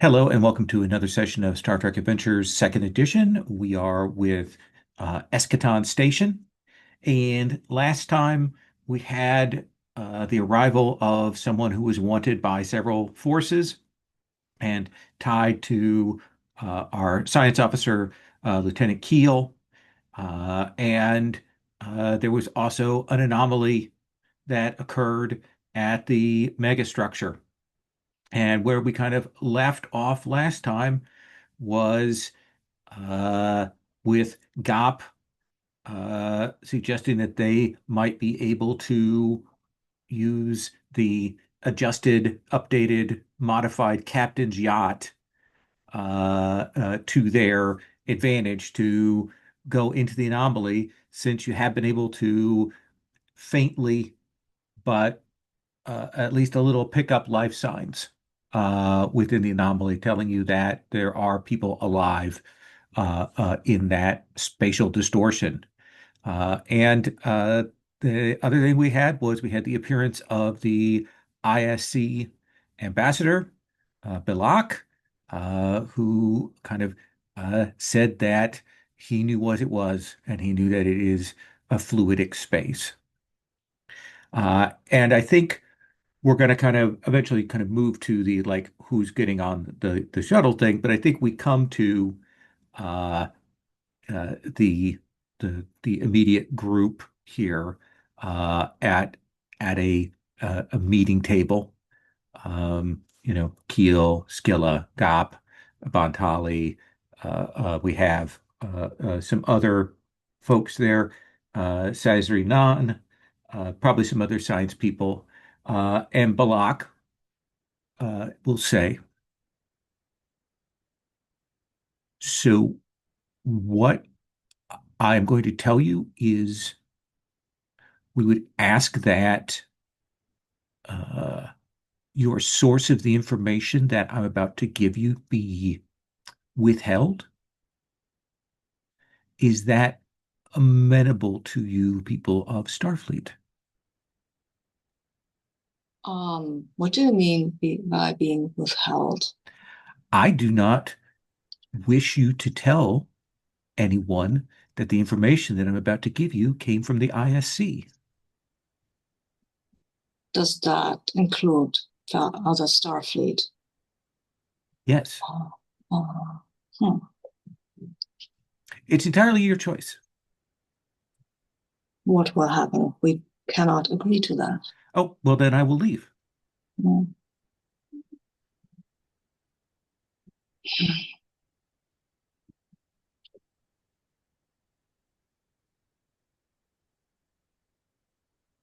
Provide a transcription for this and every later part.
Hello and welcome to another session of Star Trek Adventures Second Edition. We are with Eschaton Station, and last time we had the arrival of someone who was wanted by several forces and tied to our science officer, Lieutenant Keel, and there was also an anomaly that occurred at the megastructure. And where we kind of left off last time was uh, with GOP suggesting that they might be able to use the adjusted, updated, modified captain's yacht to their advantage to go into the anomaly, since you have been able to faintly, but at least a little pick up life signs within the anomaly, telling you that there are people alive in that spatial distortion. And the other thing we had was we had the appearance of the ISC ambassador, Bilak, who kind of said that he knew what it was, and he knew that it is a fluidic space. And I think we're going to kind of eventually kind of move to the like who's getting on the shuttle thing, but I think we come to uh, the the immediate group here at a meeting table. Keel, Skilla, Gop, Bontali. We have some other folks there, Sazri Nan, probably some other science people, and Balak will say. So, what I'm going to tell you is we would ask that uh, your source of the information that I'm about to give you be withheld. Is that amenable to you, people of Starfleet? What do you mean by being withheld? I do not wish you to tell anyone that the information that I'm about to give you came from the ISC. Does that include the other Starfleet? Yes, Oh, oh, hmm. it's entirely your choice. What will happen? We cannot agree to that. Oh, well, then I will leave. Hmm.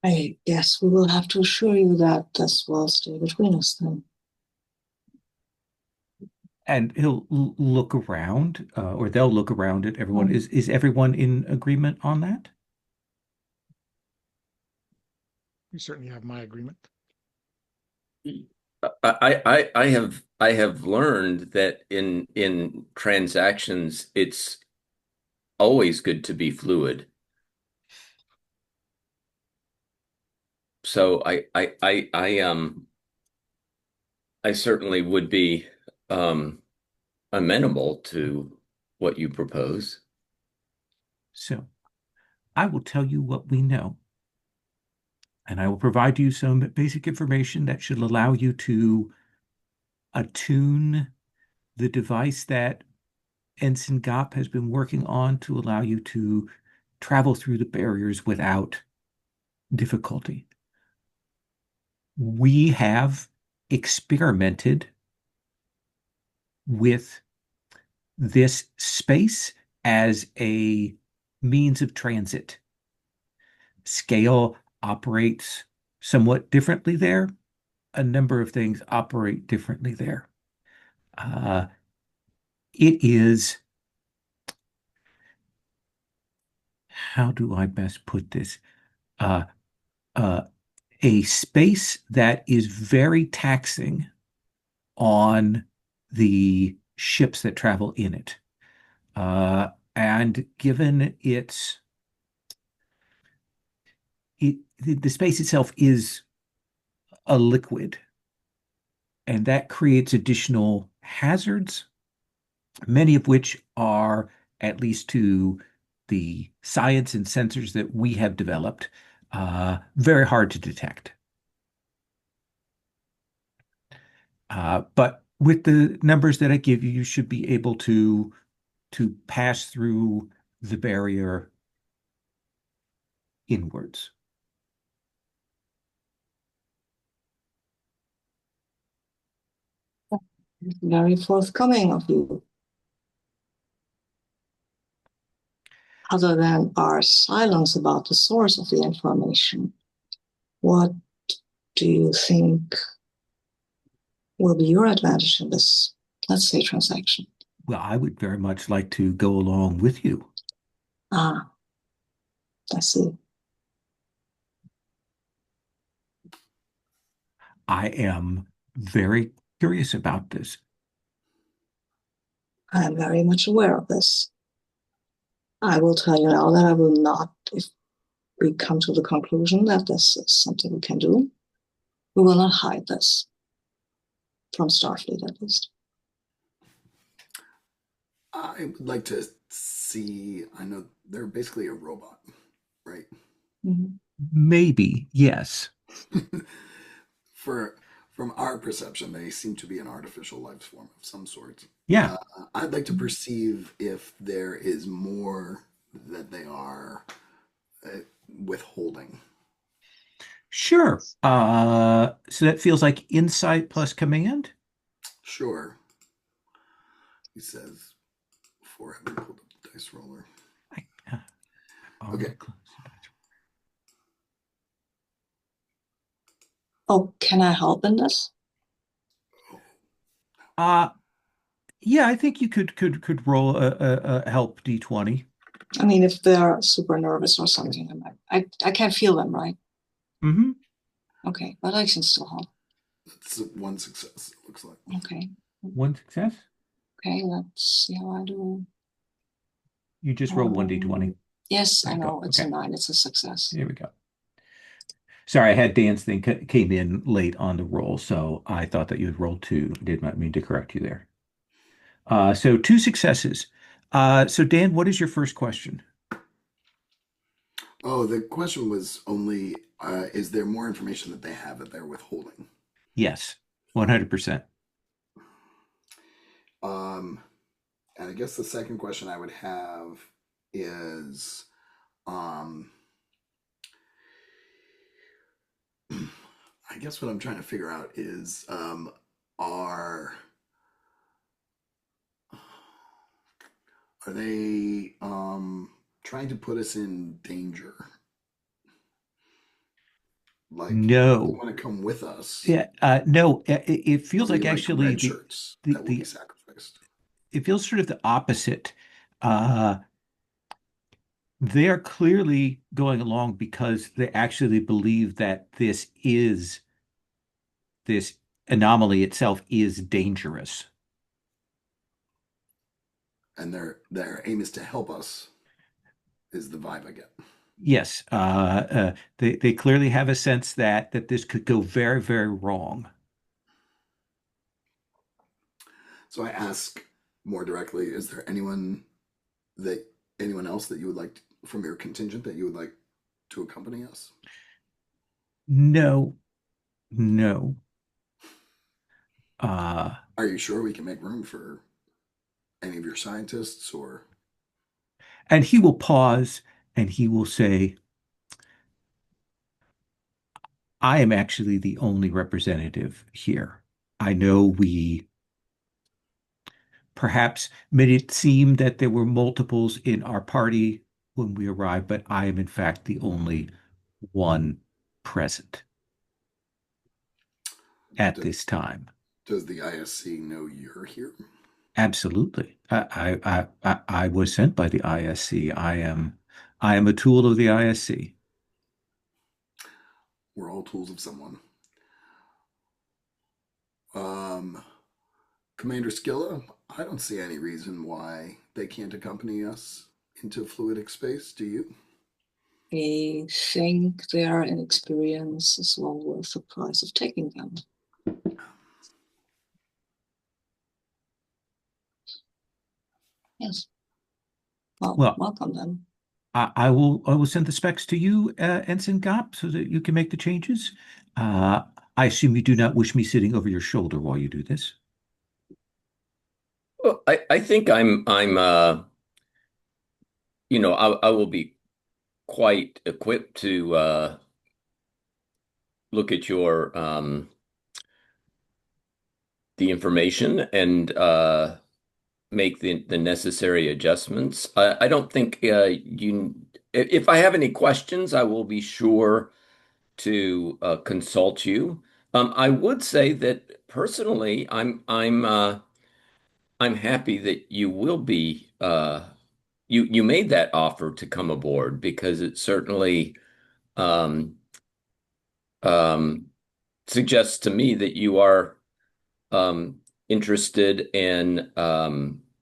I guess we will have to assure you that this will stay between us then. And he'll look around, or they'll look around at everyone. Hmm. Is everyone in agreement on that? You certainly have my agreement. I have learned that in transactions it's always good to be fluid. So I certainly would be amenable to what you propose. So I will tell you what we know, and I will provide you some basic information that should allow you to attune the device that Ensign Gop has been working on to allow you to travel through the barriers without difficulty. We have experimented with this space as a means of transit. Scale operates somewhat differently there. A number of things operate differently there. Uh, it is, how do I best put this? Uh, uh, a space that is very taxing on the ships that travel in it. And given the space itself is a liquid, and that creates additional hazards, many of which are, at least to the science and sensors that we have developed, very hard to detect. But with the numbers that I give you, you should be able to pass through the barrier inwards. Very forthcoming of you. Other than our silence about the source of the information, what do you think will be your advantage in this, let's say, transaction? Well, I would very much like to go along with you. Ah, I see. I am very curious about this. I am very much aware of this. I will tell you now that I will not, if we come to the conclusion that this is something we can do, we will not hide this from Starfleet, at least. I would like to see, I know they're basically a robot, right? Mhm. Maybe, yes. From our perception, they seem to be an artificial life form of some sort. Yeah, I'd like to perceive if there is more that they are withholding. sure. So that feels like insight plus command? Sure, he says before having pulled up the dice roller. Okay. Oh, can I help in this? Uh, yeah, I think you could roll a help D20. I mean, if they're super nervous or something, I can't feel them, right? Mm-hmm. Okay, but I can still help. That's one success, it looks like. Okay, One success. okay, let's see how I do. You just roll 1D20. Yes, There I you go. know, it's a Okay. 9, it's a success. Here we go. Sorry, I had Dan's thing came in late on the roll, so I thought that you had rolled 2. Did not mean to correct you there. So 2 successes. So Dan, what is your first question? Oh, the question was only, is there more information that they have that they're withholding? Yes, 100%. And I guess the second question I would have is, I guess what I'm trying to figure out is, are they trying to put us in danger? Like, they No. want to come with us. Yeah, no, it feels Are we like like actually red shirts the that will be the sacrificed? it feels sort of the opposite. Uh, they are clearly going along because they actually believe that this anomaly itself is dangerous. And their aim is to help us, is the vibe I get. Yes, they clearly have a sense that this could go very, very wrong. So I ask more directly, is there anyone else that you would like from your contingent that you would like to accompany us? No, no. Uh, Are you sure we can make room for any of your scientists or and he will pause and he will say, I am actually the only representative here. I know we perhaps made it seem that there were multiples in our party when we arrived, but I am in fact the only one present at does, this time. does the ISC know you're here? Absolutely. I was sent by the ISC. I am a tool of the ISC. We're all tools of someone. Um, Commander Skilla, I don't see any reason why they can't accompany us into fluidic space. Do you? I think their inexperience is well worth the price of taking them. Yes. Well, Well, welcome then. I will send the specs to you, Ensign Gop, so that you can make the changes. Uh, I assume you do not wish me sitting over your shoulder while you do this. Well, I think I will be quite equipped to look at your the information and make the necessary adjustments. I don't think if I have any questions, I will be sure to consult you. I would say that personally, I'm happy that you will be you made that offer to come aboard because it certainly um, um, suggests to me that you are interested in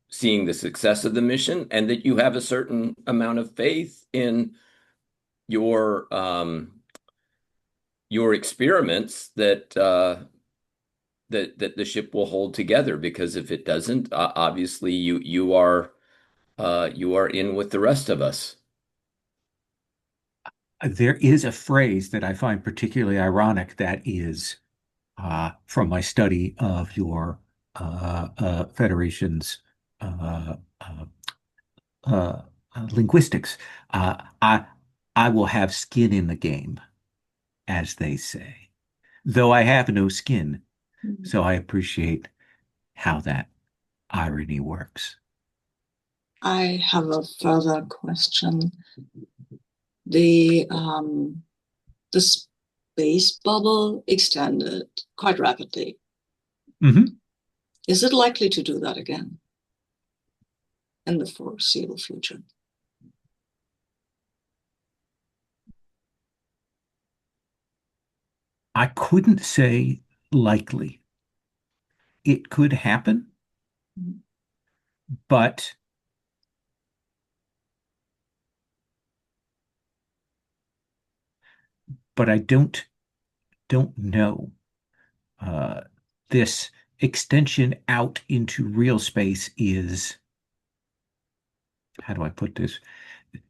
seeing the success of the mission and that you have a certain amount of faith in your your experiments that the ship will hold together. Because if it doesn't, obviously you are in with the rest of us. There is a phrase that I find particularly ironic that is from my study of your Federation's uh, uh, uh, linguistics. I will have skin in the game, as they say, though I have no skin. Mhm. So I appreciate how that irony works. I have a further question. The the space bubble extended quite rapidly. Hmm. Is it likely to do that again in the foreseeable future? I couldn't say likely. It could happen, Mhm. but I don't know. Uh, this extension out into real space is, how do I put this?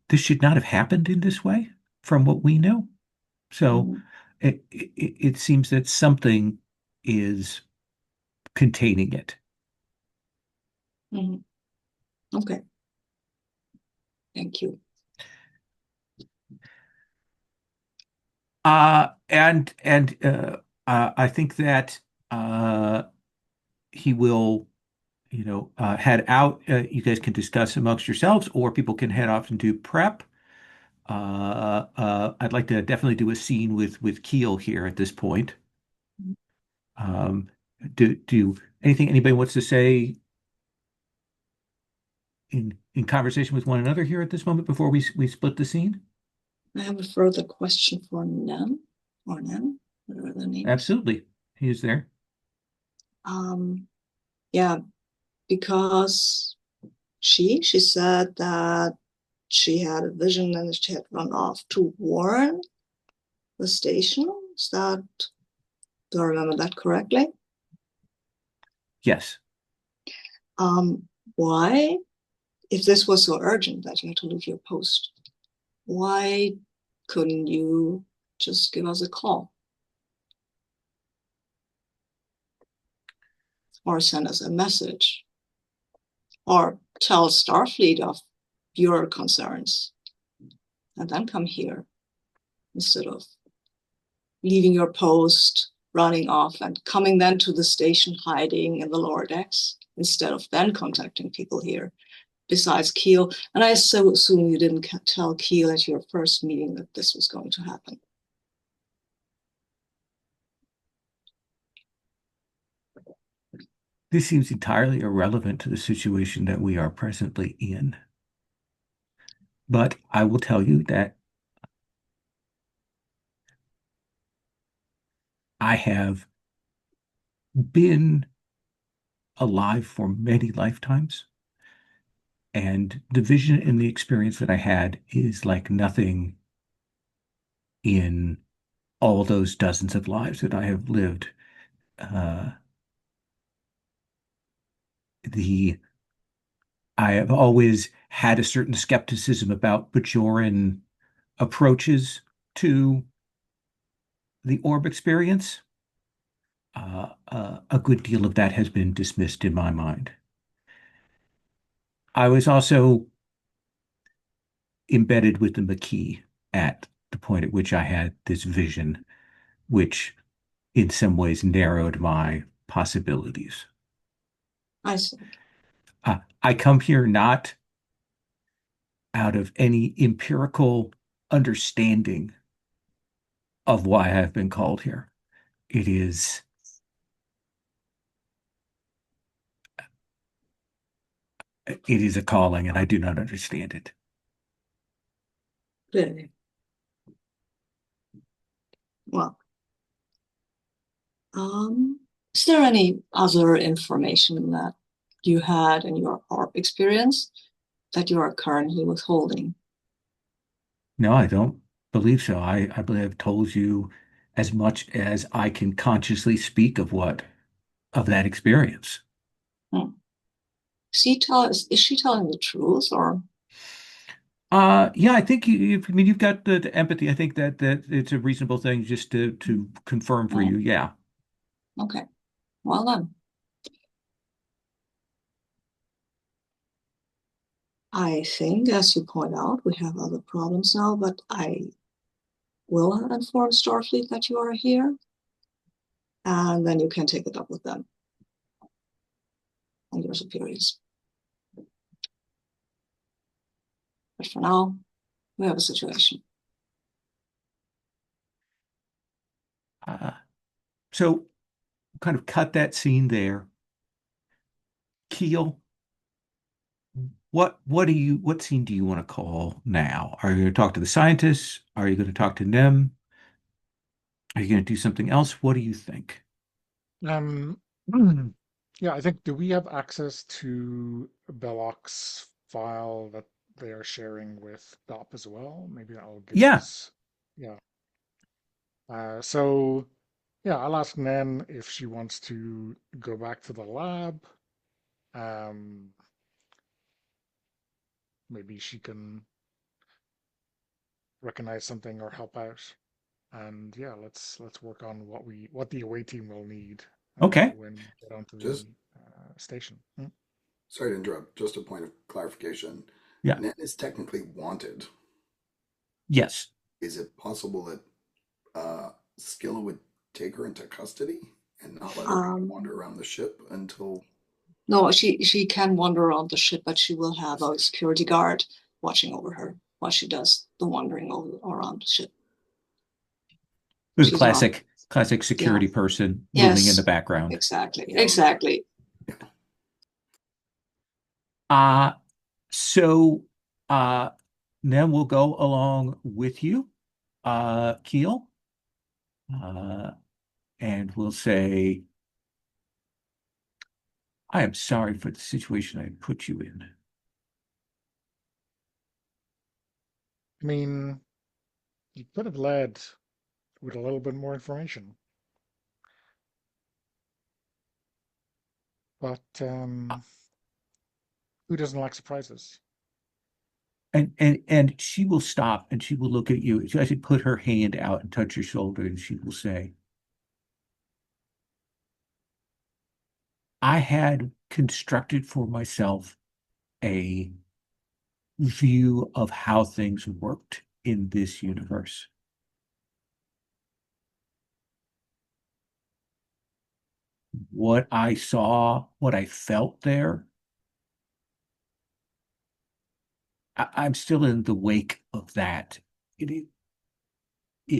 This should not have happened in this way, from what we know. So Mhm. it seems that something is containing it. Mhm. Okay, thank you. I think that he will, head out. You guys can discuss amongst yourselves, or people can head off and do prep. I'd like to definitely do a scene with Keel here at this point. Um, do anything anybody wants to say in conversation with one another here at this moment before we split the scene? I have a further question for Nan, or Nan, whatever the name is. Absolutely, he is there. Yeah, because she said that she had a vision and she had run off to warn the station. Is that, do I remember that correctly? Yes. Why, if this was so urgent that you had to leave your post, why couldn't you just give us a call or send us a message or tell Starfleet of your concerns and then come here instead of leaving your post, running off, and coming then to the station, hiding in the lower decks instead of then contacting people here? Besides Keel, and I so assume you didn't tell Keel at your first meeting that this was going to happen. This seems entirely irrelevant to the situation that we are presently in. But I will tell you that I have been alive for many lifetimes, and the vision and the experience that I had is like nothing in all those dozens of lives that I have lived. Uh, the I have always had a certain skepticism about Bajoran approaches to the orb experience. A good deal of that has been dismissed in my mind. I was also embedded with the Maquis at the point at which I had this vision, which in some ways narrowed my possibilities. I see. I come here not out of any empirical understanding of why I've been called here. It is it is a calling, and I do not understand it. Really. Well, is there any other information that you had in your orb experience that you are currently withholding? No, I don't believe so. I believe I've told you as much as I can consciously speak of that experience. Hmm. Is she telling the truth or? Yeah, I think I mean, you've got the empathy. I think that it's a reasonable thing just to confirm for you. Hmm. Yeah. Okay, well then. I think, as you point out, we have other problems now, but I will inform Starfleet that you are here, and then you can take it up with them and your superiors. But for now, we have a situation. Uh, so kind of cut that scene there. Keel, what scene do you want to call now? Are you going to talk to the scientists? Are you going to talk to them? Are you going to do something else? What do you think? Um, yeah, I think, do we have access to Belloc's file that they are sharing with DOP as well? Maybe that'll give Yeah. us, yeah. So, yeah, I'll ask Nen if she wants to go back to the lab. Um, Maybe she can recognize something or help out. And yeah, let's work on what the away team will need Okay. when we get onto Just the station. sorry to interrupt. Just a point of clarification. Yeah. Net is technically wanted. Yes. Is it possible that Skilla would take her into custody and not let her wander around the ship until? No, she can wander around the ship, but she will have a security guard watching over her while she does the wandering around the ship. The She's not. classic Yeah. security person looming in the Yes. background. Exactly. Exactly. Uh so uh then we'll go along with you, Keel. Uh and we'll say, I am sorry for the situation I put you in. I mean, you could have led with a little bit more information, but who doesn't like surprises? And she will stop and she will look at you. She actually put her hand out and touch your shoulder, and she will say, I had constructed for myself a view of how things worked in this universe. What I saw, what I felt there, I'm still in the wake of that. It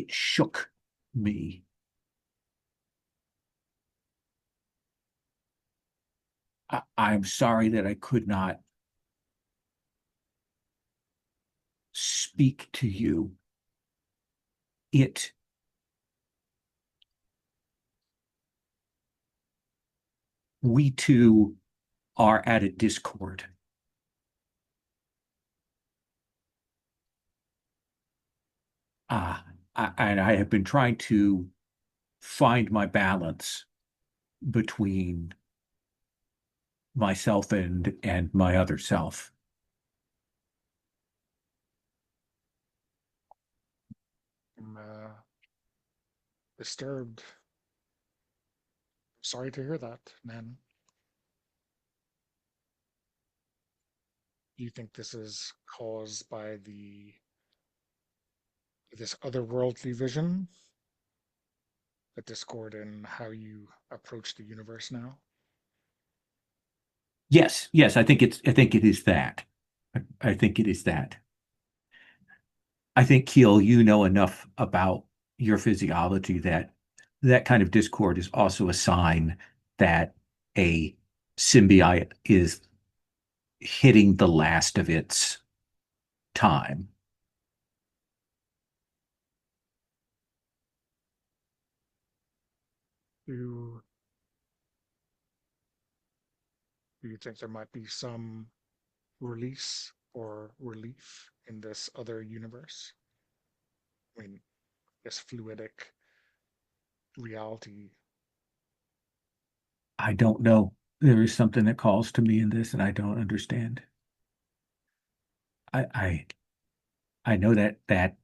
shook me. I'm sorry that I could not speak to you. It We two are at a discord. Uh, and I have been trying to find my balance between myself and my other self. I'm disturbed. Sorry to hear that, man. Do you think this is caused by this otherworldly vision, the discord in how you approach the universe now? Yes, yes, I think it is that. I think it is that. I think, Keel, you know enough about your physiology that that kind of discord is also a sign that a symbiote is hitting the last of its time. Do do you think there might be some release or relief in this other universe? I mean, this fluidic reality. I don't know. There is something that calls to me in this, and I don't understand. I I, I know that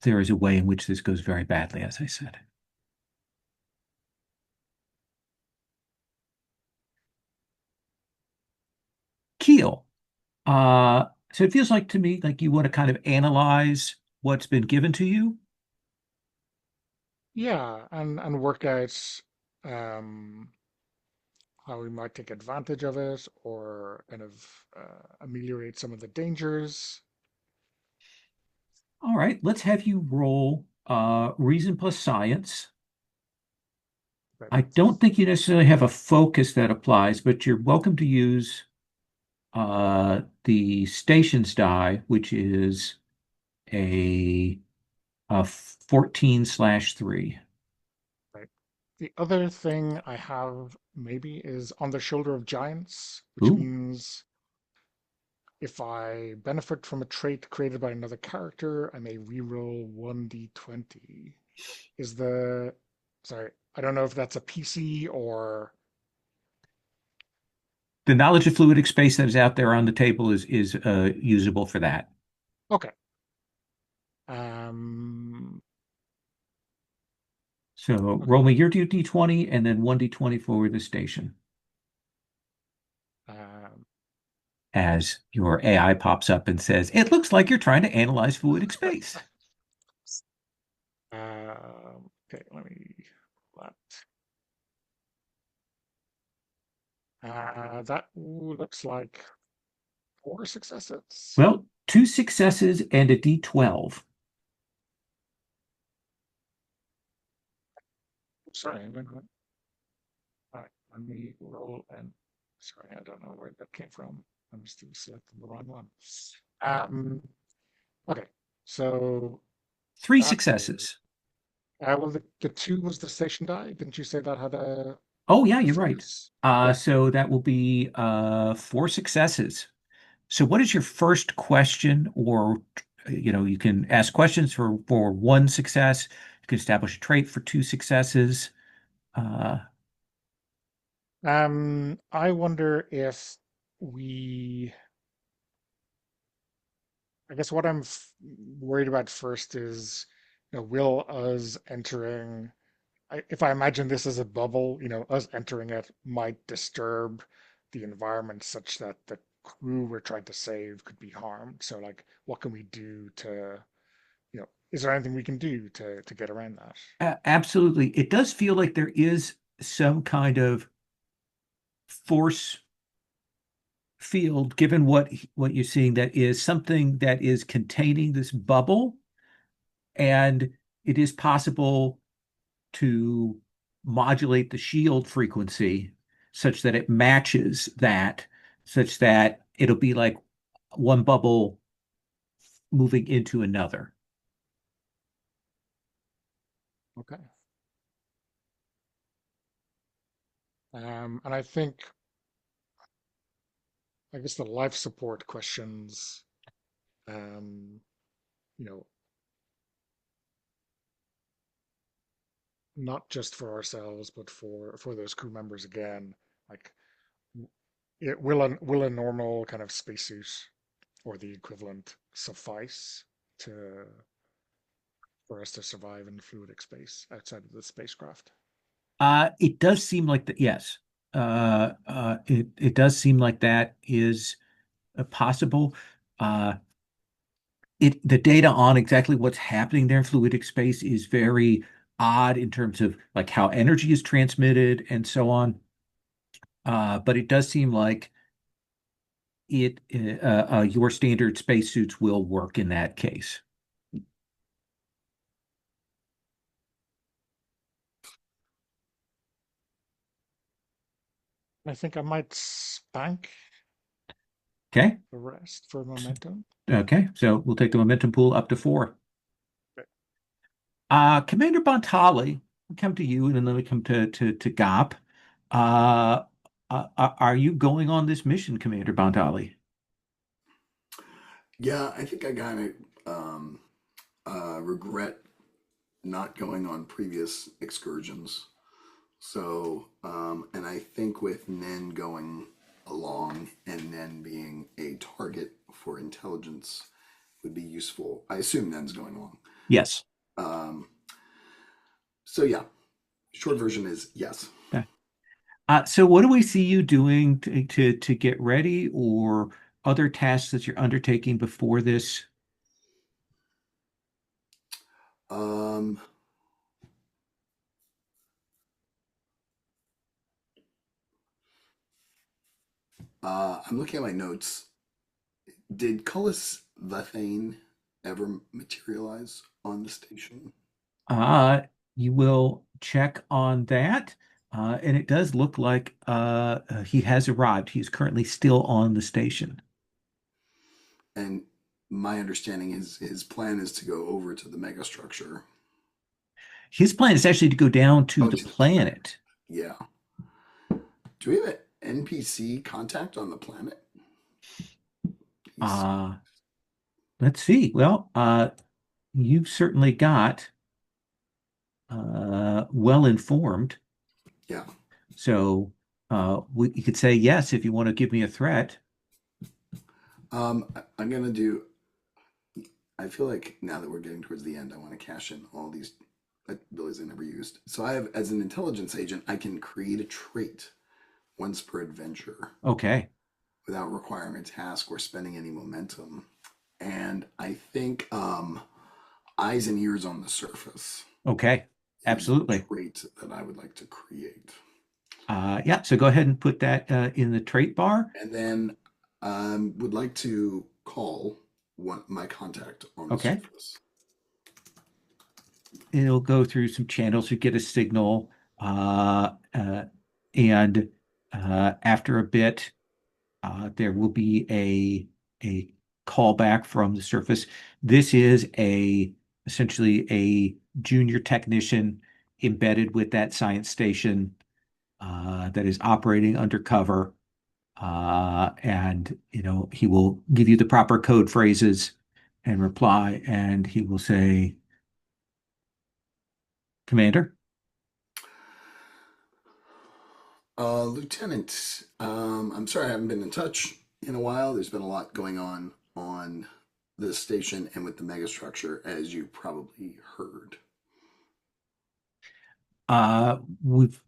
there is a way in which this goes very badly, as I said. Keel. So it feels like to me like you want to kind of analyze what's been given to you. Yeah, and work out um, how we might take advantage of it or kind of ameliorate some of the dangers. All right, let's have you roll reason plus science. But I don't think you necessarily have a focus that applies, but you're welcome to use the stations die, which is a, a 14/3. right. The other thing I have maybe is on the shoulder of giants, which Ooh, means if I benefit from a trait created by another character, I may reroll 1d20. Is the, sorry, I don't know if that's a PC or, the knowledge of fluidic space that is out there on the table is usable for that. okay. Um, So okay. roll me your d20 and then 1d20 for the station Um, as your AI pops up and says, "It looks like you're trying to analyze fluidic space." okay, let me that. That looks like 4 successes. Well, two successes and a d12. Sorry, all right, let me roll and sorry, I don't know where that came from. I'm still selecting the wrong one. Um, okay, so Three that is, successes. well, the two was the station die. Didn't you say that had Oh, yeah, a you're right. focus? Yeah. So that will be four successes. So what is your first question? Or, you can ask questions for one success. You can establish a trait for two successes. Uh, I wonder if we, I guess what I'm worried about first is, will us entering, if I imagine this as a bubble, us entering it might disturb the environment such that the crew we're trying to save could be harmed. So, like, what can we do to, is there anything we can do to get around that? Absolutely. It does feel like there is some kind of force field, given what you're seeing, that is something that is containing this bubble, and it is possible to modulate the shield frequency such that it matches that, such that it'll be like one bubble moving into another. Okay. And I think, I guess the life support questions, um, you know, not just for ourselves, but for those crew members again, like will a normal kind of spacesuit or the equivalent suffice to for us to survive in fluidic space outside of the spacecraft? It does seem like that, yes. It does seem like that is possible. Uh, the data on exactly what's happening there in fluidic space is very odd in terms of like how energy is transmitted and so on. But it does seem like your standard spacesuits will work in that case. I think I might spank Okay. the rest for momentum. Okay. So we'll take the momentum pool up to 4. Okay. Commander Bontali, we come to you, and then we come to Gop. Uh, are you going on this mission, Commander Bontali? Yeah, I think I kind of regret not going on previous excursions. So, and I think with Nen going along and Nen being a target for intelligence would be useful. I assume Nen's going along. Yes. Um, so yeah, short version is yes. Okay. So what do we see you doing to get ready, or other tasks that you're undertaking before this? Um, I'm looking at my notes. Did Cullis Vathane ever materialize on the station? Uh, you will check on that. And it does look like he has arrived. He's currently still on the station. And my understanding is his plan is to go over to the megastructure. His plan is actually to go down to Oh, the to the planet. planet. Yeah. Do we have an NPC contact on the planet? He's, Uh, let's see. Well, you've certainly got well informed. yeah. So you could say yes if you want to give me a threat. I'm gonna do. I feel like now that we're getting towards the end, I want to cash in all these abilities I never used. So I have, as an intelligence agent, I can create a trait once per adventure Okay. without requiring a task or spending any momentum. And I think eyes and ears on the surface Okay. is a Absolutely. trait that I would like to create. Yeah. So go ahead and put that in the trait bar. And then would like to call my contact on the Okay. surface. It'll go through some channels to get a signal. And after a bit, there will be a callback from the surface. This is essentially a junior technician embedded with that science station that is operating undercover. And he will give you the proper code phrases and reply, and he will say, Commander. Lieutenant, I'm sorry I haven't been in touch in a while. There's been a lot going on the station and with the megastructure, as you probably heard. We've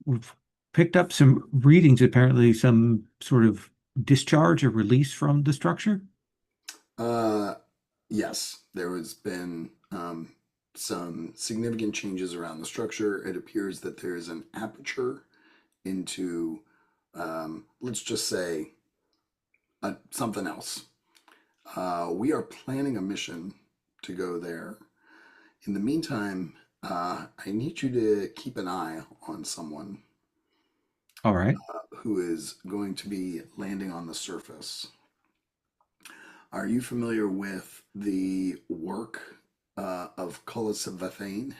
picked up some readings, apparently some sort of discharge or release from the structure. Uh, yes, there has been some significant changes around the structure. It appears that there is an aperture into, let's just say, something else. We are planning a mission to go there. In the meantime, I need you to keep an eye on someone All right. who is going to be landing on the surface. Are you familiar with the work of Cullis Vathane?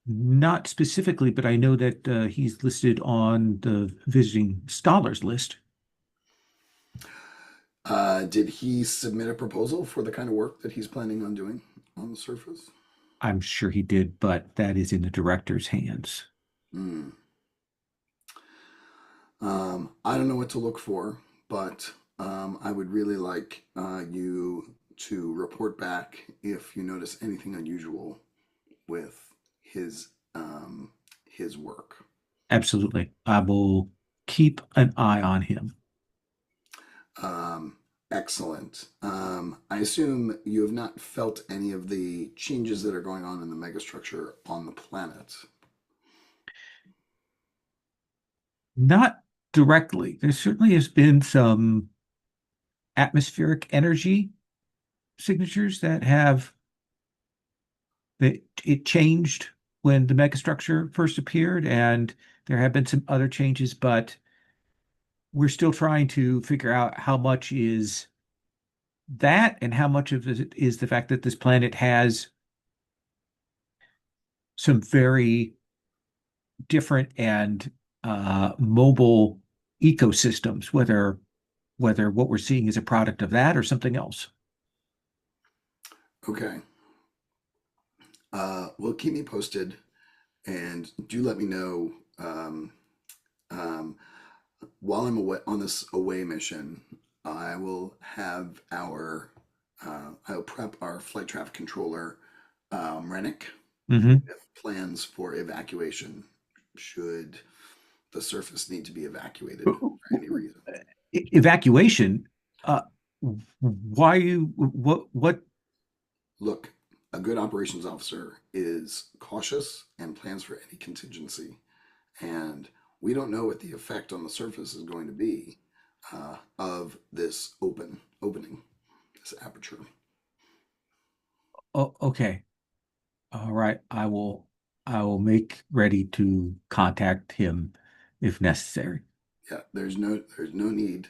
Not specifically, but I know that he's listed on the visiting scholars list. Did he submit a proposal for the kind of work that he's planning on doing on the surface? I'm sure he did, but that is in the director's hands. Hmm. I don't know what to look for, but I would really like you to report back if you notice anything unusual with his his work. Absolutely. I will keep an eye on him. Um, Excellent. I assume you have not felt any of the changes that are going on in the megastructure on the planet. Not directly. There certainly has been some atmospheric energy signatures that have it changed when the megastructure first appeared, and there have been some other changes, but we're still trying to figure out how much is that and how much of it is the fact that this planet has some very different and mobile ecosystems, whether what we're seeing is a product of that or something else. Okay. Well, keep me posted and do let me know um, while I'm away on this away mission. I will have I'll prep our flight traffic controller, Rennick, Hmm. with plans for evacuation should the surface need to be evacuated for any reason. Evacuation. Uh, why you what? Look, a good operations officer is cautious and plans for any contingency. And we don't know what the effect on the surface is going to be of this opening, this aperture. Oh, okay. All right. I will make ready to contact him if necessary. Yeah, there's no need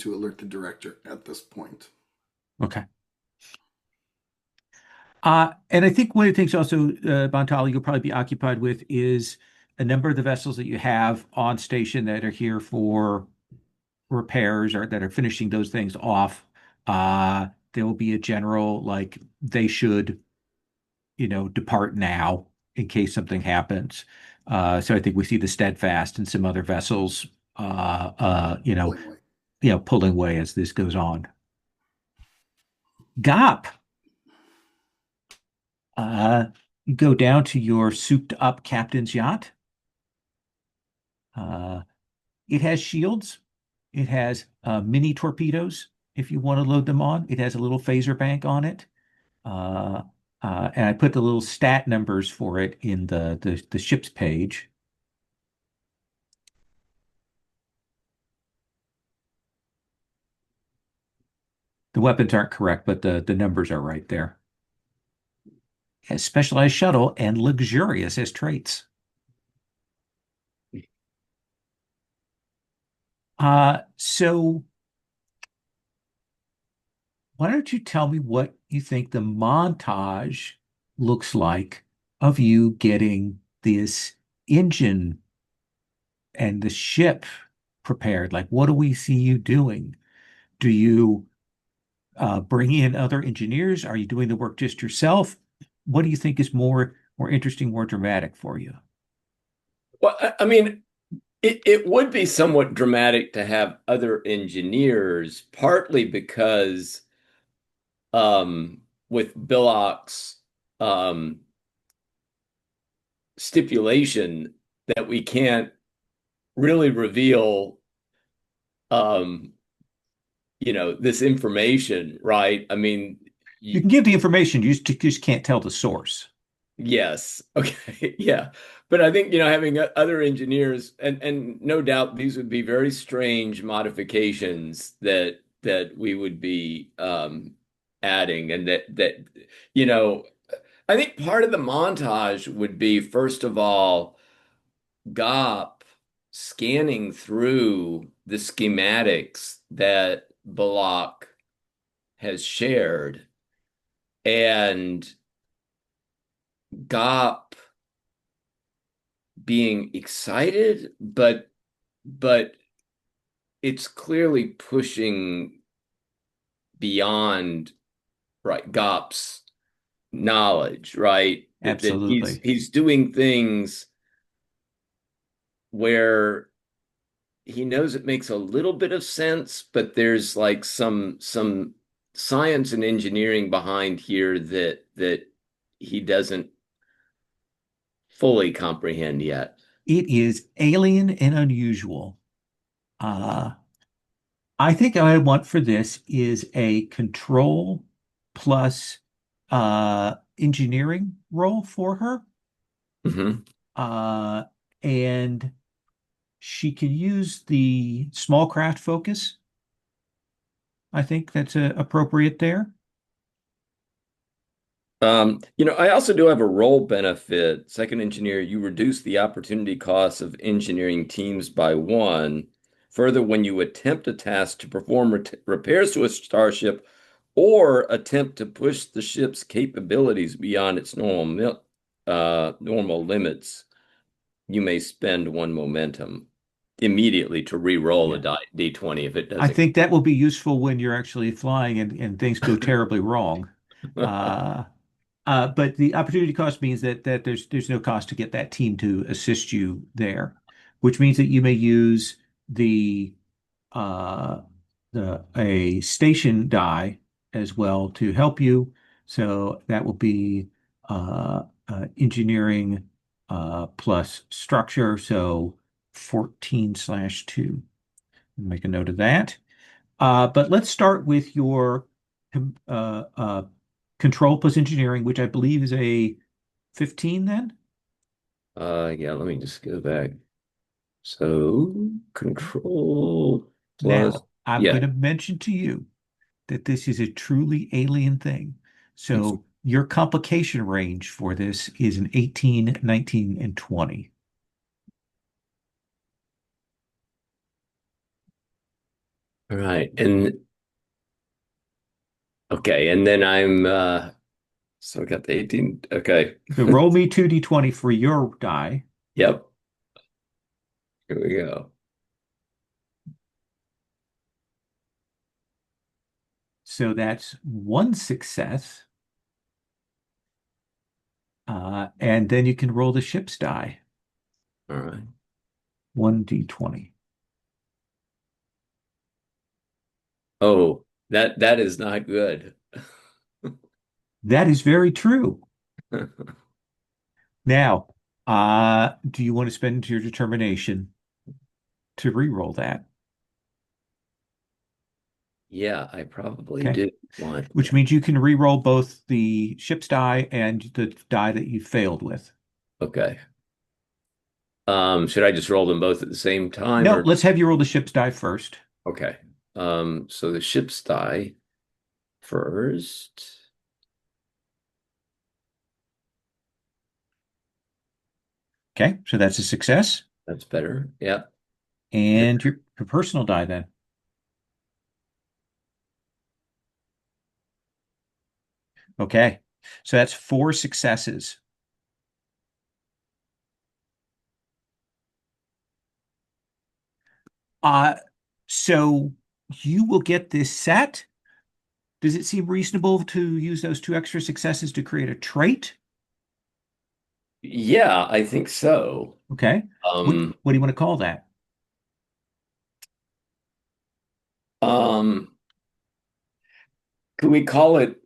to alert the director at this point. Okay. And I think one of the things also, Bantali, you'll probably be occupied with is a number of the vessels that you have on station that are here for repairs or that are finishing those things off. There will be a general, like, they should, depart now in case something happens. So I think we see the Steadfast and some other vessels, Pulling away. pulling away as this goes on. Gop, uh, you go down to your souped up captain's yacht. Uh, it has shields. It has mini torpedoes if you want to load them on. It has a little phaser bank on it. Uh, and I put the little stat numbers for it in the ship's page. The weapons aren't correct, but the numbers are right there. It has specialized shuttle and luxurious as traits. So why don't you tell me what you think the montage looks like of you getting this engine and the ship prepared? Like, what do we see you doing? Do you bring in other engineers? Are you doing the work just yourself? What do you think is more interesting, more dramatic for you? Well, I mean, it would be somewhat dramatic to have other engineers, partly because with Billoc's um, stipulation that we can't really reveal um, this information, right? I mean, You can give the information, you just can't tell the source. yes. Okay. Yeah. But I think, having other engineers and no doubt these would be very strange modifications that we would be adding and that you know, I think part of the montage would be, first of all, GOP scanning through the schematics that Balak has shared and GOP being excited, but it's clearly pushing beyond right GOP's knowledge, right? That he's Absolutely. he's doing things where he knows it makes a little bit of sense, but there's like some science and engineering behind here that he doesn't fully comprehend yet. It is alien and unusual. Uh, I think what I want for this is a control plus engineering role for her. Hmm. Uh, and she can use the small craft focus. I think that's appropriate there. I also do have a role benefit. Second engineer, you reduce the opportunity costs of engineering teams by one. Further, when you attempt a task to perform repairs to a starship or attempt to push the ship's capabilities beyond its normal limits, you may spend one momentum immediately to re-roll a Yeah. D20 if it I doesn't. think that will be useful when you're actually flying and things go terribly wrong. Uh, but the opportunity cost means that there's no cost to get that team to assist you there, which means that you may use the uh, a station die as well to help you. So that will be engineering plus structure. So 14/2. Make a note of that. But let's start with your uh, uh, control plus engineering, which I believe is a 15 then. Yeah, let me just go back. So control plus, Now, I'm yeah, going to mention to you that this is a truly alien thing. So your complication range for this is an 18, 19, and 20. all right. And okay, and then I'm so I got the 18. Okay. So roll me 2d20 for your die. Yep. Here we go. So that's one success. And then you can roll the ship's die, All right. 1d20. Oh, that is not good. That is very true. Now, do you want to spend your determination to re-roll that? Yeah, I probably Okay. do want Which that. means you can re-roll both the ship's die and the die that you failed with. Okay. Should I just roll them both at the same time No, or let's have you roll the ship's die first. okay. So the ship's die first. Okay, so that's a success. That's better. Yeah. And your personal die then. Okay, so that's four successes. Uh, so you will get this set. Does it seem reasonable to use those two extra successes to create a trait? Yeah, I think so. Okay. Um, What do you want to call that? um, could we call it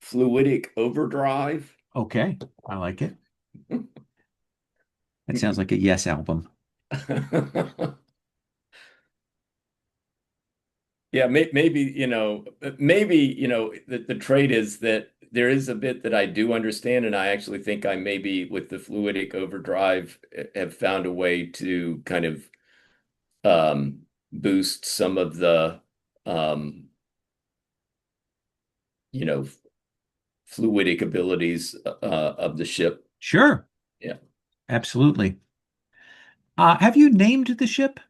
fluidic overdrive? Okay, I like it. That sounds like a Yes album. Yeah, maybe, the trait is that there is a bit that I do understand, and I actually think I maybe with the fluidic overdrive have found a way to kind of boost some of the um, you know, fluidic abilities of the ship. Sure, Yeah. absolutely. Have you named the ship?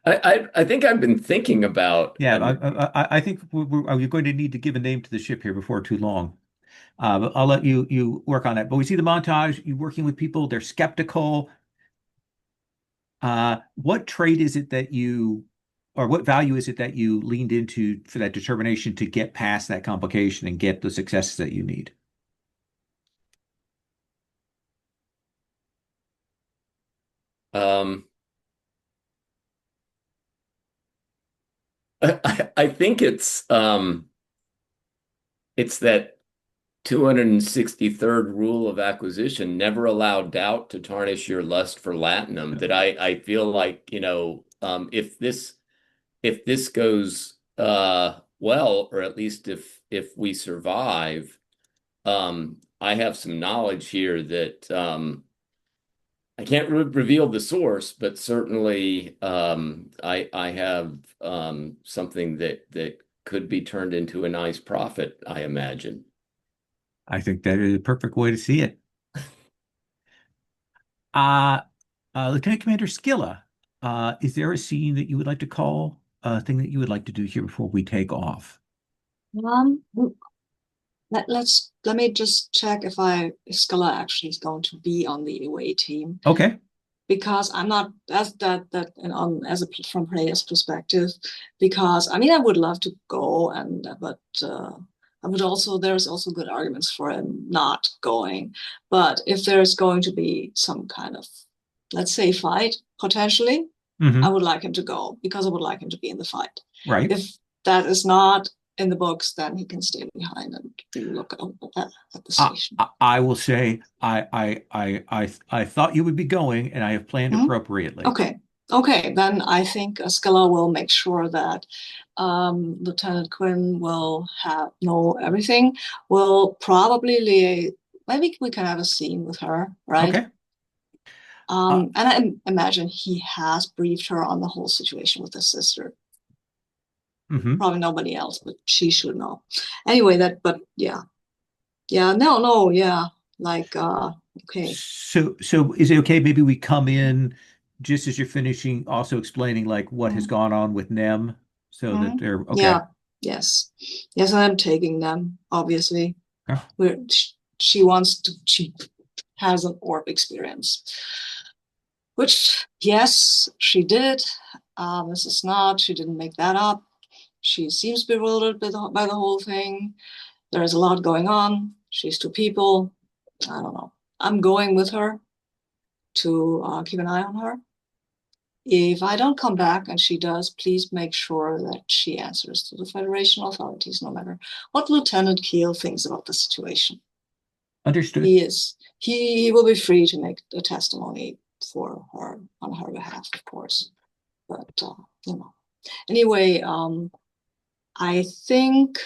I think I've been thinking about Yeah, I think you're going to need to give a name to the ship here before too long. But I'll let you work on that. But we see the montage, you working with people, they're skeptical. What trait is it that or what value is it that you leaned into for that determination to get past that complication and get the successes that you need? Um, I think it's that 263rd rule of acquisition, never allow doubt to tarnish your lust for latinum, that I feel like, if this goes well, or at least if we survive, I have some knowledge here that I can't reveal the source, but certainly I have something that could be turned into a nice profit, I imagine. I think that is a perfect way to see it. Uh, Lieutenant Commander Skilla, is there a scene that you would like to call, a thing that you would like to do here before we take off? Um, let me just check if Scala actually is going to be on the away team, Okay. because I'm not as that and on as a from player's perspective, because I mean I would love to go, and but I would also, there's also good arguments for him not going. But if there's going to be some kind of, let's say, fight potentially, I Hmm. would like him to go because I would like him to be in the fight. Right. If that is not in the books, then he can stay behind and look at the station. I will say I thought you would be going, and I have planned Hmm? appropriately. Okay. Okay, then I think Skilla will make sure that Lieutenant Quinn will know everything. Will probably maybe we can have a scene with her, right? Okay. Uh, And I imagine he has briefed her on the whole situation with his sister. mhm. Probably nobody else, but she should know. Anyway, but yeah. Yeah, no, yeah. Like, okay. So is it okay? Maybe we come in just as you're finishing, also explaining like what has Mm-hmm. gone on with Nem, so that they're okay. Yeah, yes. Yes, I'm taking them, obviously. Yeah. We're, she wants to, she has an orb experience, which, yes, she did. This is not, she didn't make that up. She seems bewildered by the whole thing. There is a lot going on. She's two people. I don't know. I'm going with her to keep an eye on her. If I don't come back and she does, please make sure that she answers to the Federation authorities, no matter what Lieutenant Keel thinks about the situation. Understood. He will be free to make a testimony for her on her behalf, of course. But you know, anyway, I think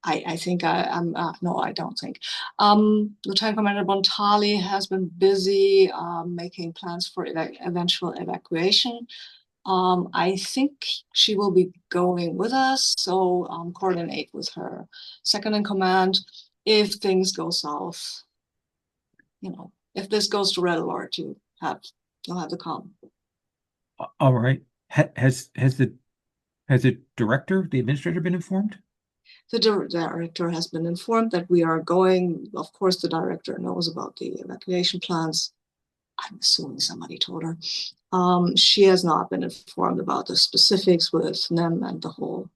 I'm no, I don't think. Lieutenant Commander Bontali has been busy making plans for eventual evacuation. I think she will be going with us, so coordinate with her second in command if things go south. You know, if this goes to red alert, you'll have to come. All right. Has the director, the administrator, been informed? The director has been informed that we are going. Of course, the director knows about the evacuation plans. I'm assuming somebody told her. She has not been informed about the specifics with NEM and the whole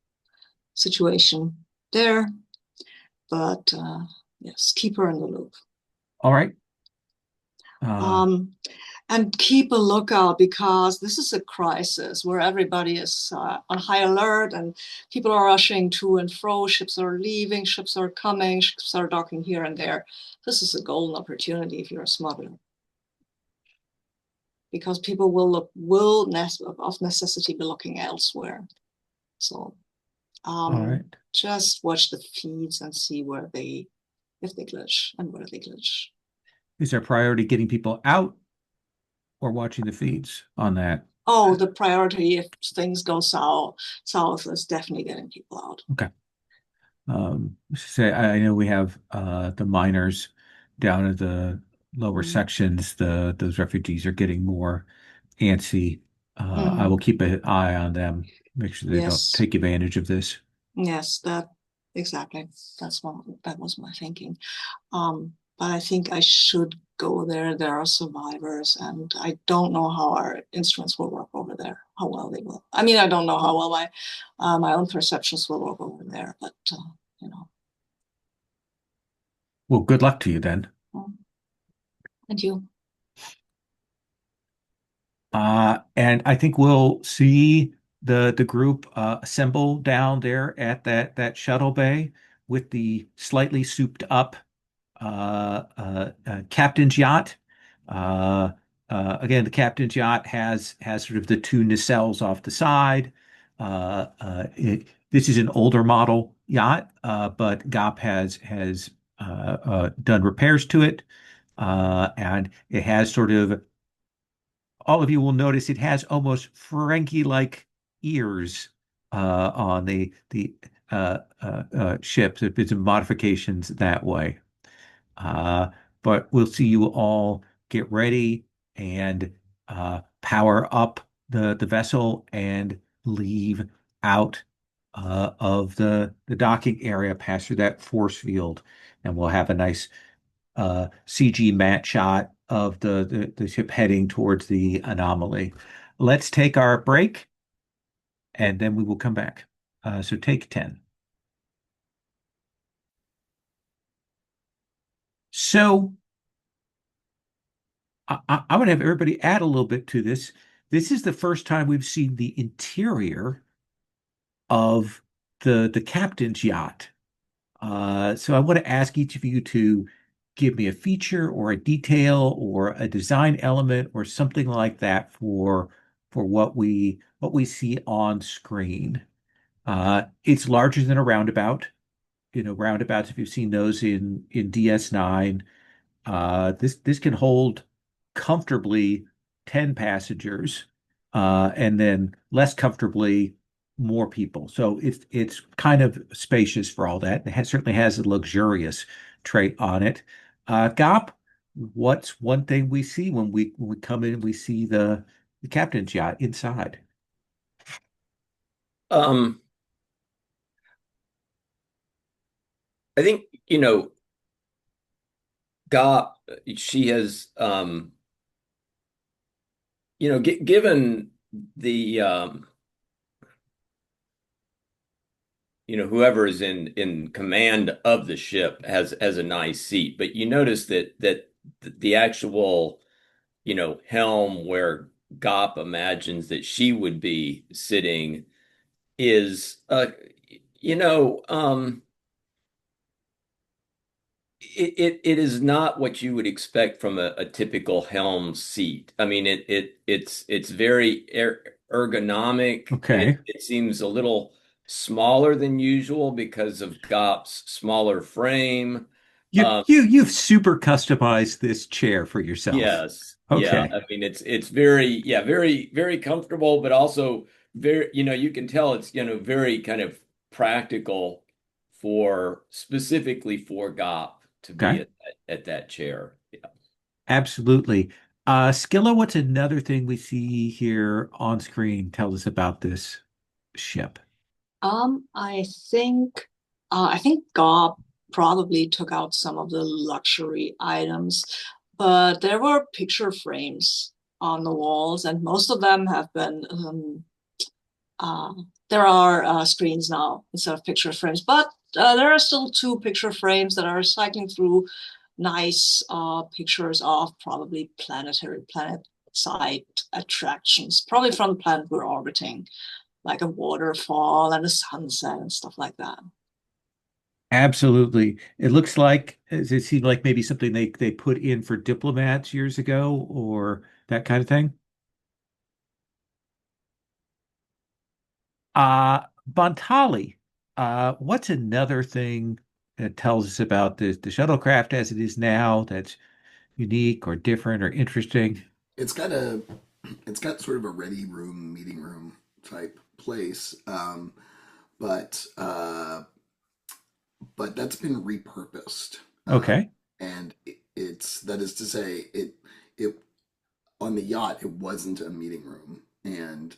situation there. But yes, keep her in the loop. All right. Uh, And keep a lookout, because this is a crisis where everybody is on high alert and people are rushing to and fro. Ships are leaving, ships are coming, ships are docking here and there. This is a golden opportunity if you're a smuggler, because people will of necessity be looking elsewhere. So all right. just watch the feeds and see if they glitch and where they glitch. Is there priority getting people out or watching the feeds on that? Oh, the priority if things go south is definitely getting people out. Okay. Say I know we have the miners down at the lower Mm. sections. Those refugees are getting more antsy. I will Mm. keep an eye on them, make sure they don't Yes, take advantage of this. yes, that exactly. That was my thinking. But I think I should go there. There are survivors, and I don't know how our instruments will work over there. How well they will. I mean, I don't know how well my own perceptions will work over there. But you know, Well, good luck to you then. um, and you. And I think we'll see the group assemble down there at that shuttle bay with the slightly souped up captain's yacht. Uh, Again, the captain's yacht has sort of the two nacelles off the side. This is an older model yacht, but GOP has done repairs to it, and it has sort of all of you will notice it has almost Frankie-like ears on the ship. There's been some modifications that way. Uh, but we'll see you all get ready and power up the vessel and leave out of the docking area, pass through that force field, and we'll have a nice CG matte shot of the ship heading towards the anomaly. Let's take our break and then we will come back. So take 10. So I would have everybody add a little bit to this. This is the first time we've seen the interior of the captain's yacht. So I want to ask each of you to give me a feature or a detail or a design element or something like that for what we see on screen. It's larger than a roundabout. You know, roundabouts, if you've seen those in DS9, this can hold comfortably 10 passengers, and then less comfortably more people. So it's kind of spacious for all that. Certainly has a luxurious trait on it. Gop, what's one thing we see when we come in and we see the captain's yacht inside? Um, I think, GOP, she has, given the, whoever is in command of the ship has a nice seat, but you notice that the actual, helm where GOP imagines that she would be sitting is, you know, um, it is not what you would expect from a typical helm seat. I mean, it's very ergonomic. It Okay. it seems a little smaller than usual because of GOP's smaller frame. You Um, you you've super customized this chair for yourself. yes, yeah. Okay. I mean, it's very, yeah, very, very comfortable, but also very, you can tell it's, very kind of practical for specifically for GOP to be Okay. at that chair. Yeah. Absolutely. Skilla, what's another thing we see here on screen? Tell us about this ship. I think I think Gob probably took out some of the luxury items, but there were picture frames on the walls, and most of them have been uh, there are screens now instead of picture frames, but there are still two picture frames that are cycling through nice pictures of probably planet side attractions, probably from the planet we're orbiting, like a waterfall and a sunset and stuff like that. Absolutely. Does it seem like maybe something they put in for diplomats years ago or that kind of thing? Bantali, what's another thing that tells us about the shuttlecraft as it is now that's unique or different or interesting? It's got it's got sort of a ready room, meeting room type place, but but that's been repurposed, Okay. and it's that is to say, it on the yacht it wasn't a meeting room, and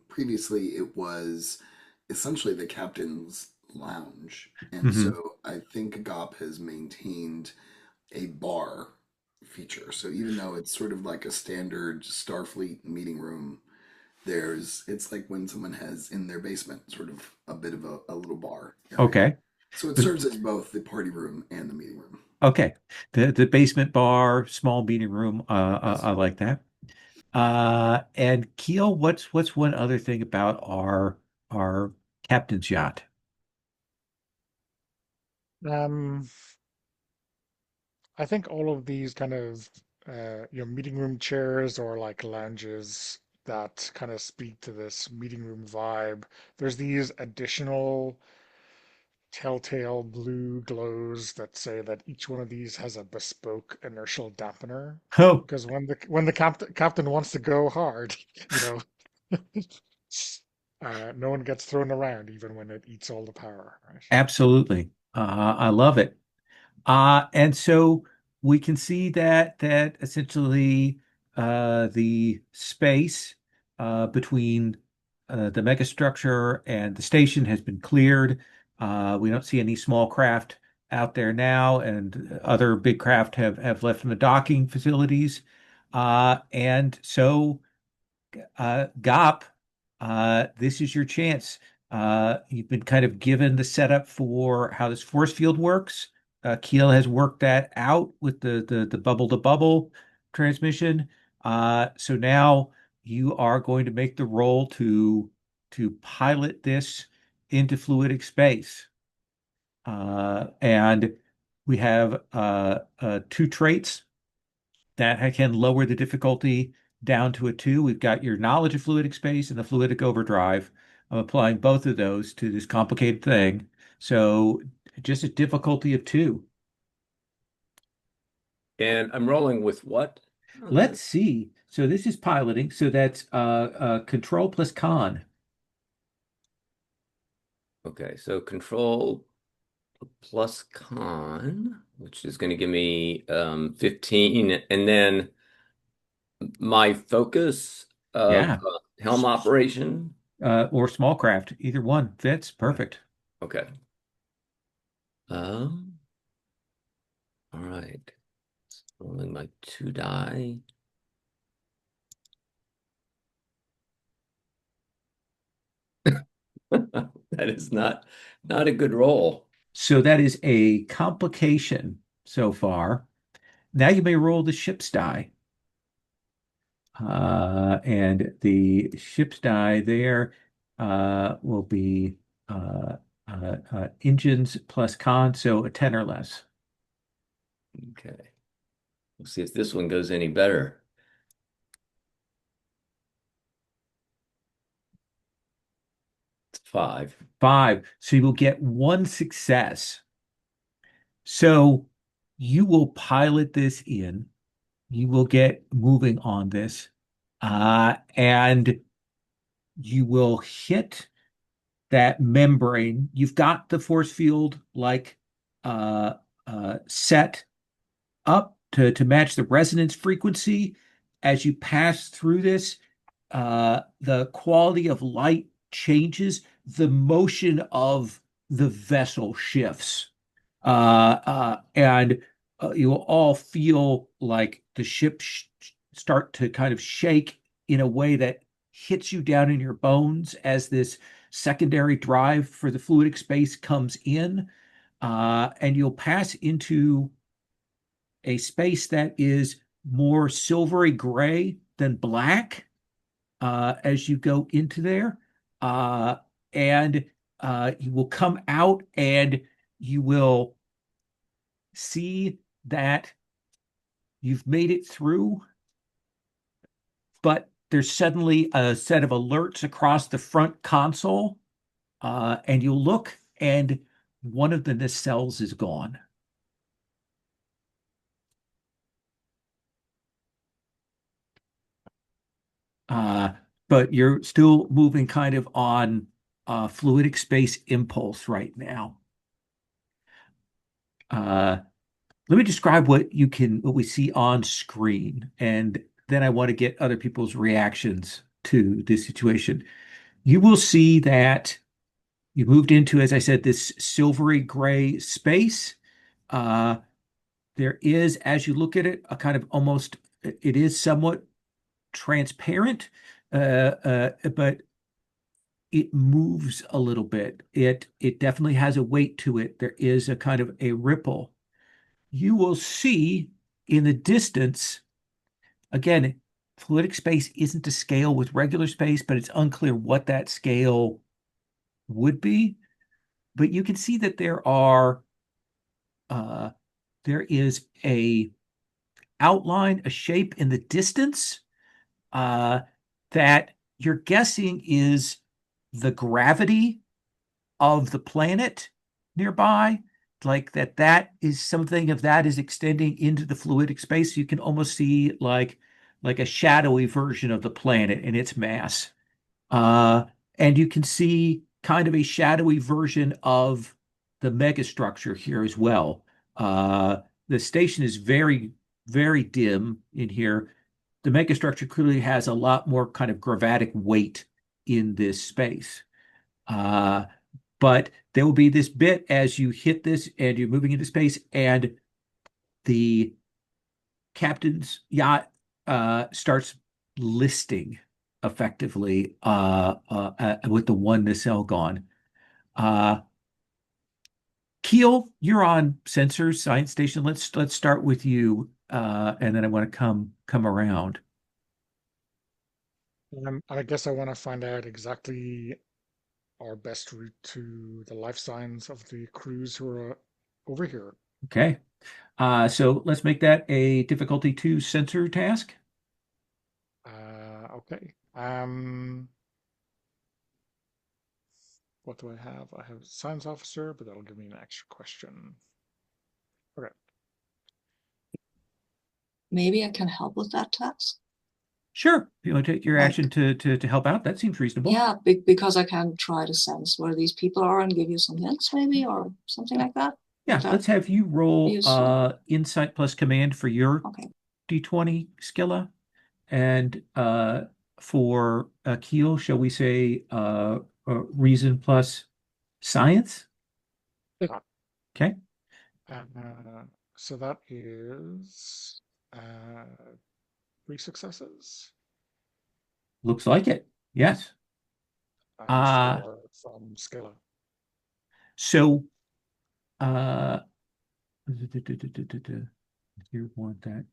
previously it was essentially the captain's lounge, and Hmm. so I think GOP has maintained a bar feature. So even though it's sort of like a standard Starfleet meeting room, it's like when someone has in their basement sort of a bit of a little bar area. Okay. So it But serves as both the party room and the meeting room. okay. The basement bar, small meeting room, Yes. I like that. And Keel, what's one other thing about our captain's yacht? Um, I think all of these kind of meeting room chairs or like lounges that kind of speak to this meeting room vibe. There's these additional telltale blue glows that say that each one of these has a bespoke inertial dampener. Oh, Because when the captain wants to go hard, you know, no one gets thrown around even when it eats all the power, right? absolutely. I love it. And so we can see that essentially the space between the megastructure and the station has been cleared. We don't see any small craft out there now, and other big craft have left from the docking facilities. And so Gop, this is your chance. You've been kind of given the setup for how this force field works. Keel has worked that out with the bubble to bubble transmission. So now you are going to make the roll to pilot this into fluidic space. And we have two traits that can lower the difficulty down to a 2. We've got your knowledge of fluidic space and the fluidic overdrive. I'm applying both of those to this complicated thing. So just a difficulty of 2. And I'm rolling with what on Let's this? see. So this is piloting. So that's control plus con. Okay, so control plus con, which is going to give me 15, and then my focus of Yeah. helm operation. Or small craft. Either one fits. Perfect. Okay. Um, all right. Rolling my 2 die. That is not a good roll. So that is a complication so far. Now you may roll the ship's die. And the ship's die there will be engines plus con, so a 10 or less. Okay. We'll see if this one goes any better. It's 5. 5. So you will get one success. So you will pilot this in. You will get moving on this. And you will hit that membrane. You've got the force field like uh, set up to match the resonance frequency. As you pass through this, the quality of light changes, the motion of the vessel shifts. And you will all feel like the ship start to kind of shake in a way that hits you down in your bones as this secondary drive for the fluidic space comes in. And you'll pass into a space that is more silvery gray than black as you go into there. Uh, and you will come out and you will see that you've made it through, but there's suddenly a set of alerts across the front console, and you'll look, and one of the nacelles is gone. Uh, but you're still moving kind of on fluidic space impulse right now. Uh, Let me describe what we see on screen, and then I want to get other people's reactions to this situation. You will see that you moved into, as I said, this silvery gray space. Uh, there is, as you look at it, a kind of almost, it is somewhat transparent, but it moves a little bit. It definitely has a weight to it. There is a kind of a ripple. You will see in the distance, again, fluidic space isn't to scale with regular space, but it's unclear what that scale would be. But you can see that there is a outline, a shape in the distance uh, that you're guessing is the gravity of the planet nearby, like that is something of that is extending into the fluidic space. You can almost see like a shadowy version of the planet in its mass. Uh, and you can see kind of a shadowy version of the megastructure here as well. The station is very, very dim in here. The megastructure clearly has a lot more kind of gravatic weight in this space. Uh, but there will be this bit as you hit this and you're moving into space, and the captain's yacht starts listing effectively with the one nacelle gone. Uh, Keel, you're on sensors, science station. Let's start with you, and then I want to come around. I guess I want to find out exactly our best route to the life signs of the crews who are over here. Okay. So let's make that a difficulty 2 sensor task. Okay. What do I have? I have science officer, but that'll give me an extra question. Okay. Maybe I can help with that task. Sure. If you want to take your Like, action to help out, that seems reasonable. yeah, because I can try to sense where these people are and give you some hints, maybe, or something like that. Yeah, That let's have you roll useful. insight plus command for your Okay. D20 Skilla. And for Keel, shall we say reason plus science? Yeah. Okay. So that is three successes. Looks like it. Yes. And Uh, four from Skilla. so you want that.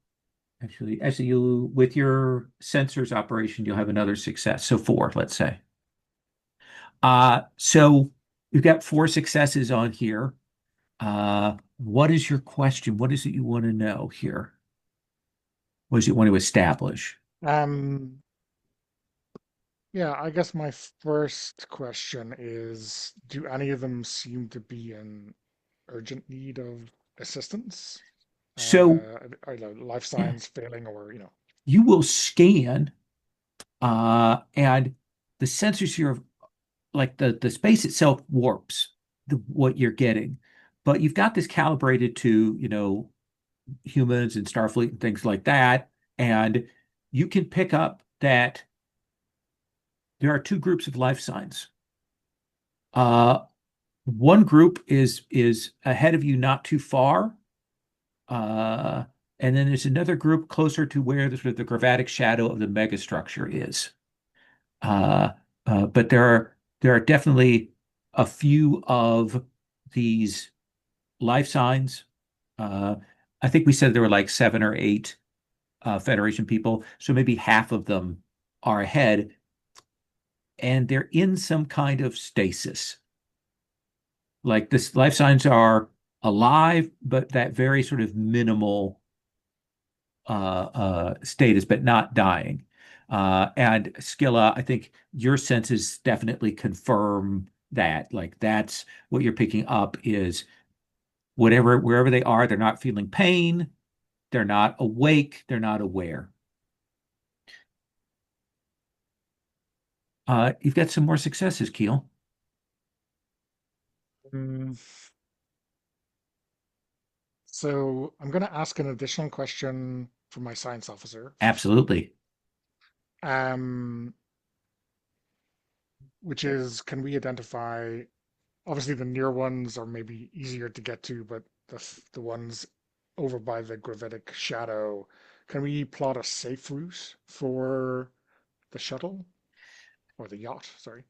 Actually, you with your sensors operation, you'll have another success. So 4, let's say. So you've got 4 successes on here. What is your question? What is it you want to know here? What does it want to establish? Um, yeah, I guess my first question is, do any of them seem to be in urgent need of assistance? So Either life signs failing or, you will scan, and the sensors here, like the space itself warps what you're getting, but you've got this calibrated to, humans and Starfleet and things like that, and you can pick up that there are 2 groups of life signs. One group is ahead of you, not too far, uh, and then there's another group closer to where the sort of the gravatic shadow of the megastructure is. Uh, but there are definitely a few of these life signs. Uh, I think we said there were like 7 or 8 Federation people, so maybe half of them are ahead, and they're in some kind of stasis. Like this, life signs are alive, but that very sort of minimal status, but not dying. And Skilla, I think your senses definitely confirm that. Like that's what you're picking up is wherever they are, they're not feeling pain, they're not awake, they're not aware. You've got some more successes, Keel. Mm, so I'm going to ask an additional question for my science officer. Absolutely. Um, which is, can we identify, obviously the near ones are maybe easier to get to, but the ones over by the gravitic shadow, can we plot a safe route for the shuttle or the yacht? Sorry.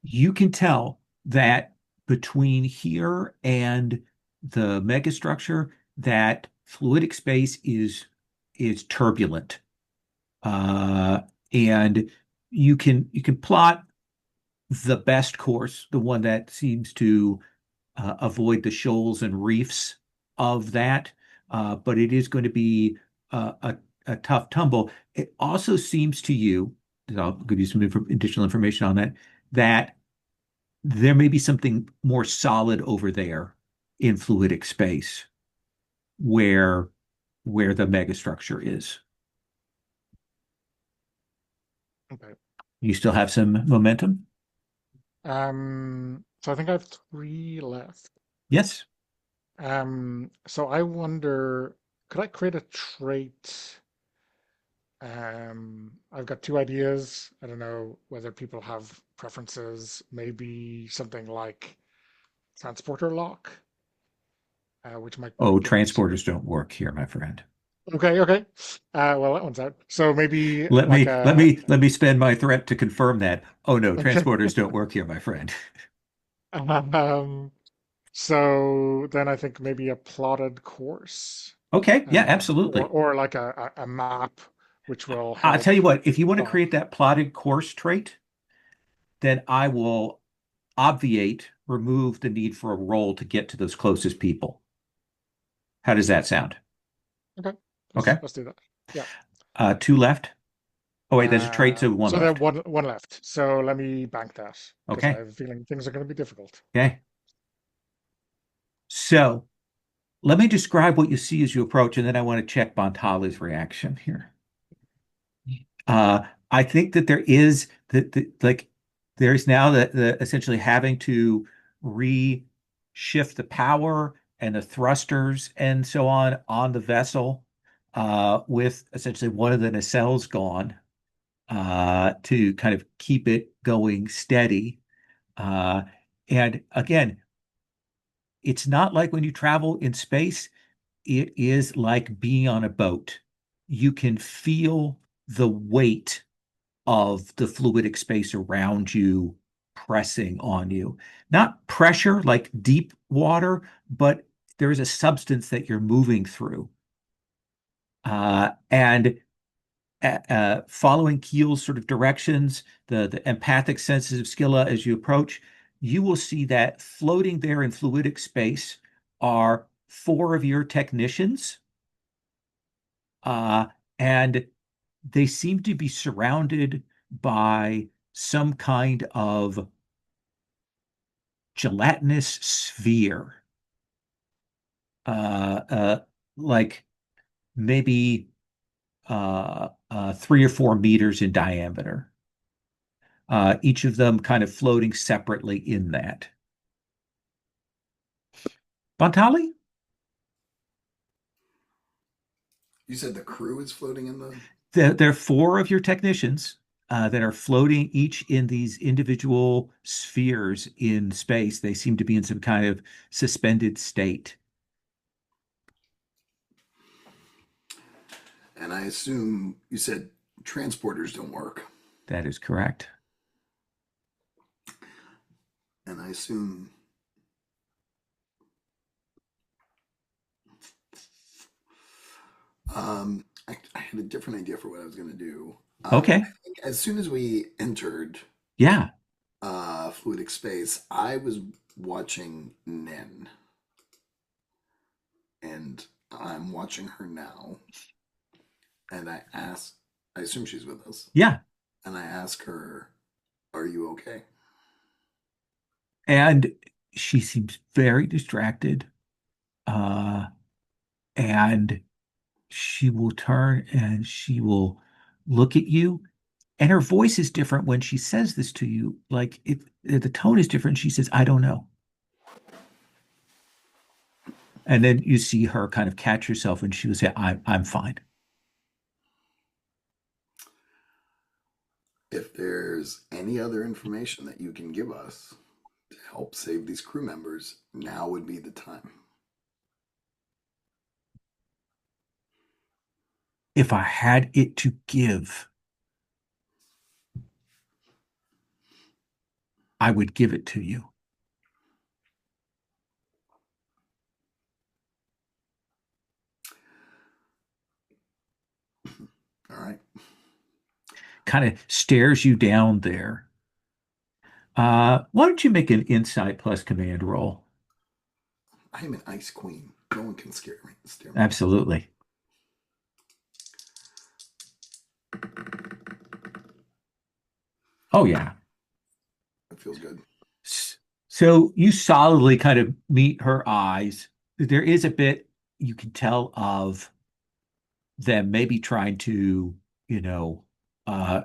You can tell that between here and the megastructure, that fluidic space is turbulent. Uh, and you can plot the best course, the one that seems to avoid the shoals and reefs of that. But it is going to be a tough tumble. It also seems to you, and I'll give you some additional information on that, that there may be something more solid over there in fluidic space where the megastructure is. Okay. You still have some momentum? So I think I have three left. Yes. So I wonder, could I create a trait? I've got two ideas. I don't know whether people have preferences. Maybe something like transporter lock, which might Oh, make it. transporters don't work here, my friend. Okay, okay. Well, that one's out. So maybe Let like me let a. me let me spend my threat to confirm that. Oh no, Okay. transporters don't work here, my friend. Um, so then I think maybe a plotted course, Okay, yeah, absolutely. or like a map, which will I'll tell help. you what, if you want to Uh, create that plotted course trait, then I will remove the need for a roll to get to those closest people. How does that sound? okay, Okay. let's do that. Yeah. Two left. Oh wait, there's a trait, so one So then left. one left. So let me bank that because I Okay. have a feeling things are going to be difficult. Okay. So let me describe what you see as you approach, and then I want to check Bontali's reaction here. I think that there is like there's now the essentially having to reshift the power and the thrusters and so on the vessel with essentially one of the nacelles gone to kind of keep it going steady. Uh, and again, it's not like when you travel in space, it is like being on a boat. You can feel the weight of the fluidic space around you pressing on you. Not pressure like deep water, but there is a substance that you're moving through. And following Keel's sort of directions, the empathic senses of Scylla as you approach, you will see that floating there in fluidic space are four of your technicians, uh, and they seem to be surrounded by some kind of gelatinous sphere, uh, uh, like maybe 3 or 4 meters in diameter. Each of them kind of floating separately in that. Bontali? You said the crew is floating in the. There are four of your technicians that are floating each in these individual spheres in space. They seem to be in some kind of suspended state. And I assume you said transporters don't work. That is correct. And I assume. I had a different idea for what I was going to do. I Okay. think as soon as we entered Yeah. fluidic space, I was watching Nin, and I'm watching her now. And I assume she's with us, Yeah. and I ask her, "Are you okay?" And she seems very distracted. Uh, and she will turn and she will look at you. And her voice is different when she says this to you. Like the tone is different. She says, I don't know. And then you see her kind of catch herself and she will say, I'm fine. If there's any other information that you can give us to help save these crew members, now would be the time. If I had it to give, I would give it to you. All right. kind of stares you down there. Why don't you make an insight plus command roll? I am an ice queen. No one can scare me. Absolutely. Oh yeah. It feels good. So you solidly kind of meet her eyes. There is a bit you can tell of them maybe trying to, you know,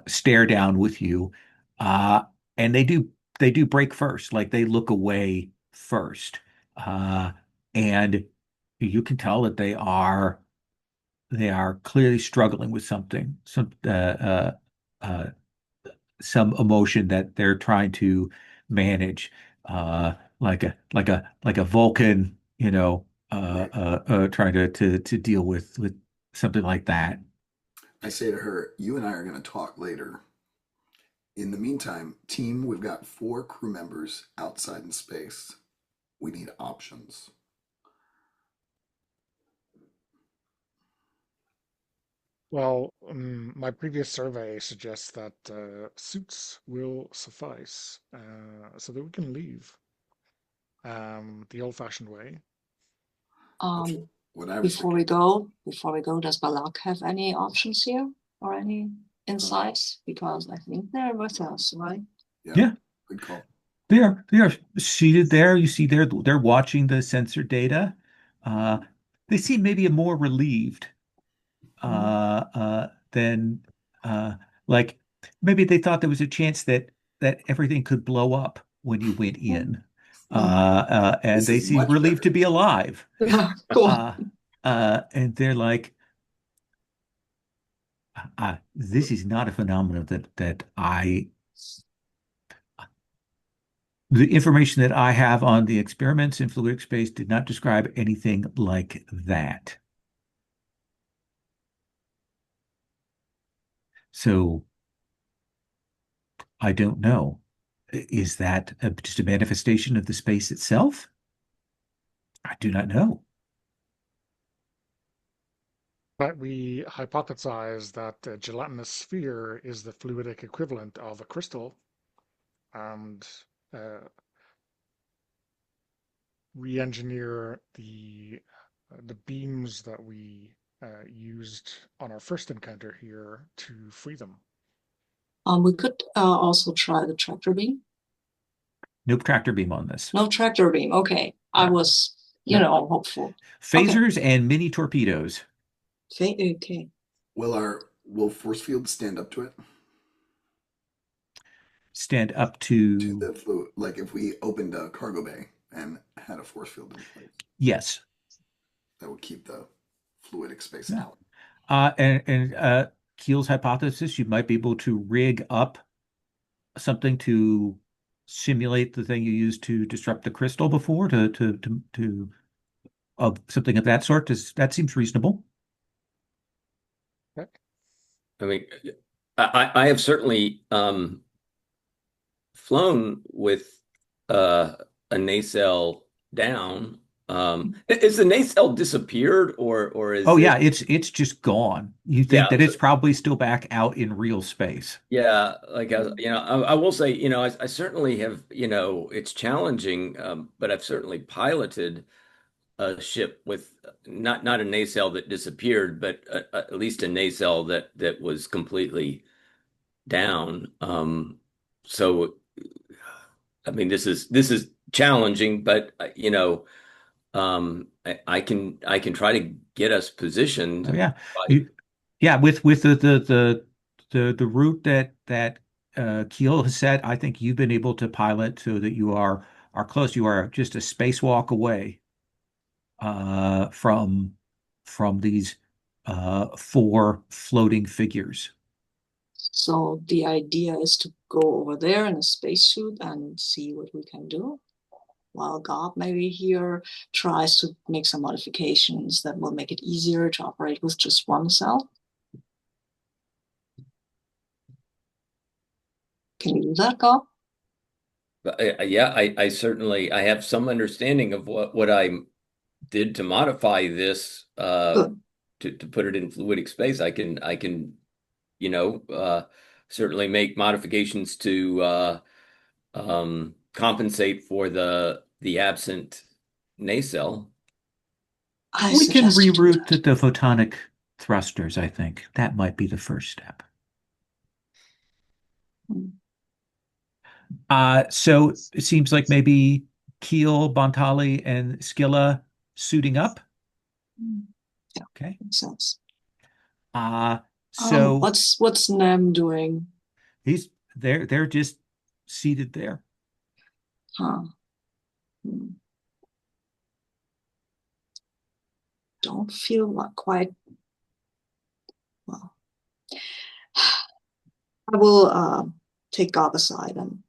stare down with you. Uh, and they do break first, like they look away first. Uh, and you can tell that they are clearly struggling with something, uh, some emotion that they're trying to manage, like a Vulcan, Right. trying to deal with something like that. I say to her, you and I are going to talk later. In the meantime, team, we've got 4 crew members outside in space. We need options. Well, my previous survey suggests that suits will suffice so that we can leave the old-fashioned way. That's Um, what I was thinking. before we go, does Balak have any options here or any Uh, insights? Because I think they're with us, right? yeah, Yeah, good call. they are seated there. You see, they're watching the sensor data. Uh, they seem maybe more relieved than like maybe they thought there was a chance that everything could blow up when you went in. And This they is seem much relieved better to be alive. Yeah, cool. Uh, and they're like, this is not a phenomenon the information that I have on the experiments in fluidic space did not describe anything like that. So I don't know. Is that just a manifestation of the space itself? I do not know. But we hypothesize that a gelatinous sphere is the fluidic equivalent of a crystal, and uh, re-engineer the beams that we used on our first encounter here to free them. We could also try the tractor beam. Nope, tractor beam on this. No tractor beam. Okay, I No, was, no. hopeful. Okay, Phasers and mini torpedoes okay. Will force field stand up to it? stand up To to the fluid, like if we opened a cargo bay and had a force field in place, yes. that would keep the fluidic space Yeah. out. And Keel's hypothesis, you might be able to rig up something to simulate the thing you used to disrupt the crystal before to of something of that sort. That seems reasonable. Okay. I mean, I have certainly flown with a nacelle down. Is the nacelle disappeared or Oh is yeah, it? it's just gone. You think Yeah, that it's probably still back out in real space. yeah. Like I will say, I certainly have, it's challenging, but I've certainly piloted a ship with not a nacelle that disappeared, but at least a nacelle that was completely down. So I mean, this is challenging, but I can try to get us Oh positioned yeah. by You, yeah, with the route that Keel has set, I think you've been able to pilot so that you are close. You are just a spacewalk away from these four floating figures. So the idea is to go over there in a spacesuit and see what we can do. While God maybe here tries to make some modifications that will make it easier to operate with just one cell. Can you do that, God? yeah, I certainly I have some understanding of what I did to modify this Good. to put it in fluidic space. I can you know uh certainly make modifications to compensate for the absent nacelle. I We can suggest you do reroute that. the photonic thrusters, I think. That might be the first step. Hmm. So it seems like maybe Keel, Bontali, and Skilla suiting up. Yeah, Okay. makes sense. So What's Nem doing? he's they're just seated there. Huh. Hmm. Don't feel quite well. I will take Gob aside and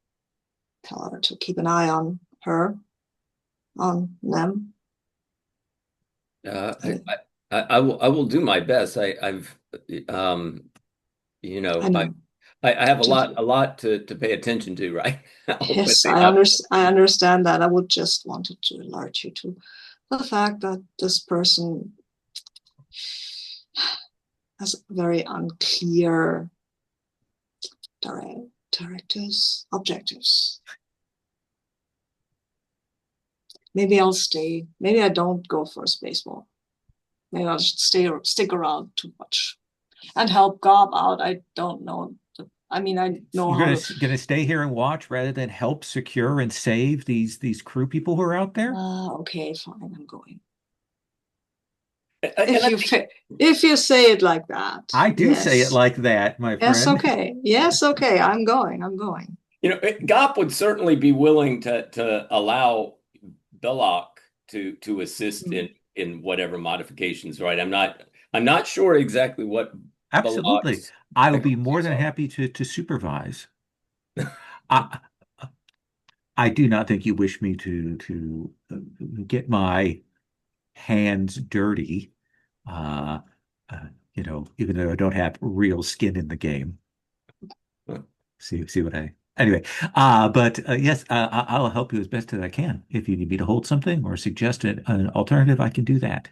tell her to keep an eye on her, on them. Uh, I will do my best. I've um, you I know, know. I have Just, a lot to pay attention to right now, but yes, I understand that. I would just wanted to alert you to the fact that this person has very unclear directives, objectives. Maybe I'll stay. Maybe I don't go for a spaceball. Maybe I'll just stick around too much and help Gob out. I don't know. I mean, I know You're how to. gonna stay here and watch rather than help secure and save these crew people who are out there? Okay, fine. I'm going. and I think If you say it like that, I do say it yes, like that, my yes, friend. okay, yes, okay. I'm going. I'm going. GOP would certainly be willing to allow Belloc to assist Mm. in whatever modifications, right? I'm not sure exactly what Absolutely. Belloc's I would be more expertise than are. happy to supervise. I I do not think you wish me to get my hands dirty. Uh, even though I don't have real skin in the game. See what I anyway. But yes, I'll help you as best as I can. If you need me to hold something or suggest an alternative, I can do that.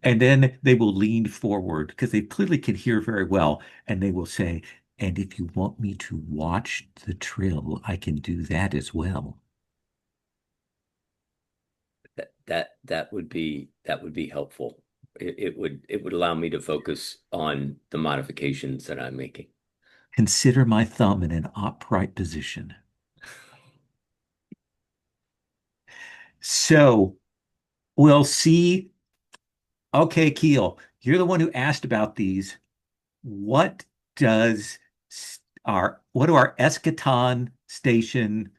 And then they will lean forward because they clearly can hear very well, and they will say, "And if you want me to watch the trill, I can do that as well." That would be helpful. It would allow me to focus on the modifications that I'm making. Consider my thumb in an upright position. So we'll see. Okay, Keel, you're the one who asked about these. What does what do our Eschaton station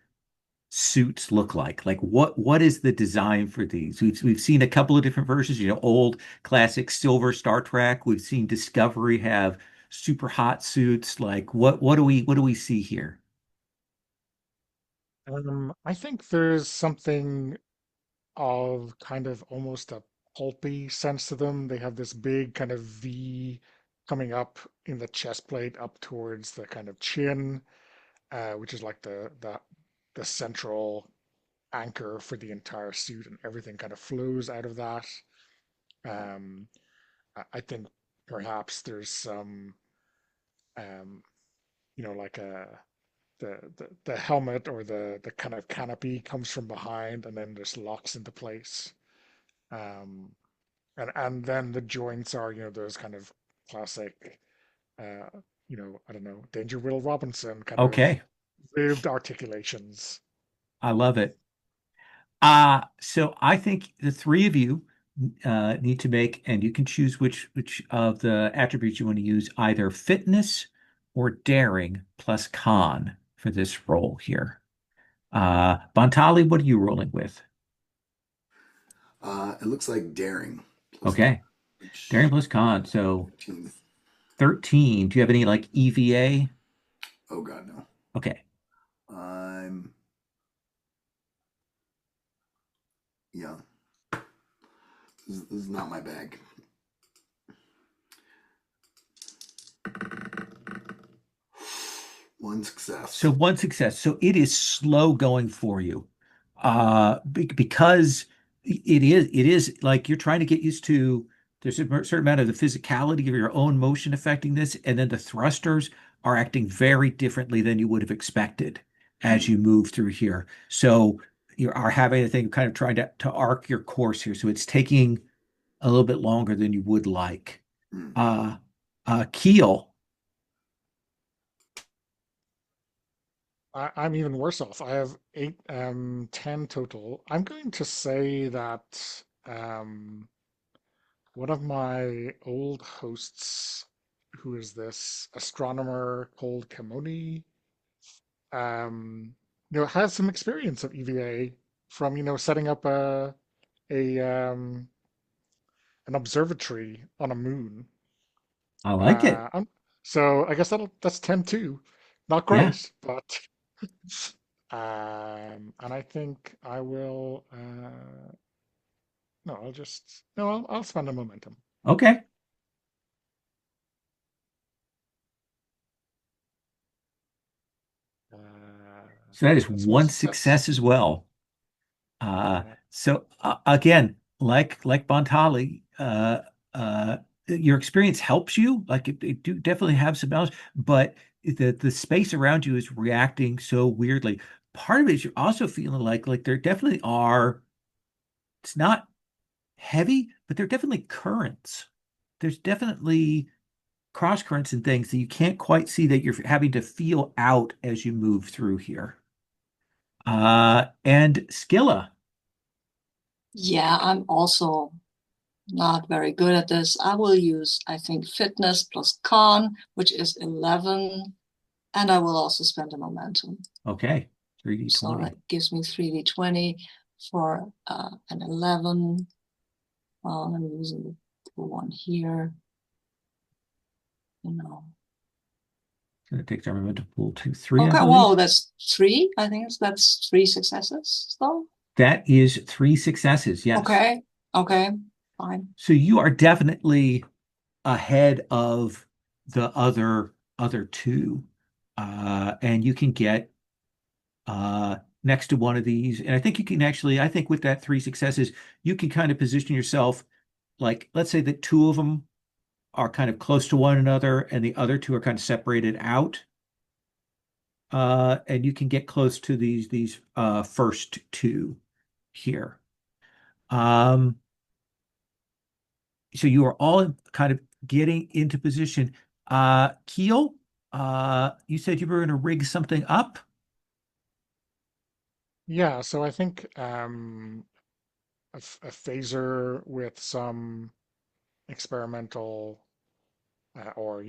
suits look like? Like what is the design for these? We've seen a couple of different versions, old classic silver Star Trek. We've seen Discovery have super hot suits. Like what do we see here? I think there's something of kind of almost a pulpy sense to them. They have this big kind of V coming up in the chest plate up towards the kind of chin, which is like the central anchor for the entire suit, and everything kind of flows out of that. Um, I think perhaps there's some, um, like the helmet or the kind of canopy comes from behind and then just locks into place. Um, and then the joints are, those kind of classic, I don't know, Danger Will Robinson kind of Okay, ribbed articulations. I love it. So I think the three of you need to make, and you can choose which of the attributes you want to use, either fitness or daring plus con for this roll here. Bantali, what are you rolling with? It looks like daring plus con, Okay, daring which plus con, so 15. 13. Do you have any like EVA? Oh God, no. Okay, I'm yeah. This is not my bag. One success. so one success. So it is slow going for you, because it is like you're trying to get used to There's a certain amount of the physicality of your own motion affecting this, and then the thrusters are acting very differently than you would have expected as you move through here. So you are having a thing kind of trying to arc your course here. So it's taking a little bit longer than you would like. Mm. Keel. I'm even worse off. I have 10 total. I'm going to say that one of my old hosts, who is this astronomer called Kamoni, has some experience of EVA from, setting up a an observatory on a moon. I like it. Uh, I'm, so I guess that's 10 too. Not Yeah. great, but and I think I will. No, I'll spend a momentum. Okay. So that is That's one one success. success as well. Uh, So again, like Bontali, your experience helps you. Like it do definitely have some balance, but the space around you is reacting so weirdly. Part of it is you're also feeling like there definitely are. It's not heavy, but there are definitely currents. There's definitely cross currents and things that you can't quite see that you're having to feel out as you move through here. And Skilla. Yeah, I'm also not very good at this. I will use, I think, fitness plus con, which is 11. And I will also spend a momentum. Okay, So 3d20. that gives me 3d20 for an 11. Well, I'm using the one here. Gonna take the momentum pool to 3, I Okay, believe. whoa, that's 3. I think that's 3 successes, though. That is 3 successes, yes. Okay, fine. So you are definitely ahead of the other two. And you can get next to one of these. And I think you can actually, I think with that 3 successes, you can kind of position yourself like, let's say that 2 of them are kind of close to one another and the other 2 are kind of separated out. And you can get close to these first 2 here. Um, so you are all kind of getting into position. Keel, you said you were going to rig something up. yeah, so I think a phaser with some experimental or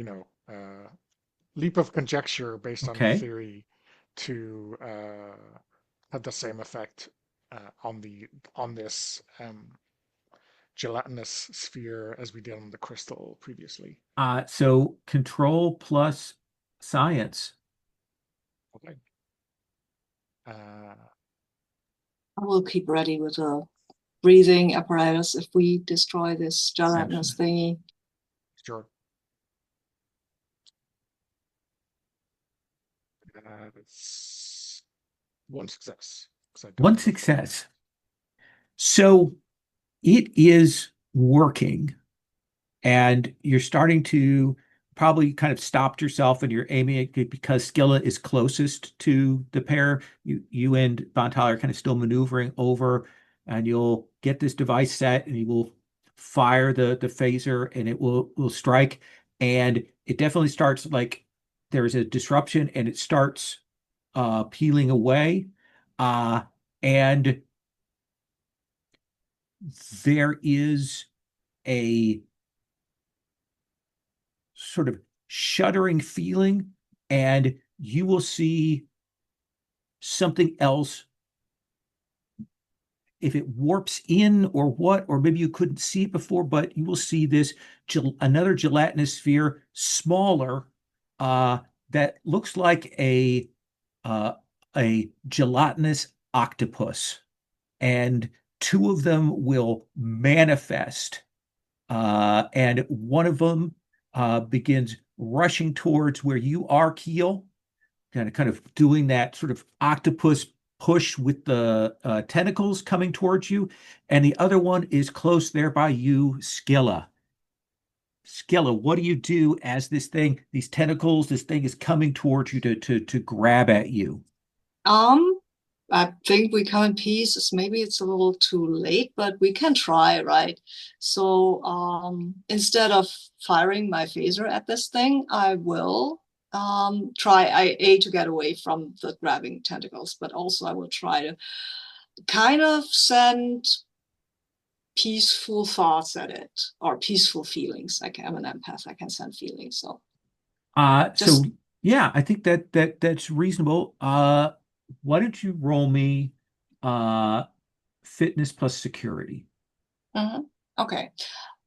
leap of conjecture based on Okay. theory to have the same effect on this gelatinous sphere as we did on the crystal previously. So control plus science. Okay. I will keep ready with a breathing apparatus if we destroy this gelatinous thingy. Sure. That's one success because I don't One have a fail. success. So it is working. And you're starting to probably kind of stopped yourself and you're aiming it because Skilla is closest to the pair. You and Bontal are kind of still maneuvering over, and you'll get this device set and you will fire the phaser and it will strike. And it definitely starts like there's a disruption and it starts peeling away. And there is a sort of shuddering feeling, and you will see something else. If it warps in or what, or maybe you couldn't see it before, but you will see this another gelatinous sphere, smaller, uh, that looks like uh, a gelatinous octopus, and 2 of them will manifest, and one of them begins rushing towards where you are, Keel, kind of doing that sort of octopus push with the tentacles coming towards you, and the other one is close there by you, Skilla. Skilla, what do you do as this thing, these tentacles, this thing is coming towards you to grab at you? Um, I think we come in pieces. Maybe it's a little too late, but we can try, right? So, instead of firing my phaser at this thing, I will try to get away from the grabbing tentacles, but also I will try to kind of send peaceful thoughts at it or peaceful feelings. I'm an empath. I can send feelings. So So just yeah, I think that's reasonable. Why don't you roll me uh fitness plus security? mhm. Okay.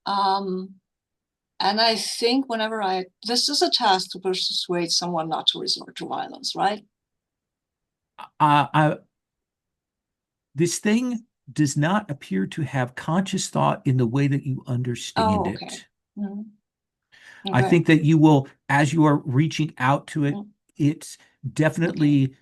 Um, and I think this is a task to persuade someone not to resort to violence, right? I This thing does not appear to have conscious thought in the way that you understand Oh, okay. it. Mhm. I Okay. think that you will, as you are reaching out to it, Mm, it's okay. definitely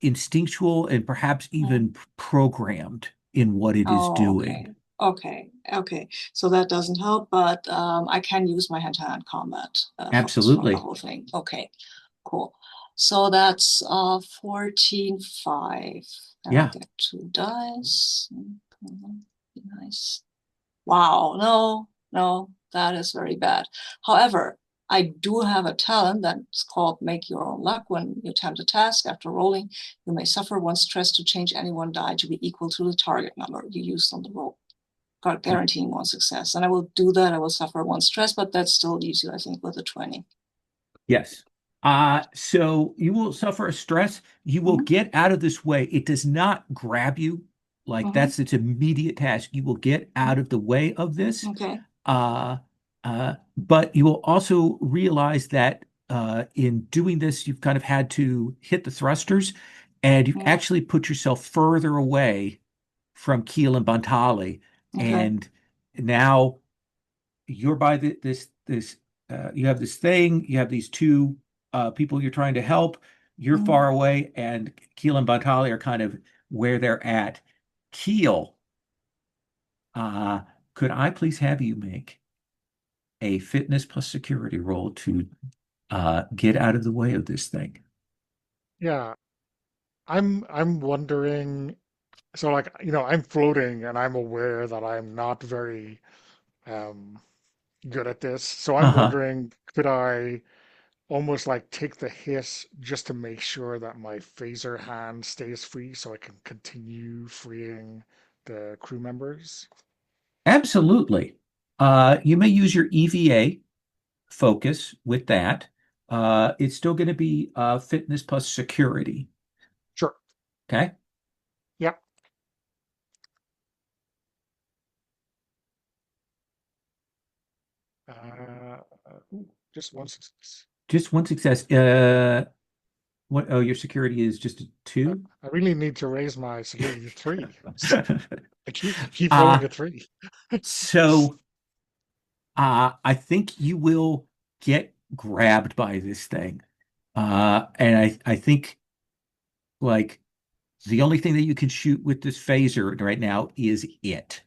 instinctual and perhaps Mm. even programmed in what it is Oh, doing. okay. Okay. Okay. So that doesn't help, but I can use my hand-to-hand combat focus for the Absolutely. whole thing. Okay. Cool. So that's 14-5. And I Yeah. get 2 dice. Mhm. Nice. Wow. No, no, that is very bad. However, I do have a talent that's called Make Your Own Luck. When you attempt a task after rolling, you may suffer one stress to change any one die to be equal to the target number you used on the roll, guaranteeing one success. And I will do that. I will suffer one stress, but that still leaves you, I think, with a 20. Yes. So you will suffer a stress. You will Mm-hmm. get out of this way. It does not grab you. Like Mm-hmm. that's its immediate task. You will get out of the way of this. Okay. Uh, but you will also realize that in doing this, you've kind of had to hit the thrusters, and you've Yeah. actually put yourself further away from Keel and Bantali. Okay. And now you're by this you have this thing, you have these two people you're trying to help, you're Mm-hmm. far away, and Keel and Bantali are kind of where they're at. Keel, uh, could I please have you make a fitness plus security roll to get out of the way of this thing? Yeah, I'm wondering. So like, I'm floating and I'm aware that I'm not very um good at this. So I'm Uh-huh. wondering, could I almost like take the hit just to make sure that my phaser hand stays free so I can continue freeing the crew members? Absolutely. You may use your EVA focus with that. It's still going to be fitness plus security. Sure. Okay. Yep. Ooh, just one success. Just one success. What? Oh, your security is just a two. I really need to raise my security to 3. I keep rolling Uh, a 3. so I think you will get grabbed by this thing. And I think like the only thing that you can shoot with this phaser right now is it.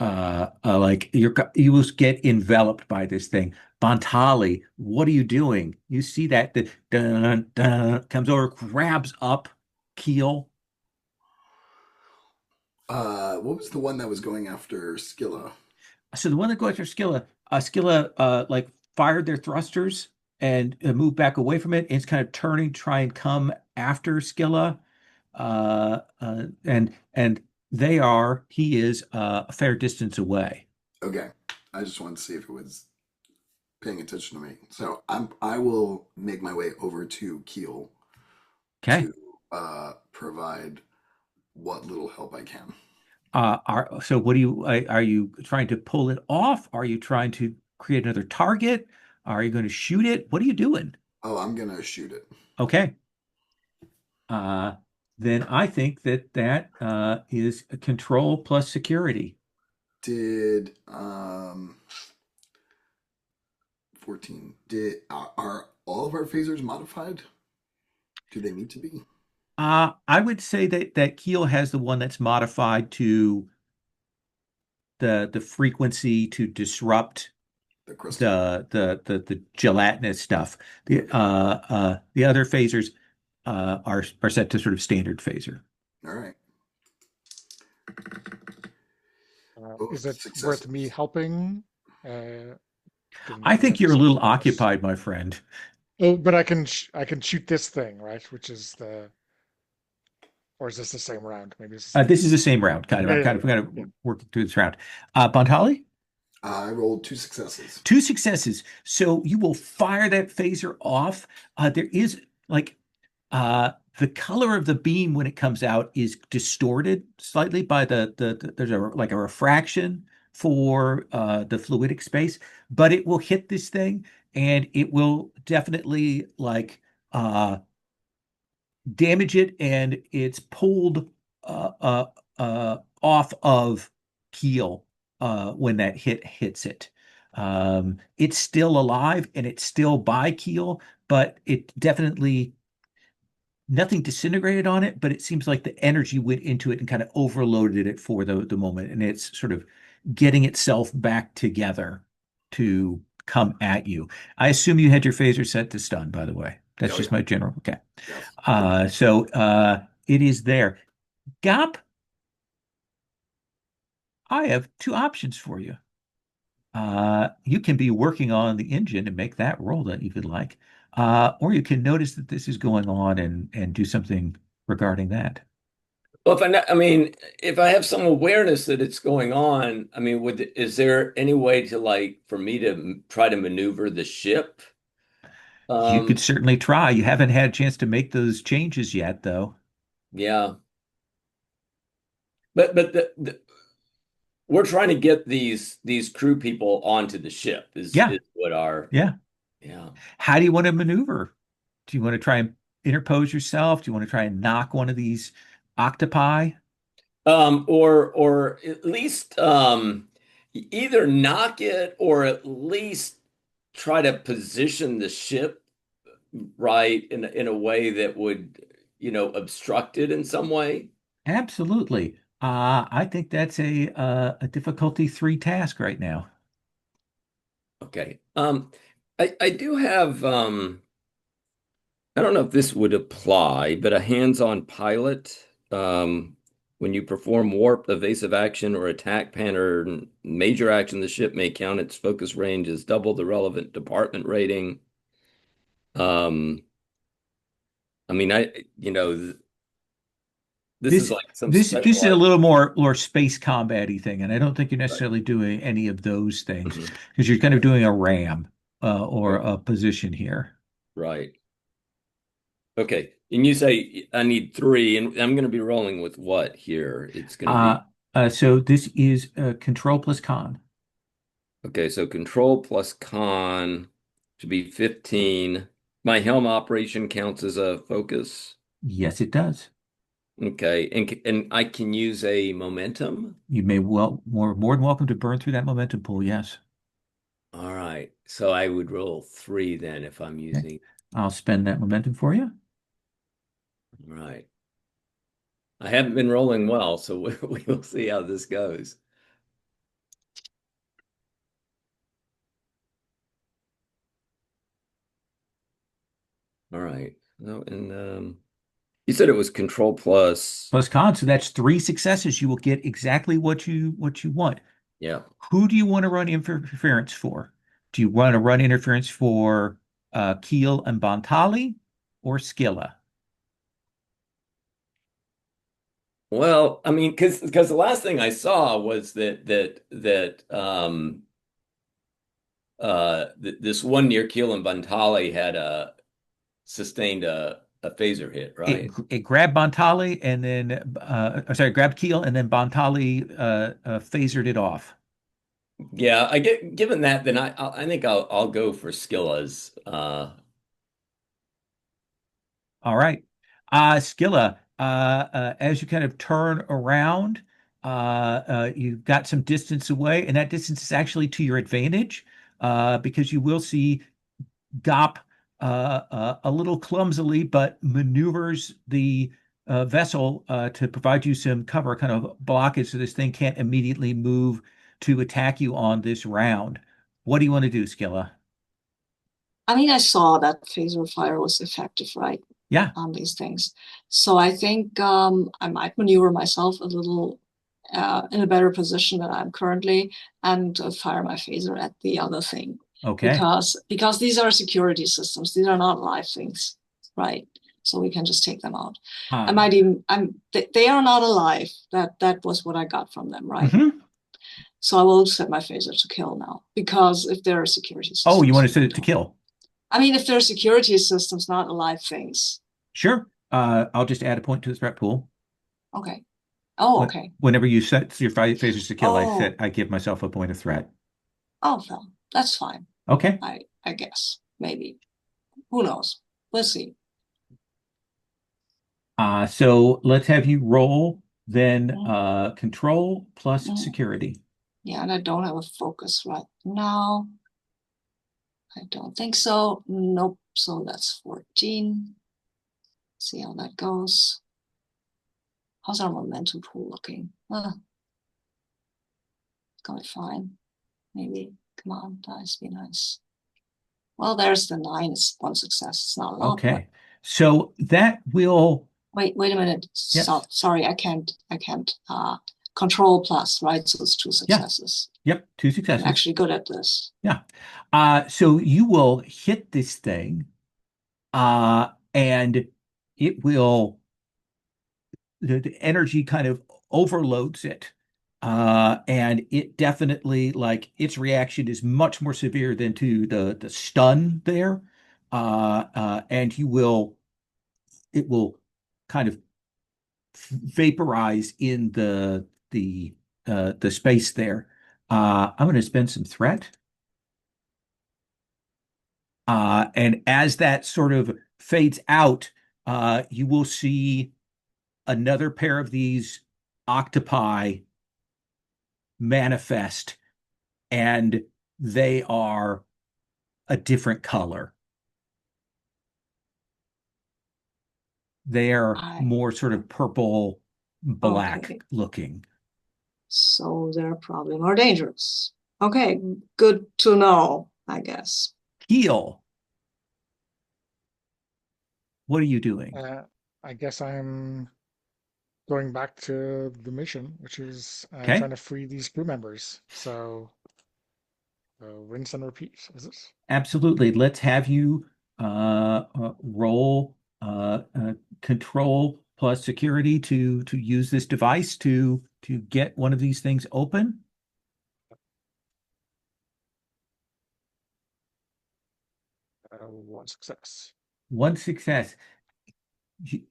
Like you will get enveloped by this thing. Bontali, what are you doing? You see that the dun, dun, comes over, grabs up Keel. What was the one that was going after Skilla? So the one that goes after Skilla like fired their thrusters and moved back away from it. And it's kind of turning, to try and come after Skilla. And he is a fair distance away. Okay, I just wanted to see if it was paying attention to me. So I will make my way over to Keel Okay. to provide what little help I can. So what are you trying to pull it off? Are you trying to create another target? Are you going to shoot it? What are you doing? Oh, I'm gonna shoot it. Okay. Uh, then I think that is a control plus security. Did 14? Did are all of our phasers modified? Do they need to be? I would say that Keel has the one that's modified to the frequency to disrupt The crystal. the gelatinous stuff. The other phasers are set to sort of standard phaser. All right. Is it worth me Successes. helping? Uh, Given I that we think have you're a such little bonus. occupied, my friend. Oh, but I can shoot this thing, right? Which is the, or is this the same round? Maybe it's the same This round. is the same round, kind of. Yeah, I'm yeah, kind of yeah, kind of yeah. working through this round. Bontali? I rolled two successes. Two successes. So you will fire that phaser off. There is like the color of the beam when it comes out is distorted slightly by there's like a refraction for the fluidic space, but it will hit this thing and it will definitely like damage it, and it's pulled off of keel when that hits it. It's still alive and it's still by keel, but it definitely nothing disintegrated on it, but it seems like the energy went into it and kind of overloaded it for the moment, and it's sort of getting itself back together to come at you. I assume you had your phaser set to stun, by the way. That's Oh just yeah. my general. Okay. Yes. So it is there. Gap, I have two options for you. You can be working on the engine and make that roll that you could like, or you can notice that this is going on and do something regarding that. Well, I mean, if I have some awareness that it's going on, I mean, is there any way to like for me to try to maneuver the ship? You could Um, certainly try. You haven't had a chance to make those changes yet, though. yeah, but we're trying to get these crew people onto the ship Yeah, is what our yeah. yeah. How do you want to maneuver? Do you want to try and interpose yourself? Do you want to try and knock one of these octopi? Or at least either knock it or at least try to position the ship right in a way that would, obstruct it in some way. Absolutely. I think that's a difficulty three task right now. Okay. I do have I don't know if this would apply, but a hands-on pilot, when you perform warp, evasive action, or attack pattern major action, the ship may count its focus range as double the relevant department rating. Um, I mean, this is This like some this is a specialized. little more space combat-y thing, and I don't think you're necessarily doing any of those things Mhm. because you're kind of doing a ram or Oh, a position here. right. Okay. And you say I need three, and I'm going to be rolling with what here? It's going to Uh, be so this is control plus con. okay. So control plus con should be 15. My helm operation counts as a focus. Yes, it does. Okay. And I can use a momentum. You may well more than welcome to burn through that momentum pool. Yes. All right. So I would roll three then if I'm Okay. using. I'll spend that momentum for you. Right. I haven't been rolling well, so we'll see how this goes. All right. No, and you said it was control plus. Plus con, so that's three successes. You will get exactly what you want. Yeah. Who do you want to run interference for? Do you want to run interference for Keel and Bontali or Skilla? Well, I mean, because the last thing I saw was that th this one near Keel and Bantali had sustained a phaser hit, It, right? it grabbed Bontali and then, sorry, grabbed Keel and then Bontali phasered it off. Yeah, I get given that, then I think I'll go for Skilla's. All right. Skilla, as you kind of turn around, you've got some distance away, and that distance is actually to your advantage because you will see Gop a little clumsily, but maneuvers the vessel to provide you some cover, kind of block it so this thing can't immediately move to attack you on this round. What do you want to do, Skilla? I mean, I saw that phaser fire was effective, right, Yeah. on these things. So I think I might maneuver myself a little in a better position than I'm currently and fire my phaser at the other thing. Okay. Because these are security systems. These are not live things, right? So we can just take them out. I might even they are not alive. That was what I got from them, right? Mm-hmm. So I will set my phaser to kill now because if there are security Oh, you systems, want to set it to kill? I mean, if there are security systems, not alive things. Sure. I'll just add a point to the threat pool. Okay. Oh, okay. Whenever you set your phasers to kill, Oh, I give myself a point of threat. oh, well, that's fine. Okay. I guess maybe. Who knows? We'll see. So let's have you roll then Mm, control plus mm. security. Yeah, and I don't have a focus right now. I don't think so. Nope. So that's 14. See how that goes. How's our momentum pool looking? It's going fine. Maybe. Come on, dice, be nice. Well, there's the 9. It's one success. It's not a lot, but Okay. So that will, wait a minute. yes. Sorry, I can't control plus, right? So it's 2 Yeah. successes. Yep. 2 I'm successes. actually good at this. Yeah. So you will hit this thing, and it will, the energy kind of overloads it. And it definitely, like, its reaction is much more severe than to the stun there. And it will kind of vaporize in the space there. I'm going to spend some threat. And as that sort of fades out, you will see another pair of these octopi manifest, and they are a different color. They are I more sort of purple black Okay. looking. So they're probably more dangerous. Okay, good to know, I guess. Heel, what are you doing? I guess I'm going back to the mission, which is Okay, trying to free these crew members. So rinse and repeat, is it? absolutely. Let's have you roll control plus security to use this device to get one of these things open. One success. One success.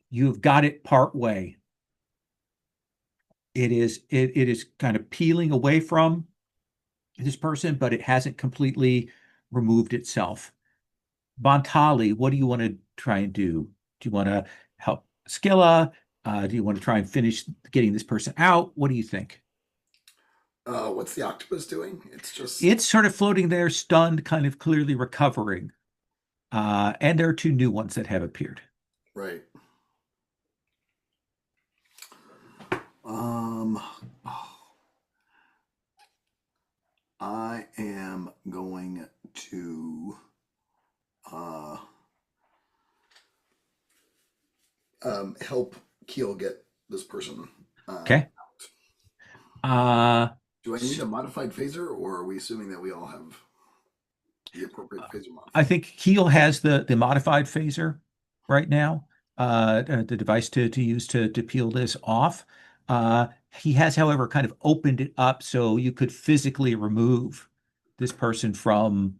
You've got it part way. It is kind of peeling away from this person, but it hasn't completely removed itself. Bontali, what do you want to try and do? Do you want to help Skilla? Do you want to try and finish getting this person out? What do you think? What's the octopus doing? It's just It's sort of floating there, stunned, kind of clearly recovering. And there are 2 new ones that have appeared. right. Oh, I am going to uh, help Keel get this person Okay. out. Uh, Do I need a modified phaser, or are we assuming that we all have the appropriate phaser I modifier? think Keel has the modified phaser right now, the device to use to peel this off. He has, however, kind of opened it up so you could physically remove this person from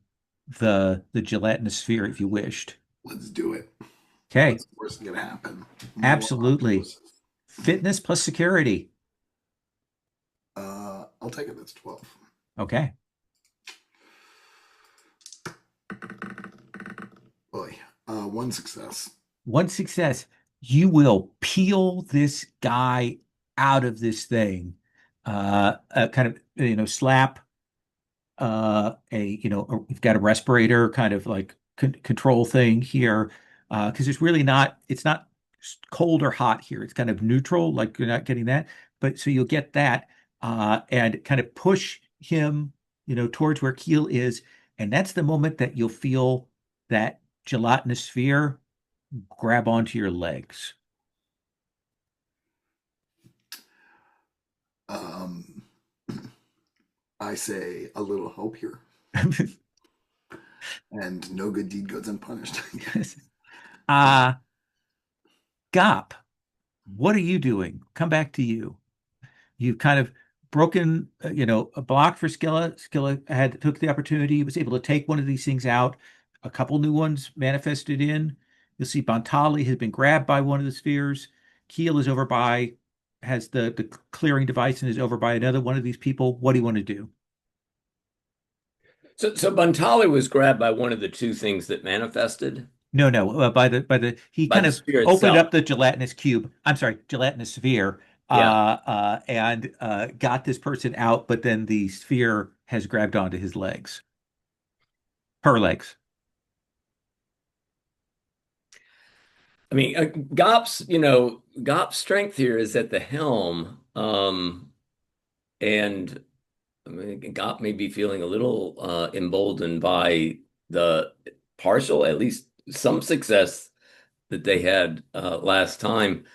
the gelatinous sphere if you wished. Let's do it. Okay, What's the worst going to happen? More absolutely. octopus. Fitness plus security. I'll take it. That's 12. Okay. Boy, one success. One success. You will peel this guy out of this thing. Kind of, slap you've got a respirator kind of like control thing here, because it's not cold or hot here. It's kind of neutral, like you're not getting that. But so you'll get that, and kind of push him towards where Keel is, and that's the moment that you'll feel that gelatinous sphere grab onto your legs. Um, I say a little hope here, and no good deed goes unpunished. uh Gop, what are you doing? Come back to you. You've kind of broken, a block for Skilla. Skilla took the opportunity, was able to take one of these things out. A couple new ones manifested in. You'll see Bantali has been grabbed by one of the spheres. Keel is over by, has the clearing device and is over by another one of these people. What do you want to do? So Bantali was grabbed by one of the two things that manifested No, no, he by kind the of sphere opened itself. up the gelatinous cube. I'm sorry, gelatinous sphere, Yeah. and got this person out, but then the sphere has grabbed onto his legs, her legs. I mean, Gop's strength here is at the helm. And I mean, Gop may be feeling a little emboldened by the partial, at least some success that they had last time.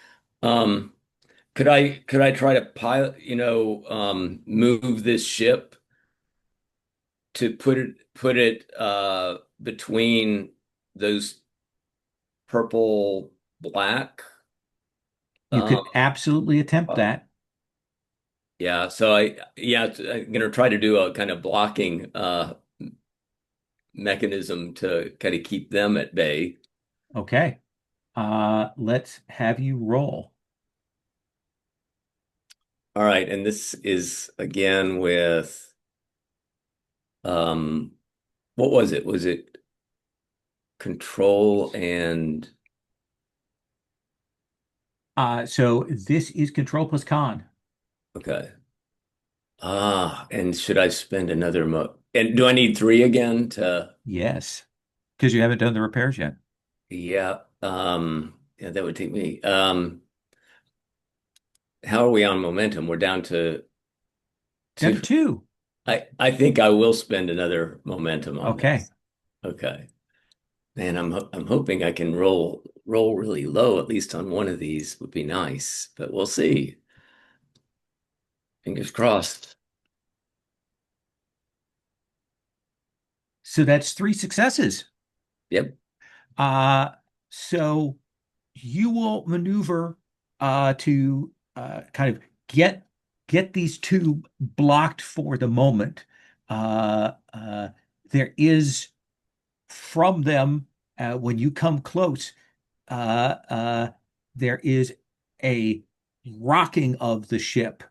Um, could I try to pilot, move this ship to put it between those purple black? You Um, could absolutely attempt uh, that. yeah, so I'm gonna try to do a kind of blocking mechanism to kind of keep them at bay. Okay. Let's have you roll. All right, and this is again with um what was it? Was it control and So this is control plus con. okay. And should I spend another mo and do I need three again to Yes, because you haven't done the repairs yet. yeah, yeah, that would take me. How are we on momentum? We're down to Down two. to two. I think I will spend another momentum on Okay. this. Okay. Man, I'm hoping I can roll really low, at least on one of these would be nice, but we'll see. Fingers crossed. So that's three successes. Yep. Uh, so you will maneuver to kind of get these two blocked for the moment. Uh, uh, there is from them when you come close, uh, uh, there is a rocking of the ship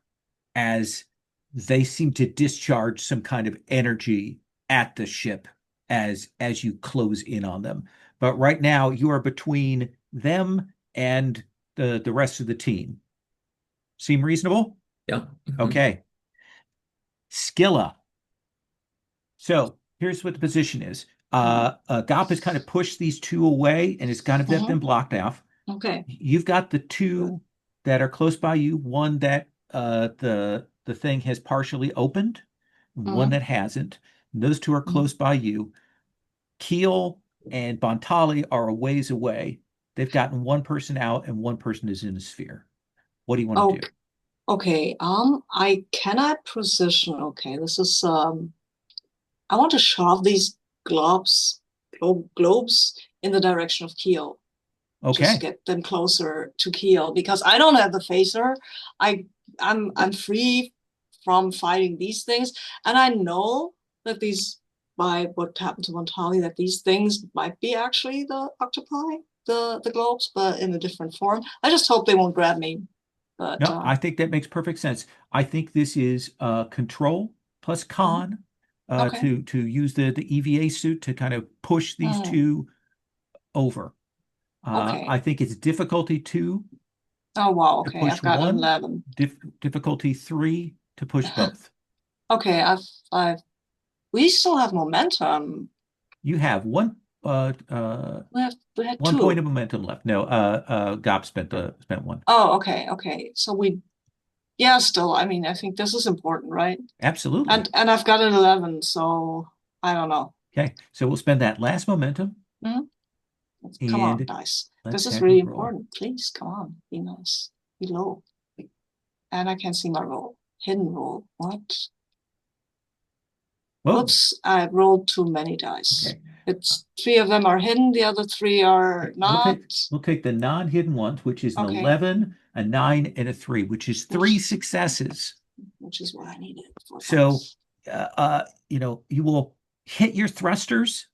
as they seem to discharge some kind of energy at the ship as you close in on them. But right now you are between them and the rest of the team. Seem reasonable? Yeah. Mhm. Okay. Skilla. So here's what the position is. Gop has kind of pushed these two away and has kind of got them blocked off. Okay. You've got the two that are close by you, one that the thing has partially opened, one Mhm. that hasn't. Those two are close by you. Keel and Bontali are a ways away. They've gotten one person out and one person is in a sphere. What do you want to Oh, do? okay. I cannot position. Okay, this is I want to shove these globes in the direction of Keel. Just Okay. get them closer to Keel because I don't have the phaser. I I'm free from fighting these things, and I know that these by what happened to Montali that these things might be actually the octopi, the globes, but in a different form. I just hope they won't grab me. But No, I think that makes perfect sense. I think this is control plus mhm. con Okay. to use the EVA suit to kind of push these Mm, two over. okay. I think it's difficulty two Oh wow. to Okay, push I've got an one, 11. difficulty three to push both. Okay, I've we still have momentum. You have We had 1 point of two. momentum left. No, Gop spent one. Oh, okay, okay. So we Yeah, still, I mean, I think this is important, right? Absolutely. And I've got an 11, so I don't know. Okay, so we'll spend that last momentum Hmm? Come on, and dice. let's This is have you really roll. important. Please, come on, be nice, be low. And I can see my roll. Hidden roll. What? Whoa. Whoops, I rolled too many dice. Okay. It's 3 of them are hidden, the other 3 are not. We'll take the non-hidden ones, which is an Okay. 11, a 9, and a 3, which is 3 successes. Which is what I needed for So, dice. you will hit your thrusters,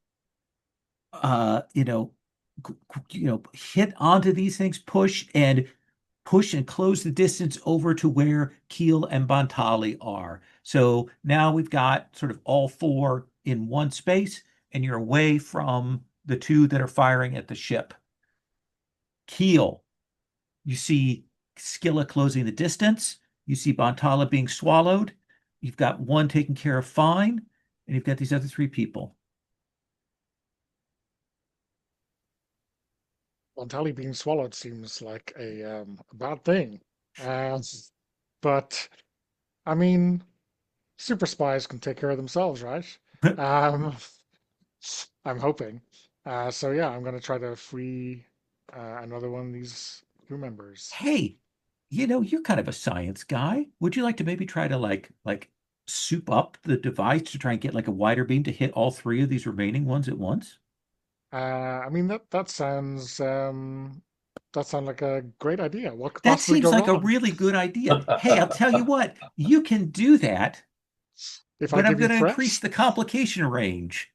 uh, you know, hit onto these things, push and close the distance over to where Keel and Bontali are. So now we've got sort of all 4 in one space, and you're away from the 2 that are firing at the ship. Keel, you see Skilla closing the distance. You see Bontala being swallowed. You've got 1 taken care of fine, and you've got these other 3 people. Montali being swallowed seems like a bad thing. Uh, but I mean, super spies can take care of themselves, right? Um, I'm hoping. So yeah, I'm gonna try to free another one of these crew members. Hey, you're kind of a science guy. Would you like to maybe try to like soup up the device to try and get like a wider beam to hit all 3 of these remaining ones at once? I mean that sounds like a great idea. What could That possibly seems go like a wrong really good idea. Hey, I'll tell you what, you can do that, if I but I'm give you going to increase threats? the complication range.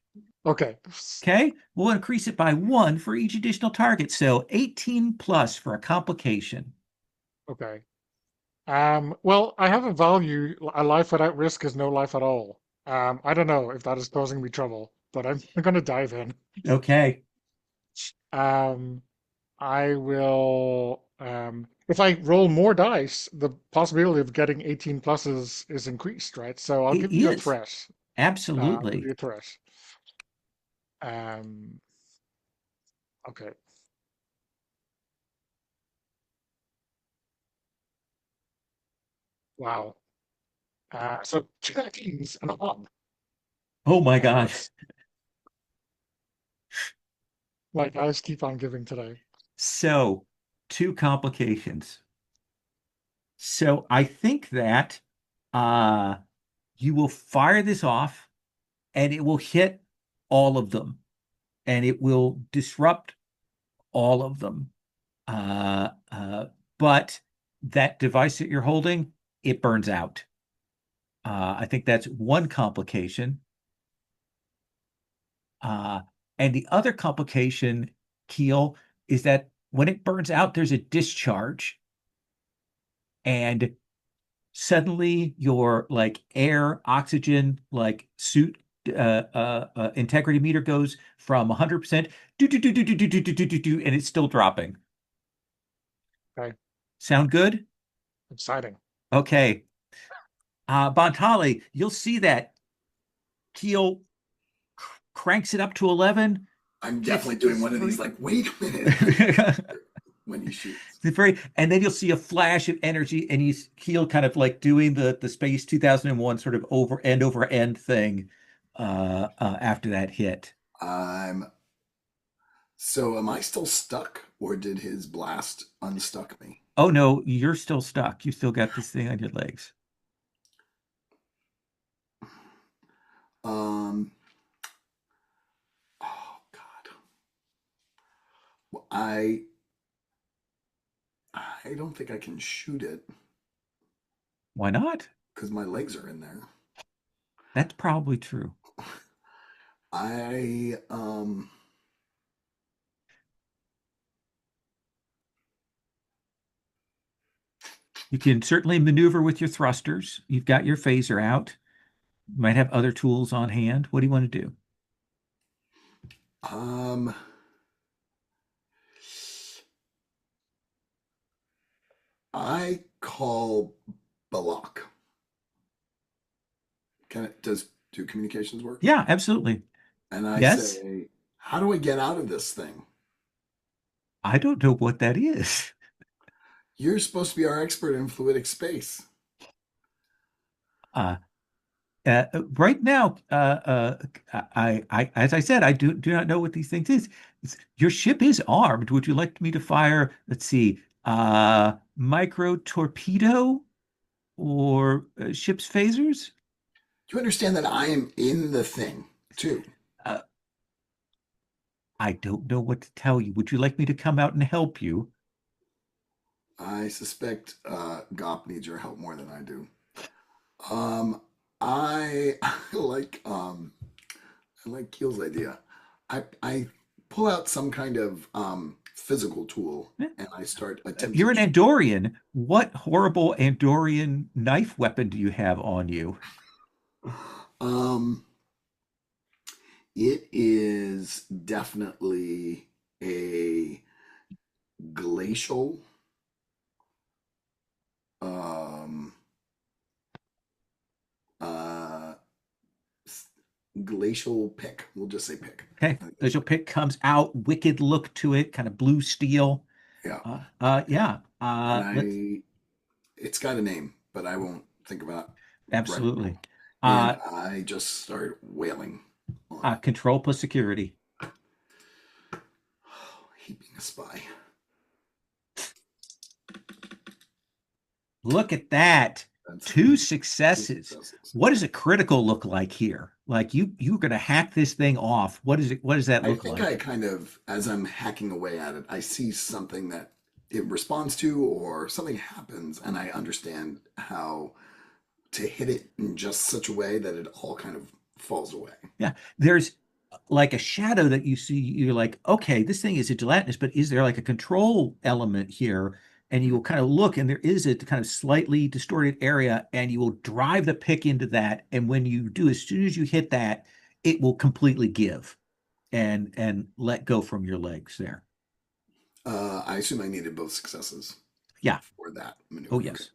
Okay. Okay? We'll increase it by 1 for each additional target. So 18 plus for a complication. Okay. Well, I have a value. A life without risk is no life at all. I don't know if that is causing me trouble, but I'm going to dive in. Okay. Um, I will. If I roll more dice, the possibility of getting 18 pluses is increased, right? So I'll It give you a is. threat. I'll give Absolutely. you a threat. Um, okay. Wow. So 2 19s and a 1. Oh my Wow, gosh. that's like guys keep on giving today. So, 2 complications. So I think that uh you will fire this off and it will hit all of them and it will disrupt all of them. Uh, uh, but that device that you're holding, it burns out. I think that's one complication. Uh, and the other complication, Keel, is that when it burns out, there's a discharge, and suddenly your like air, oxygen, like suit integrity meter goes from 100% and it's still dropping. Okay. Sound good? Exciting. Okay. Bontali, you'll see that Keel cranks it up to 11. I'm It's definitely doing one of these, like, wait a minute, when he shoots. and then you'll see a flash of energy, and Keel kind of like doing the Space 2001 sort of over end thing after that hit. I'm So am I still stuck, or did his blast unstuck me? Oh no, you're still stuck. You still got this thing on your legs. Um, oh God. Well, I don't think I can shoot it Why not? because my legs are in there. That's probably true. I You can certainly maneuver with your thrusters. You've got your phaser out. You might have other tools on hand. What do you want to do? um I call Balak. Do communications work? Yeah, absolutely. And I Yes. say, how do I get out of this thing? I don't know what that is. You're supposed to be our expert in fluidic space. Uh, right now, as I said, I do not know what these things is. Your ship is armed. Would you like me to fire, let's see, micro torpedo or ship's phasers? You understand that I am in the thing too. Uh, I don't know what to tell you. Would you like me to come out and help you? I suspect Gop needs your help more than I do. Um, I I like Keel's idea. I pull out some kind of physical tool Eh, and I start attempting You're an to. Andorian. What horrible Andorian knife weapon do you have on you? Um, it is definitely a glacial um uh glacial pick. We'll just say pick. Okay, I think that's visual right. pick comes out, wicked look to it, kind of blue steel. Yeah. Yeah. And Let's it's got a name, but I won't think about it right now. absolutely. And Uh, I just start wailing on it. Control plus security. He being a spy. Look at that. That's Two two successes. successes. What does a critical look like here? Like you're gonna hack this thing off. What is it? What does that I look think I like? kind of, as I'm hacking away at it, I see something that it responds to, or something happens, and I understand how to hit it in just such a way that it all kind of falls away. Yeah, there's like a shadow that you see. You're like, okay, this thing is a gelatinous, but is there like a control element here? And you Mhm. will kind of look, and there is a kind of slightly distorted area, and you will drive the pick into that. And when you do, as soon as you hit that, it will completely give and let go from your legs there. I assume I needed both successes Yeah. for that Oh, maneuver. Okay. yes.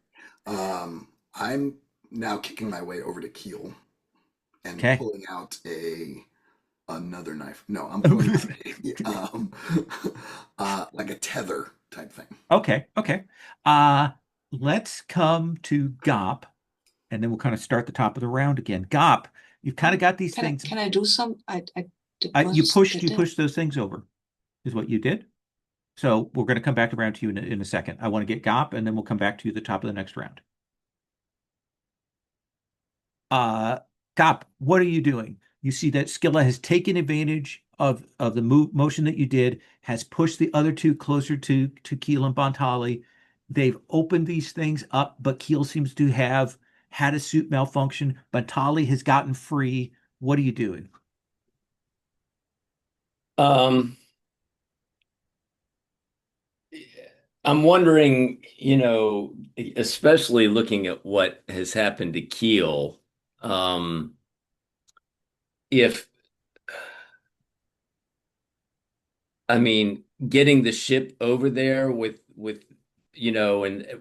I'm now kicking my way over to Keel and Okay. pulling out a another knife. No, I'm pulling out a like a tether type thing. Okay. Okay. Uh, let's come to Gop, and then we'll kind of start the top of the round again. Gop, you've kind of got these things. Can I do some? I You was pushed did you that. pushed those things over, is what you did. So we're going to come back around to you in a second. I want to get Gop, and then we'll come back to you at the top of the next round. Uh, Gop, what are you doing? You see that Skilla has taken advantage of the motion that you did, has pushed the other two closer to Keel and Bontali. They've opened these things up, but Keel seems to have had a suit malfunction. Bontali has gotten free. What are you doing? Um, I'm wondering, especially looking at what has happened to Keel, um, if, I mean, getting the ship over there and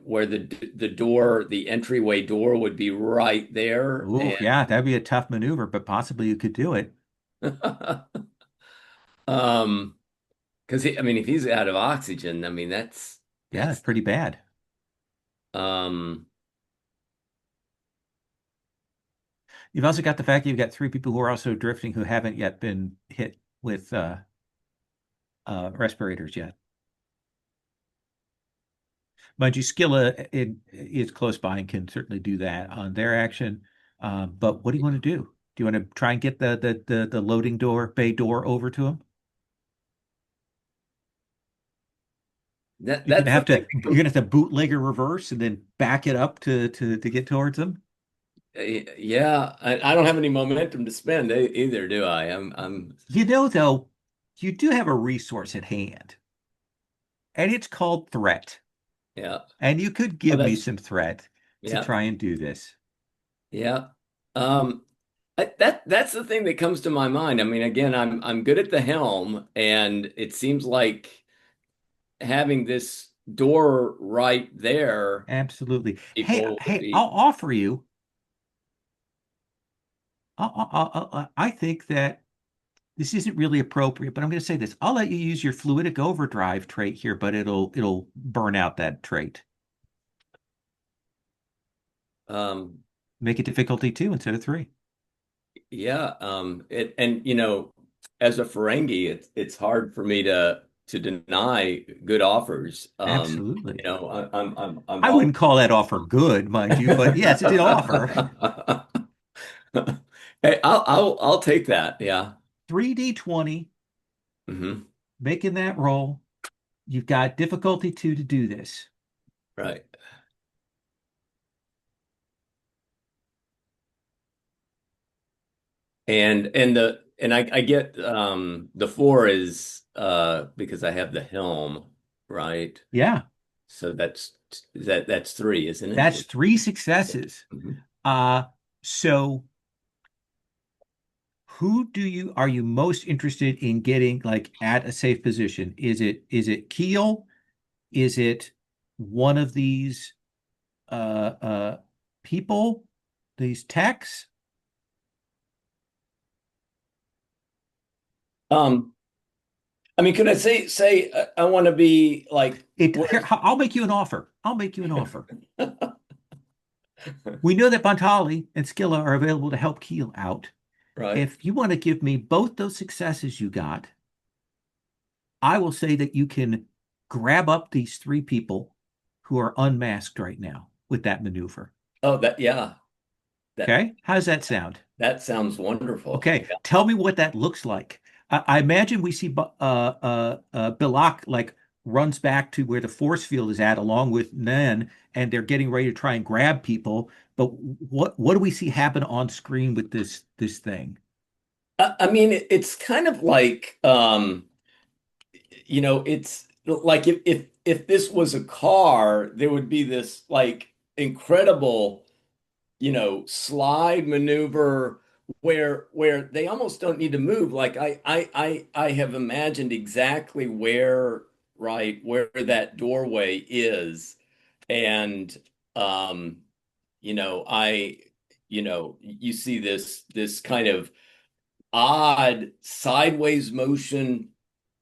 where the door, the entryway door would be right there, Oh, yeah, that'd be a tough maneuver, but possibly you could do it. and um, because I mean, if he's out of oxygen, I mean, Yeah, it's that's pretty bad. um, You've also got the fact that you've got three people who are also drifting who haven't yet been hit with respirators yet. Mind you, Skilla is close by and can certainly do that on their action. But what do you want to do? Do you want to try and get the loading door, bay door over to him? that's the thing that You're gonna have to bootlegger reverse and then back it up to get towards him. Yeah, I don't have any momentum to spend either, do I? I'm Though, you do have a resource at hand, and it's called threat. yeah. And you could Oh, give me that's some threat to yeah, try and do this. yeah. Um, that's the thing that comes to my mind. I mean, again, I'm good at the helm, and it seems like having this door right there, Absolutely. people would Hey, be. I'll offer you. I think that this isn't really appropriate, but I'm going to say this. I'll let you use your fluidic overdrive trait here, but it'll burn out that trait. Um, Make it difficulty 2 instead of 3. Yeah, and as a Ferengi, it's hard for me to deny good offers. Absolutely. I'm I all. wouldn't call that offer good, mind you, but yes, it's an offer. Hey, I'll take that. Yeah. 3d20, Hmm. making that roll. You've got difficulty 2 to do this. Right. And I get the four is because I have the helm, right? Yeah, So that's three, isn't that's it? 3 successes. Mhm. So who are you most interested in getting like at a safe position? Is it Keel? Is it one of these people, these techs? Um, I mean, could I say I want to be like Here, where? I'll make you an offer. I'll make you an offer. We know that Bantali and Skilla are available to help Keel out. Right. If you want to give me both those successes you got, I will say that you can grab up these 3 people who are unmasked right now with that maneuver. Oh, yeah. That Okay? How does that sound? that sounds wonderful. Okay, tell me what that looks like. I imagine we see Bilak like runs back to where the force field is at, along with Nen, and they're getting ready to try and grab people. But what do we see happen on screen with this thing? I mean, it's kind of like it's like if this was a car, there would be this like incredible, slide maneuver where they almost don't need to move. Like I have imagined exactly where that doorway is. And I you see this kind of odd sideways motion,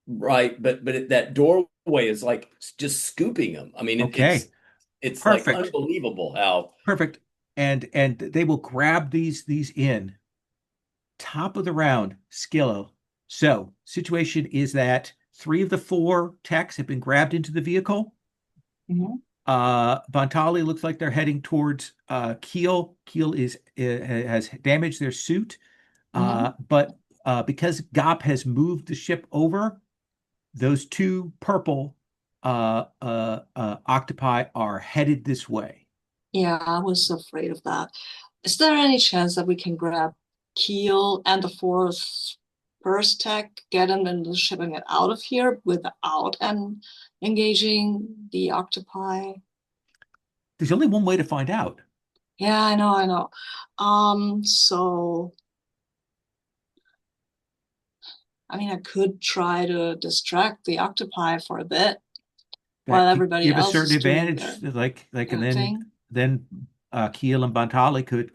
right? But that doorway is like just scooping them. I mean, Okay, it's like perfect, unbelievable how. perfect. And they will grab these in. Top of the round, Skillo. So, situation is that 3 of the 4 techs have been grabbed into the vehicle. Mhm. Bantali looks like they're heading towards Keel. Keel has damaged their suit, Mhm. but because Gop has moved the ship over, those 2 purple octopi are headed this way. Yeah, I was afraid of that. Is there any chance that we can grab Keel and the fourth first tech, get them in the ship and get out of here without engaging the octopi? There's only one way to find out. Yeah, I know. So I mean, I could try to distract the octopi for a bit while That could everybody give a else certain is doing their advantage, like, and thing. then Keel and Bantali could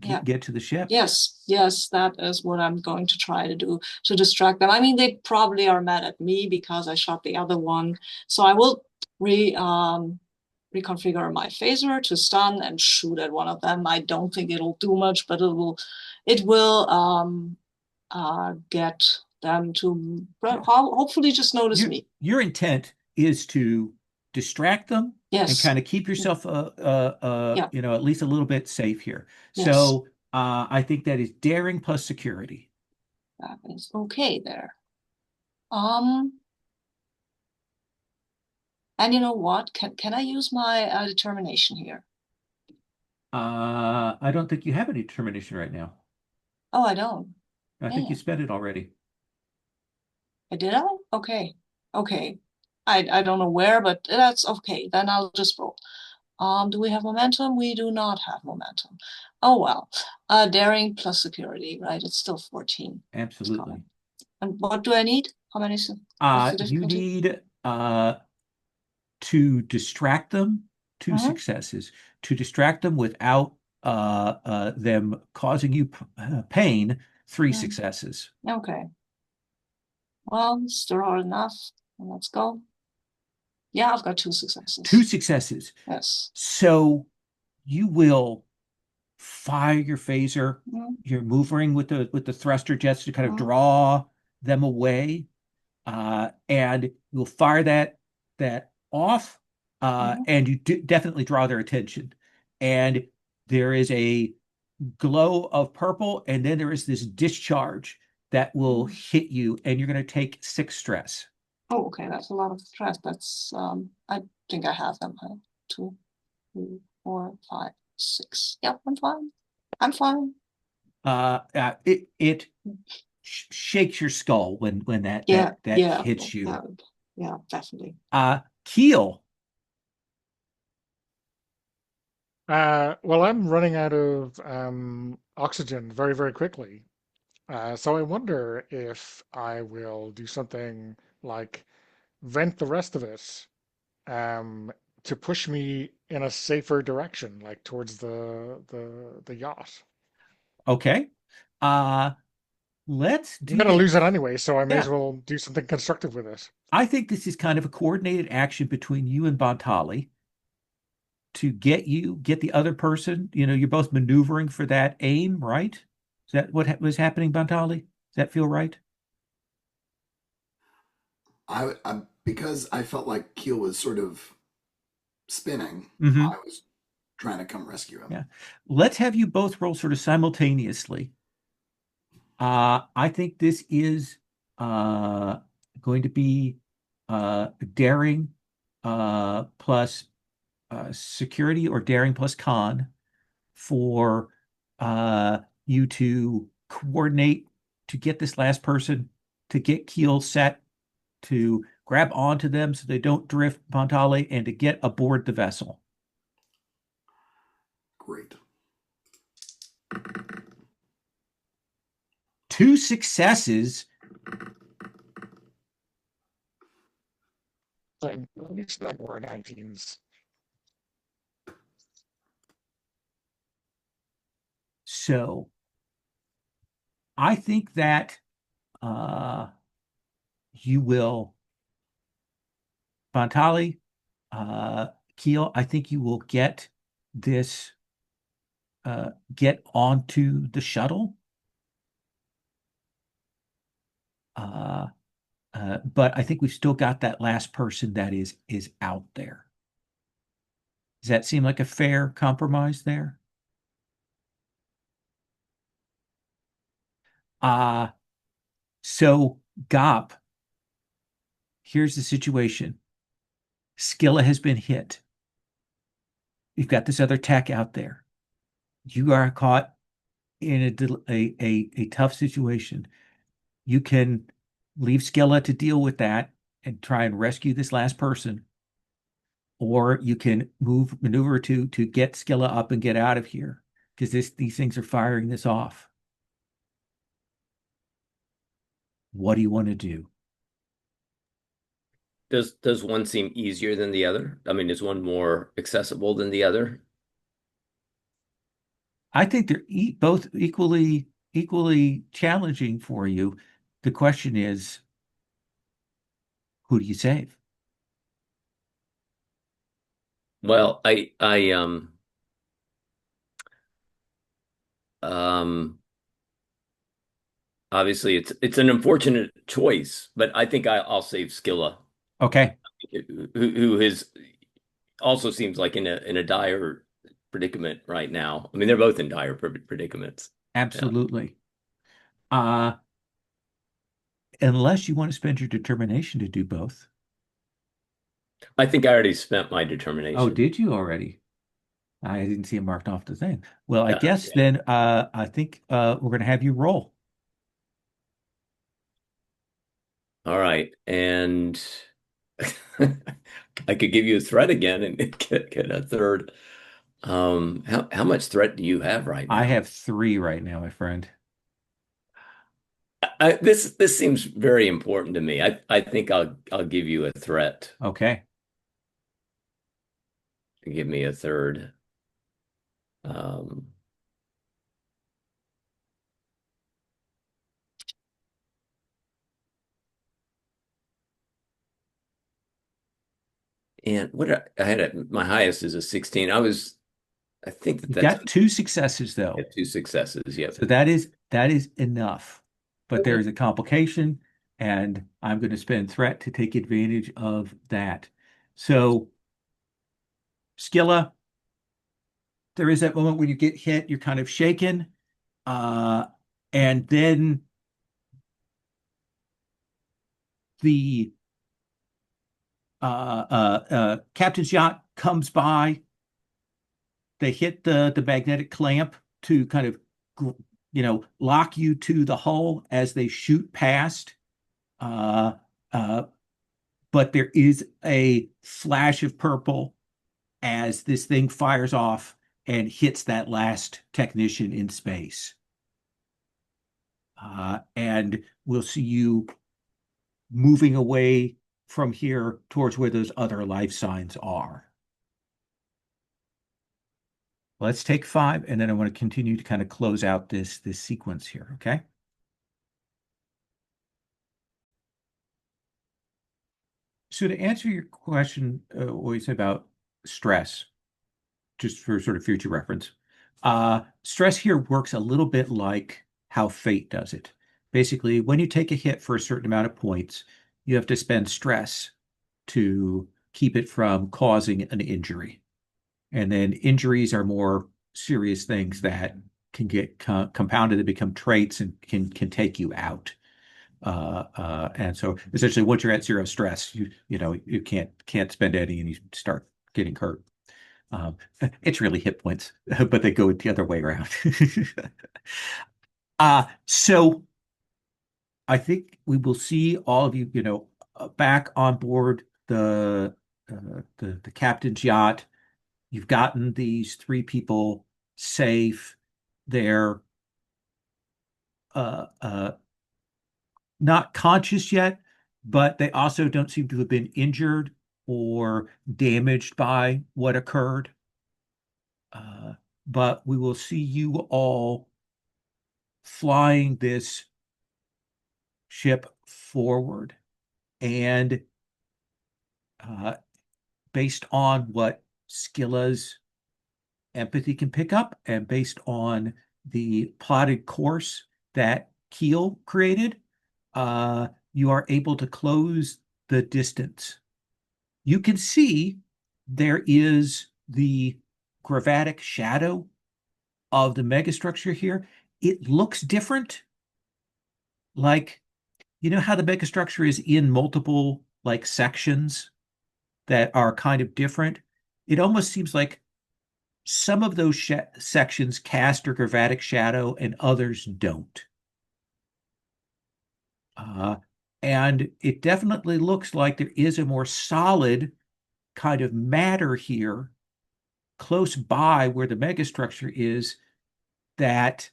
Yeah. get to the ship. Yes, that is what I'm going to try to do to distract them. I mean, they probably are mad at me because I shot the other one. So I will reconfigure my phaser to stun and shoot at one of them. I don't think it'll do much, but it will get them to Yeah. hopefully just notice Your me. your intent is to distract them and Yes. kind of keep yourself Yeah. at least a little bit safe here. Yes. So I think that is daring plus security. That is okay there. Um, and you know what? Can I use my determination here? I don't think you have any determination right now. Oh, I don't. I think you Man, spent it already. did I? Okay. Okay. I don't know where, but that's okay. Then I'll just roll. Do we have momentum? We do not have momentum. Oh well. Daring plus security, right? It's still 14. It's Absolutely. coming. And what do I need? What's the You difficulty? need to distract them, 2 Mm-hmm. successes. To distract them without them causing you pain, 3 Mm, successes. okay. Well, still hard enough. Let's go. Yeah, I've got 2 2 successes. successes. Yes. So you will fire your phaser. Mm, You're moving with the thruster jets to kind of mm, draw them away, and you'll fire that off, mhm. and you definitely draw their attention. And there is a glow of purple, and then there is this discharge that will Mm. hit you, and you're going to take 6 stress. Oh, okay, that's a lot of stress. That's I think I have them. 2, 3, 4, 5, 6. Yep, I'm fine. I'm fine. It shakes your skull when that Yeah, that yeah, hits you. yeah, yeah, definitely. Keel. Well, I'm running out of oxygen very, very quickly. So I wonder if I will do something like vent the rest of it um, to push me in a safer direction, like towards the yacht. Okay. Uh, let's I'm do gonna lose it this. anyway, so I may as Yeah, well do something constructive with it. I think this is kind of a coordinated action between you and Bontali to get the other person. You're both maneuvering for that aim, right? Is that what was happening, Bontali? Does that feel right? I because I felt like Keel was sort of spinning. Mm-hmm. I was trying to come rescue him. Yeah. Let's have you both roll sort of simultaneously. I think this is uh, going to be daring plus security, or daring plus con, for you to coordinate to get this last person, to get Keel set, to grab onto them so they don't drift Pontale, and to get aboard the vessel. Great. 2 successes. Like, at least not more 19s. So I think that uh, you will, Pontale, uh, Keel, I think you will this, get onto the shuttle. Uh, but I think we've still got that last person that is out there. Does that seem like a fair compromise there? Uh, so Gop, here's the situation. Skilla has been hit. You've got this other tech out there. You are caught in a tough situation. You can leave Skilla to deal with that and try and rescue this last person, or you can maneuver to get Skilla up and get out of here, because these things are firing this off. What do you want to do? Does one seem easier than the other? I mean, is one more accessible than the other? I think they're both equally challenging for you. The question is, who do you save? Well, um obviously it's an unfortunate choice, but I think I'll save Skilla, Okay, who is also seems like in a dire predicament right now. I mean, they're both in dire predicaments. Yeah. absolutely. Uh, unless you want to spend your determination to do both. I think I already spent my Oh, determination. did you already? I didn't see it marked off the thing. Well, I guess Okay. then I think we're going to have you roll. All right. And I could give you a threat again and get a third. How much threat do you have right I now? have 3 right now, my friend. This seems very important to me. I think I'll give you a threat. Okay. Give me a third. Um, and what I had my highest is a 16. I was I think You that's got two successes though. two successes. Yep. So that is enough. But there is a complication, and I'm going to spend threat to take advantage of that. So, Skilla, there is that moment when you get hit, you're kind of shaken. Uh, and then the captain's yacht comes by. They hit the magnetic clamp to kind of, lock you to the hull as they shoot past. Uh, uh, but there is a flash of purple as this thing fires off and hits that last technician in space. And we'll see you moving away from here towards where those other life signs are. Let's take 5, and then I want to continue to kind of close out this sequence here, okay? So to answer your question, what you said about stress, just for sort of future reference, stress here works a little bit like how fate does it. Basically, when you take a hit for a certain amount of points, you have to spend stress to keep it from causing an injury. And then injuries are more serious things that can get compounded and become traits and can take you out. And so essentially, once you're at 0 stress, you can't spend any, and you start getting hurt. It's really hit points, but they go the other way around. So I think we will see all of you, back on board the captain's yacht. You've gotten these 3 people safe. They're uh, uh, not conscious yet, but they also don't seem to have been injured or damaged by what occurred. But we will see you all flying this ship forward. And uh, based on what Scylla's empathy can pick up, and based on the plotted course that Keel created, you are able to close the distance. You can see there is the gravatic shadow of the megastructure here. It looks different. Like, you know how the megastructure is in multiple like sections that are kind of different? It almost seems like some of those sections cast a gravatic shadow and others don't. Uh, and it definitely looks like there is a more solid kind of matter here close by where the megastructure is that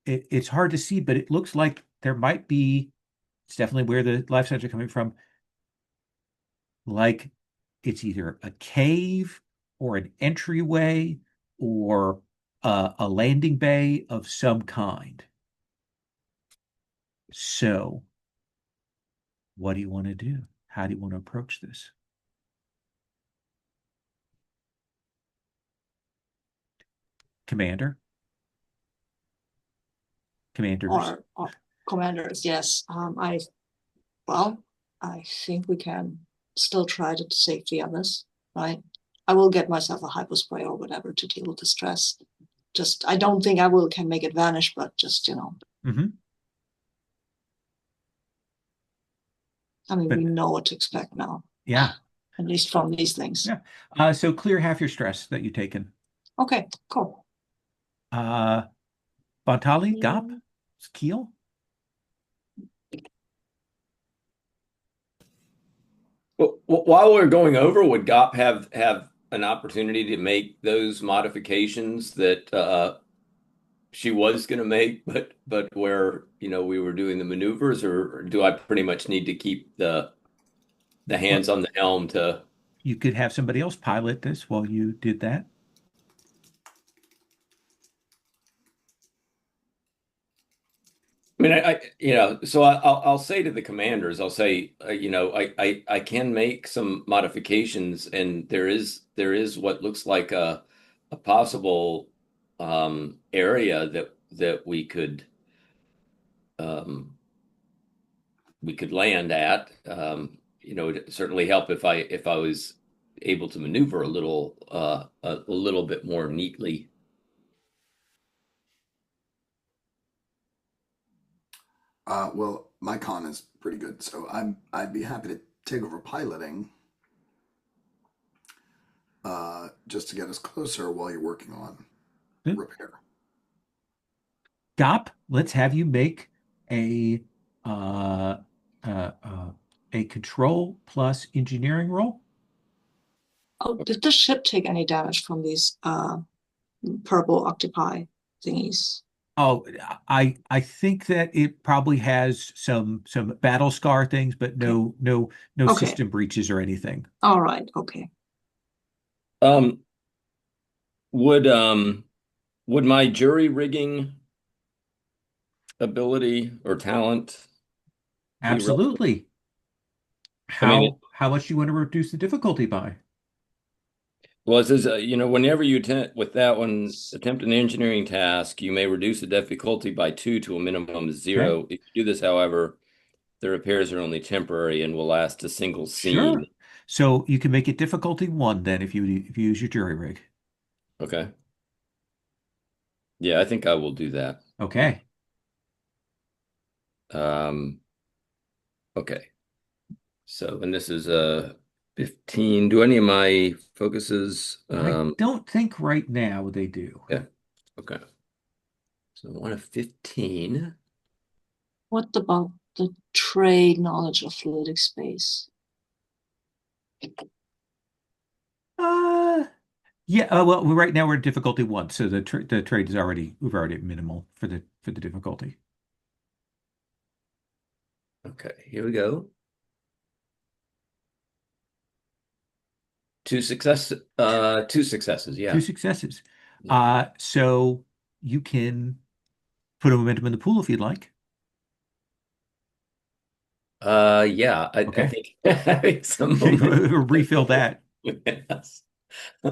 it's hard to see, but it looks like there might be, it's definitely where the life signs are coming from, like it's either a cave or an entryway or a landing bay of some kind. So, what do you want to do? How do you want to approach this? Commander? Commanders? Or commanders, yes. I think we can still try to save the others, right? I will get myself a hypospray or whatever to deal with the stress. I don't think I can make it vanish, but just, Mhm. I mean, But we know what to expect now, yeah, at least from these things. yeah. So clear half your stress that you've taken. Okay, cool. Bantali, Gop, Keel? Well, while we're going over, would GOP have an opportunity to make those modifications that she was going to make, but where we were doing the maneuvers, or do I pretty much need to keep the Well, hands on the helm to? you could have somebody else pilot this while you did that. I mean, so I'll say to the commanders, I'll say, I can make some modifications, and there is what looks like a possible area that um, we could land at. It'd certainly help if I was able to maneuver a little bit more neatly. Well, my con is pretty good, so I'd be happy to take over piloting, just to get us closer while you're working on Good. repair. Gop, let's have you make a uh, uh, uh, a control plus engineering roll. Oh, did the ship take any damage from these purple octopi thingies? Oh, I think that it probably has some battle scar things, but Okay. no Okay. system breaches or anything. All right. Okay. Um, would um would my jury rigging ability or talent be relevant? Absolutely. I mean, How much do you want to reduce the difficulty by? well, it says, whenever you attempt with that one, attempt an engineering task, you may reduce the difficulty by 2 to a minimum of Okay, 0. If you do this, however, the repairs are only temporary and will last a single sure. scene. So you can make it difficulty one then if you use your jury rig. Okay. Yeah, I think I will do that. Okay. Um, okay. So, and this is 15. Do any of my focuses I don't think right now they do. yeah. Okay. So one of 15. What about the trade knowledge of fluidic space? Uh yeah, well, right now we're at difficulty one, so the trade is already we've already at minimal for the difficulty. Okay, here we go. Two successes, Two yeah. successes. Yeah. So you can put a momentum in the pool if you'd like. Yeah, I Okay. think having some momentum. Refill that. Yes.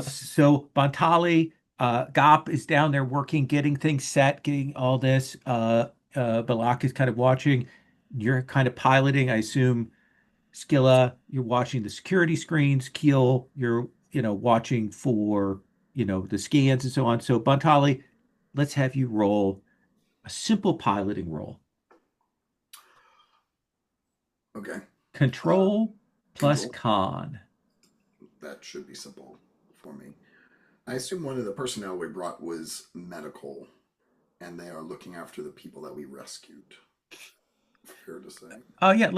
So Bantali, Gop is down there working, getting things set, getting all this. Balak is kind of watching. You're kind of piloting. I assume Skilla, you're watching the security screens. Keel, you're watching for the scans and so on. So Bantali, let's have you roll a simple piloting roll. Okay. Control plus Control. con. That should be simple for me. I assume one of the personnel we brought was medical, and they are looking after the people that we rescued. Fair to say. Yeah,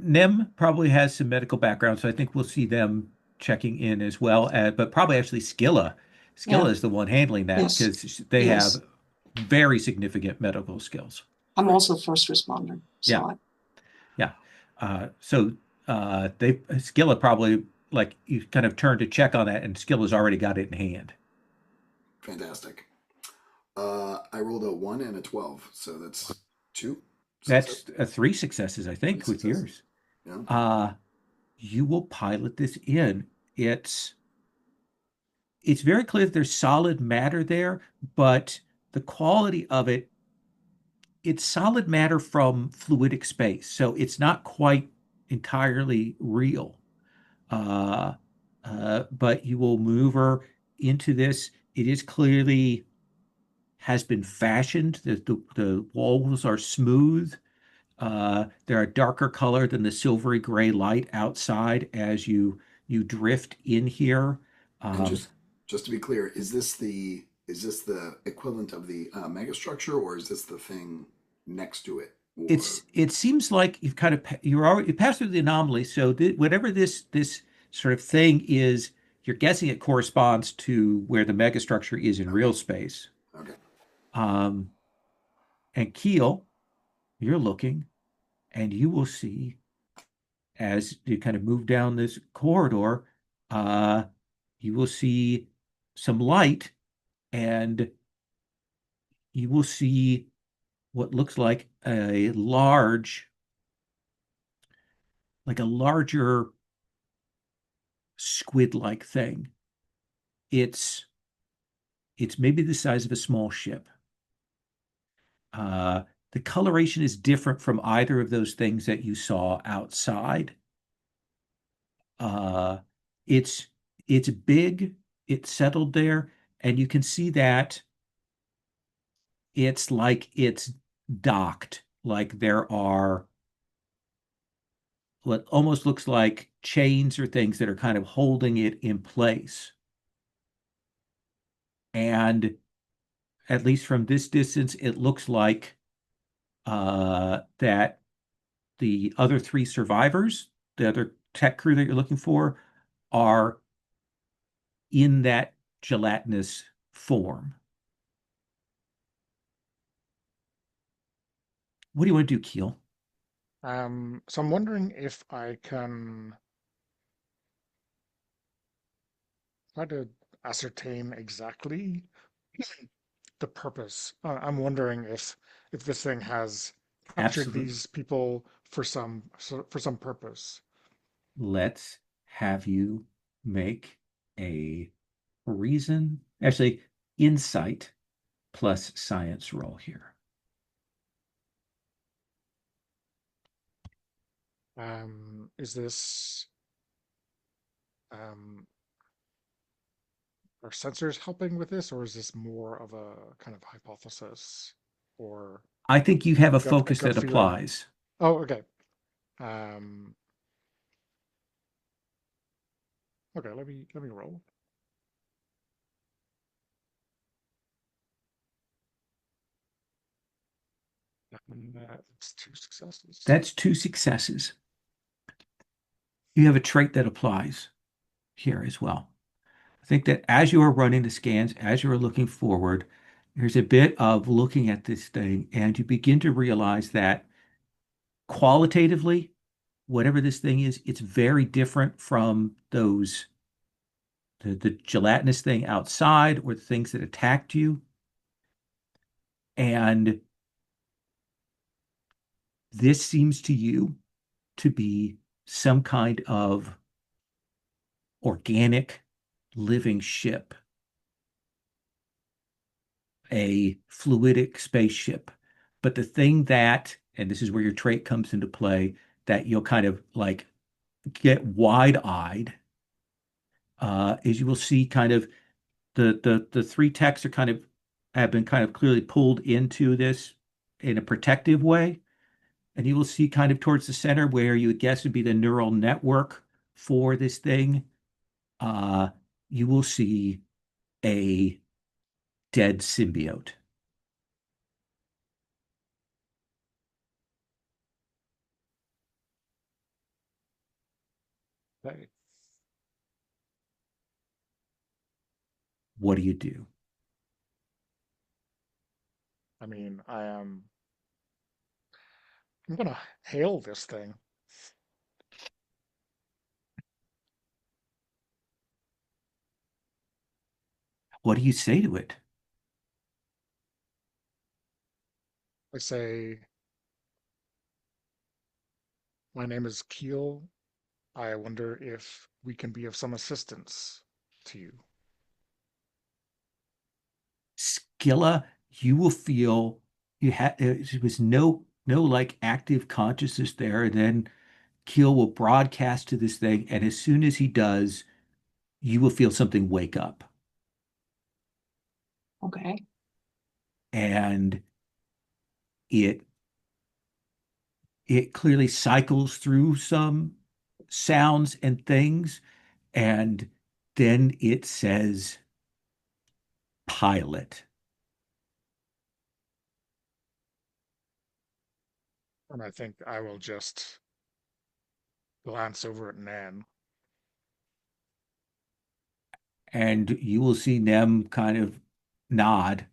Nem probably has some medical background, so I think we'll see them checking in as well. But probably actually Skilla. Yeah. Skilla is the one handling that Yes. because they Yes. have very significant medical skills. I'm Great. also first responder, Yeah, so yeah. So they Skilla probably like you kind of turn to check on that, and Skilla's already got it in hand. Fantastic. I rolled a 1 and a 12, so that's 2 success. That's three successes, I Three think, with successes. yours. Yeah. Uh, you will pilot this in. It's it's very clear that there's solid matter there, but the quality of it's solid matter from fluidic space. So it's not quite entirely real. Uh, but you will move her into this. It is clearly has been fashioned. The walls are smooth. They're a darker color than the silvery gray light outside as you drift in here. And Um, just to be clear, is this the equivalent of the megastructure, or is this the thing next to it? Or it seems like you've kind of you're already you passed through the anomaly. So whatever this sort of thing is, you're guessing it corresponds to where the megastructure is in okay, real space. okay. Um, and Keel, you're looking, and you will see as you kind of move down this corridor, uh, you will see some light, and you will see what looks like a larger squid-like thing. It's It's maybe the size of a small ship. Uh, the coloration is different from either of those things that you saw outside. Uh, it's it's big, it's settled there, and you can see that it's like it's docked, like there are what almost looks like chains or things that are kind of holding it in place. And at least from this distance, it looks like that the other three survivors, the other tech crew that you're looking for, are in that gelatinous form. What do you want to do, Keel? So I'm wondering if I can try to ascertain exactly the purpose. I'm wondering if this thing has captured Absolutely. these people for some purpose. Let's have you make a reason, actually, insight plus science roll here. Is this um, are sensors helping with this, or is this more of a kind of hypothesis or I think you have a a focus gut that feeling? applies. Oh, okay. Um, okay, let me roll. It's two successes. That's two successes. You have a trait that applies here as well. I think that as you are running the scans, as you are looking forward, there's a bit of looking at this thing, and you begin to realize that qualitatively, whatever this thing is, it's very different from the gelatinous thing outside or the things that attacked you. And this seems to you to be some kind of organic living ship, a fluidic spaceship. But the thing that, and this is where your trait comes into play, that you'll kind of like get wide-eyed, is you will see kind of the three techs are kind of have been kind of clearly pulled into this in a protective way. And you will see kind of towards the center where you would guess would be the neural network for this thing. Uh, you will see a dead symbiote. Okay. What do you do? I mean, I'm gonna hail this thing. What do you say to it? I say, my name is Keel. I wonder if we can be of some assistance to you. Skilla, you will feel you had there was no like active consciousness there, and then Keel will broadcast to this thing, and as soon as he does, you will feel something wake up. Okay. And it it clearly cycles through some sounds and things, and then it says pilot. And I think I will just glance over at Nan. And you will see them kind of nod.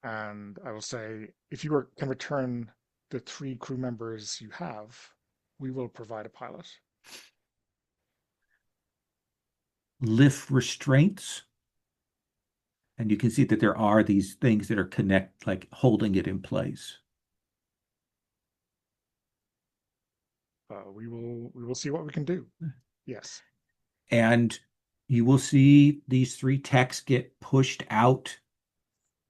And I will say, if you can return the three crew members you have, we will provide a pilot. Lift restraints, and you can see that there are these things that are like holding it in place. We will see what we can do. Yes. And you will see these three techs get pushed out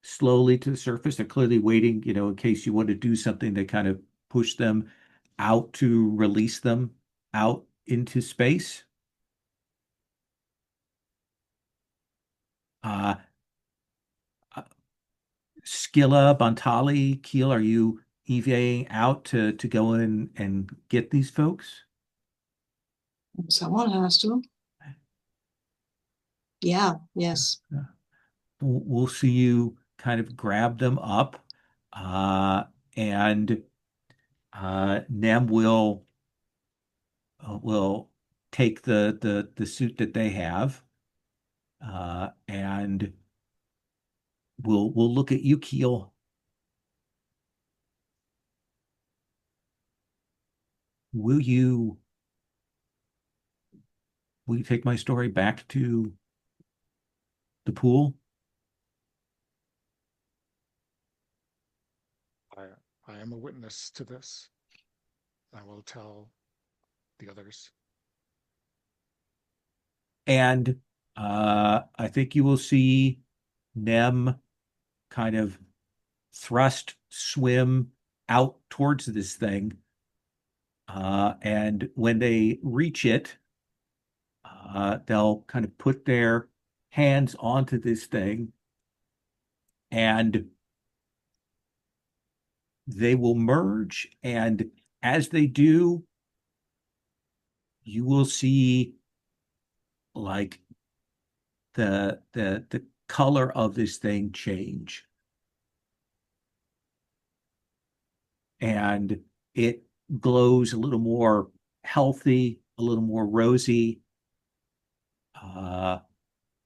slowly to the surface. They're clearly waiting, in case you want to do something to kind of push them out to release them out into space. Uh, uh, Skilla, Bantali, Keel, are you EVAing out to go in and get these folks? Someone has to. Yeah, yes. Yeah. We'll see you kind of grab them up, and Nem will take the suit that they have, and we'll look at you, Keel. Will you will you take my story back to the pool? I, I am a witness to this. I will tell the others. And I think you will see Nem kind of thrust, swim out towards this thing. And when they reach it, they'll kind of put their hands onto this thing and they will merge. And as they do, you will see like the color of this thing change. And it glows a little more healthy, a little more rosy. Uh,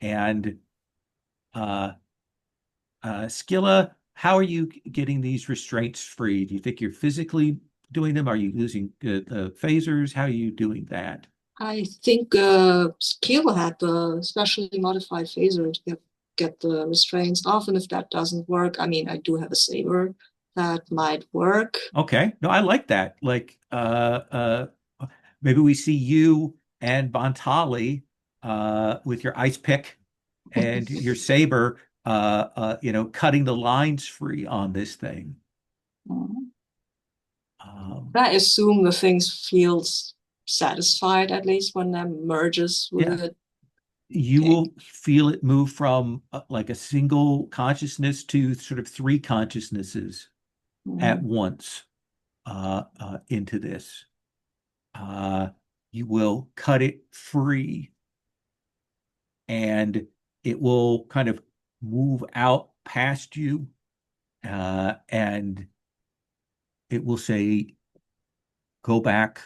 and uh, Skilla, how are you getting these restraints free? Do you think you're physically doing them? Are you using phasers? How are you doing that? I think Skill had the specially modified phaser to get the restraints off, and if that doesn't work, I mean, I do have a saber that might work. Okay, no, I like that. Like, maybe we see you and Bontali with your ice pick and your saber, cutting the lines free on this thing. Mm. Um, I assume the thing feels satisfied at least when that merges with yeah, it. you Okay. will feel it move from like a single consciousness to sort of three consciousnesses at Mm. once into this. Uh, you will cut it free and it will kind of move out past you, and it will say, go back.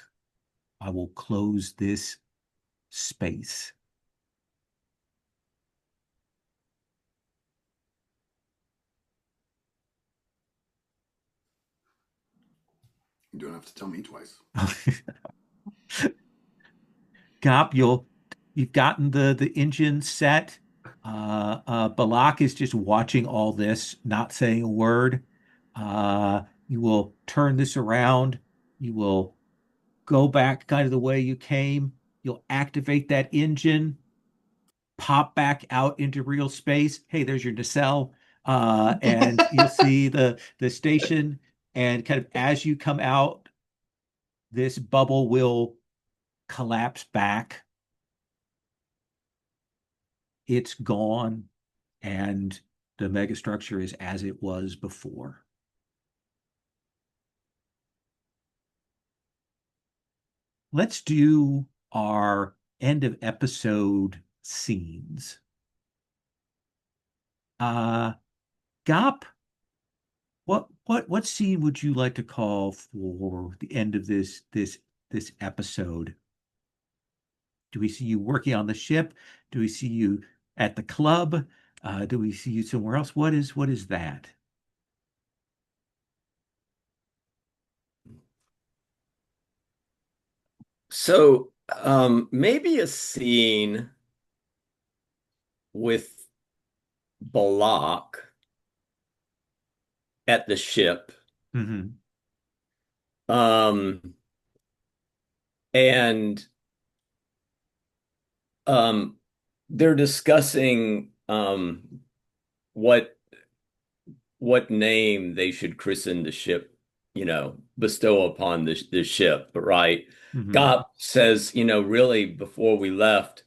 I will close this space. You don't have to tell me twice. Gop, you've gotten the engine set. Balak is just watching all this, not saying a word. You will turn this around. You will go back kind of the way you came. You'll activate that engine, pop back out into real space. Hey, there's your nacelle. And you'll see the station. And kind of as you come out, this bubble will collapse back. It's gone, and the megastructure is as it was before. Let's do our end of episode scenes. Uh, Gop, what scene would you like to call for the end of this episode? Do we see you working on the ship? Do we see you at the club? Do we see you somewhere else? What is that? So, maybe a scene with Balak at the ship, Hmm. um, and Um, they're discussing what what name they should christen the ship, bestow upon the ship, right? Hmm. Gop says, really before we left,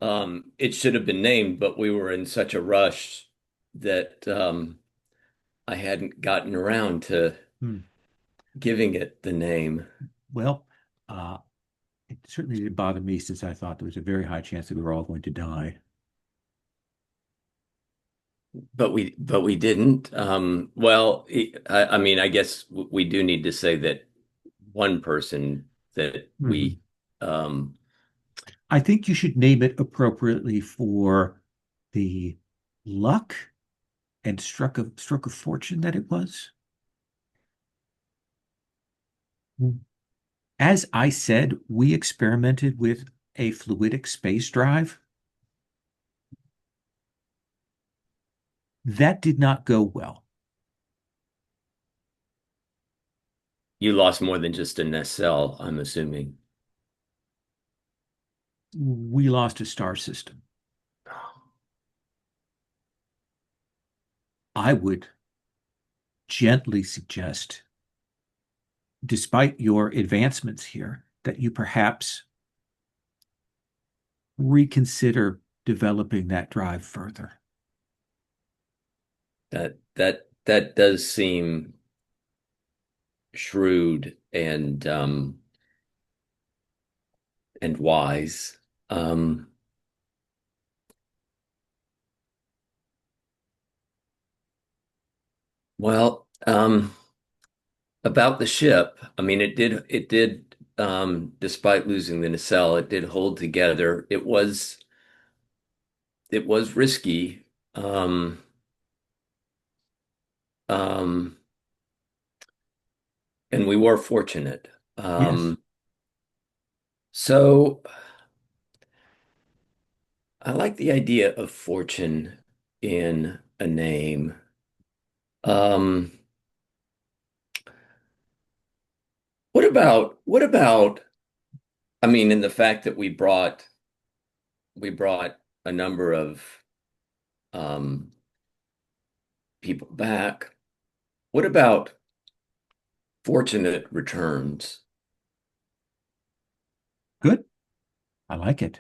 it should have been named, but we were in such a rush that I hadn't gotten around to Hmm. giving it the name. Well, uh, it certainly didn't bother me since I thought there was a very high chance that we were all going to die. But we didn't. Well, I mean, I guess we do need to say that one person that Hmm. we um I think you should name it appropriately for the luck and stroke of fortune that it was. As I said, we experimented with a fluidic space drive. That did not go well. you lost more than just a nacelle, I'm assuming. We lost a star system. I would gently suggest, despite your advancements here, that you perhaps reconsider developing that drive further. That does seem shrewd and wise. Um, well, about the ship, I mean, it did, despite losing the nacelle, it did hold together. It was risky. Um, um, and we were fortunate. Yes. So I like the idea of fortune in a name. Um, what about, I mean, in the fact that we brought a number of um people back. What about fortunate returns? Good. I like it.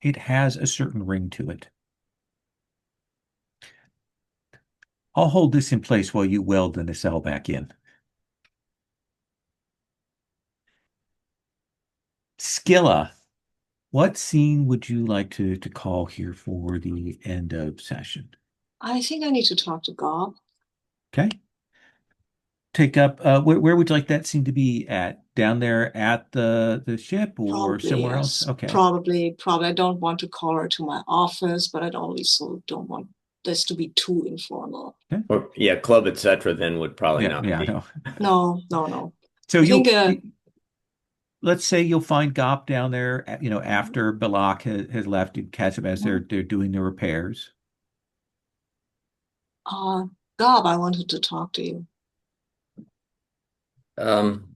It has a certain ring to it. I'll hold this in place while you weld the nacelle back in. Skilla, what scene would you like to call here for the end of session? I think I need to talk to Gob. Okay. Take up where would you like that scene to be at? Down there at the ship or Probably, somewhere else? yes. Okay. Probably. I don't want to call her to my office, but I also don't want this to be too informal. Okay. Or yeah, club, etc. then would probably Yeah, not yeah, I be. know. No. So I think let's say you'll find Gop down there, after Balak has left and catch up as they're doing the repairs. uh Gob, I wanted to talk to you. Um,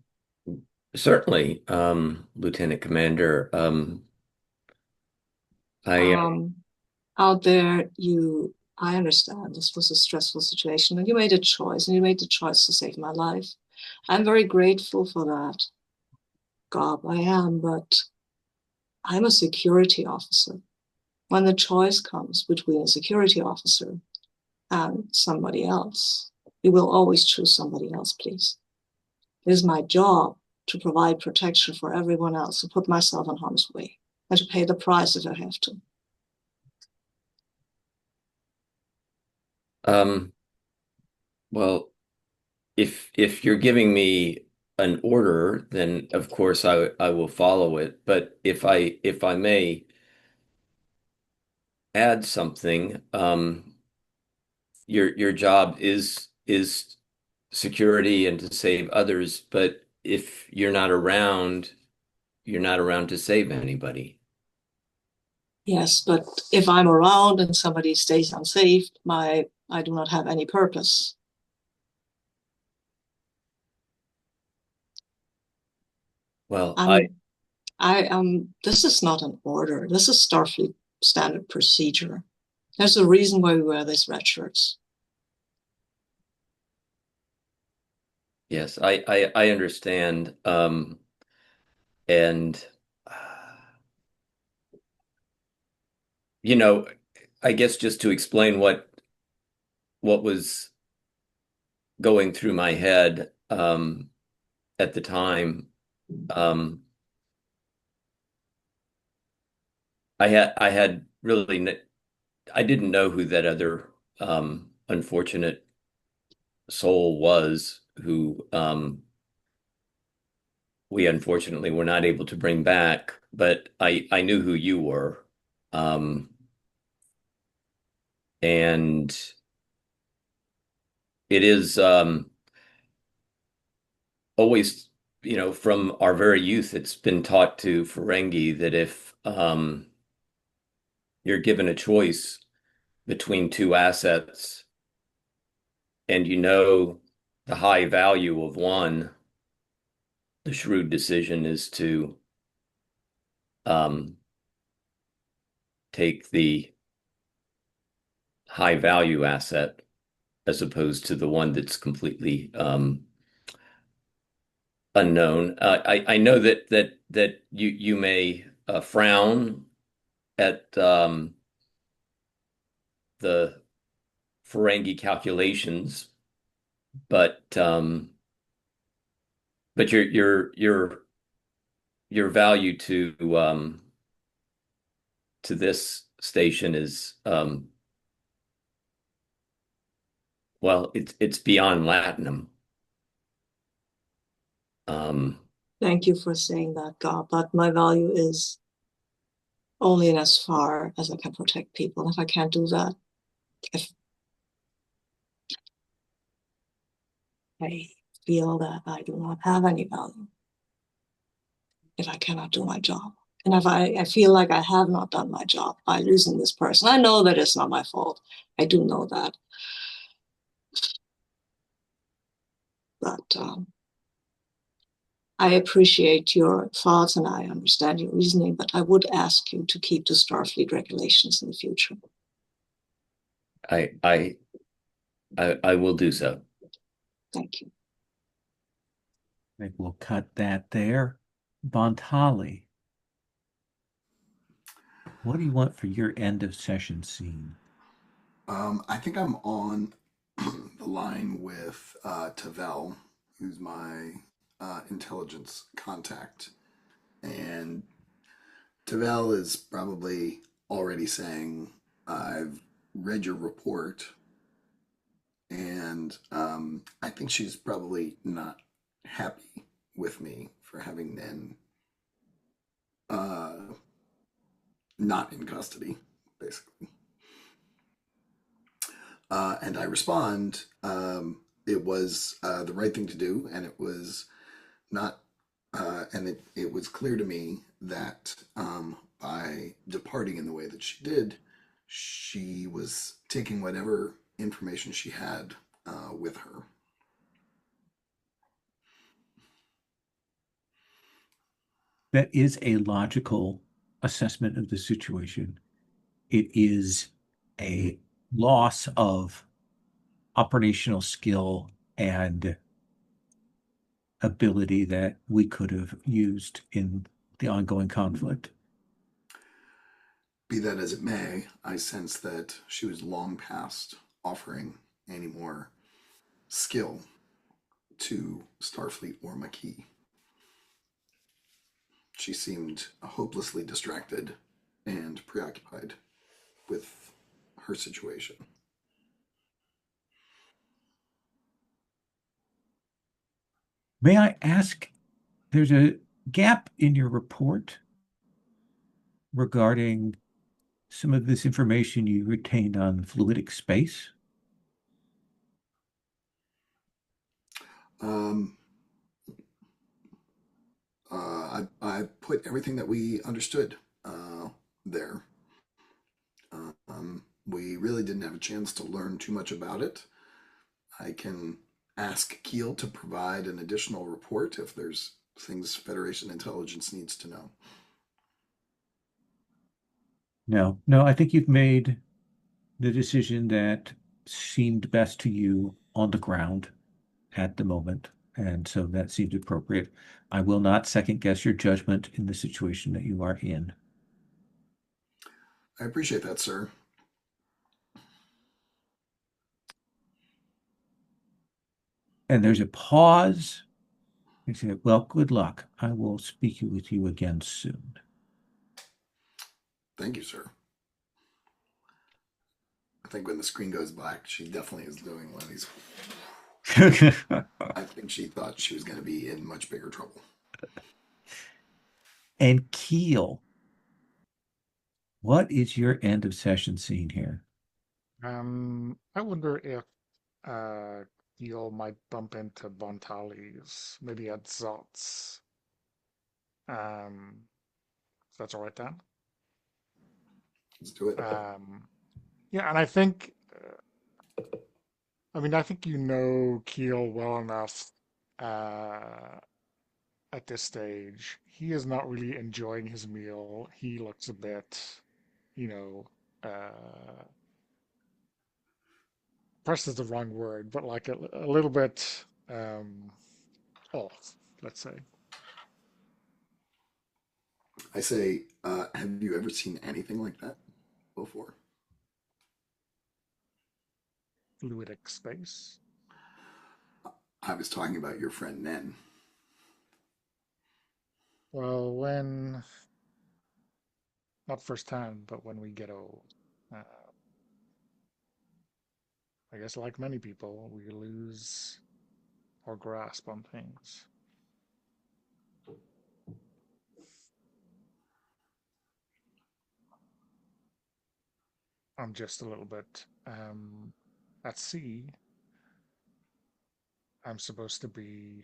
Certainly, Lieutenant Commander. I Um Out there, I understand this was a stressful situation and you made a choice and you made the choice to save my life. I'm very grateful for that. Gob, I am, but I'm a security officer. When the choice comes between a security officer and somebody else, you will always choose somebody else, please. It is my job to provide protection for everyone else, to put myself in harm's way, and to pay the price if I have to. um, well, if you're giving me an order, then of course I will follow it. But if I may add something, your job is security and to save others, but if you're not around to save anybody. Yes, but if I'm around and somebody stays unsafe, I do not have any purpose. Well, I I'm This is not an order. This is Starfleet standard procedure. There's a reason why we wear these red shirts. Yes, I understand. And you know, I guess just to explain what was going through my head at the time, um, I had really I didn't know who that other unfortunate soul was who we unfortunately were not able to bring back, but I knew who you were. Um, and it is always, from our very youth, it's been taught to Ferengi that if you're given a choice between two assets and you know the high value of one, the shrewd decision is to um, take the high value asset as opposed to the one that's completely unknown. I know that you may frown at the Ferengi calculations, but but your value to this station is well, it's beyond Latinum. Um, Thank you for saying that, God, but my value is only in as far as I can protect people. If I can't do that, if I feel that I do not have any value, if I cannot do my job. And if I feel like I have not done my job by losing this person, I know that it's not my fault. I do know that. But I appreciate your thoughts and I understand your reasoning, but I would ask you to keep to Starfleet regulations in the future. I I I will do so. Thank you. I think we'll cut that there. Bontali, what do you want for your end of session scene? I think I'm on the line with Tavel, who's my intelligence contact. And Tavel is probably already saying, I've read your report, and I think she's probably not happy with me for having been uh, not in custody, basically. And I respond, it was the right thing to do, and it was not, and it was clear to me that by departing in the way that she did, she was taking whatever information she had with her. That is a logical assessment of the situation. It is a loss of operational skill and ability that we could have used in the ongoing conflict. Be that as it may, I sense that she was long past offering any more skill to Starfleet or Maquis. She seemed hopelessly distracted and preoccupied with her situation. May I ask, there's a gap in your report regarding some of this information you retained on fluidic space. Um, I put everything that we understood there. We really didn't have a chance to learn too much about it. I can ask Keel to provide an additional report if there's things Federation intelligence needs to know. No, I think you've made the decision that seemed best to you on the ground at the moment. And so that seems appropriate. I will not second guess your judgment in the situation that you are in. I appreciate that, sir. And there's a pause. He said, well, good luck. I will speak with you again soon. Thank you, sir. I think when the screen goes black, she definitely is doing one of these. I think she thought she was going to be in much bigger trouble. And Keel, what is your end of session scene here? I wonder if Gil might bump into Bontali's, maybe at Zot's. If that's all right, Dan. Let's do it. Yeah, and I think, I think you know Keel well enough at this stage. He is not really enjoying his meal. He looks a bit, you know, pressed is the wrong word, but like a little bit off, let's say. I say, have you ever seen anything like that before? Fluidic space. I was talking about your friend Nen. Well, not firsthand, but when we get old, uh, I guess like many people, we lose our grasp on things. I'm just a little bit at sea. I'm supposed to be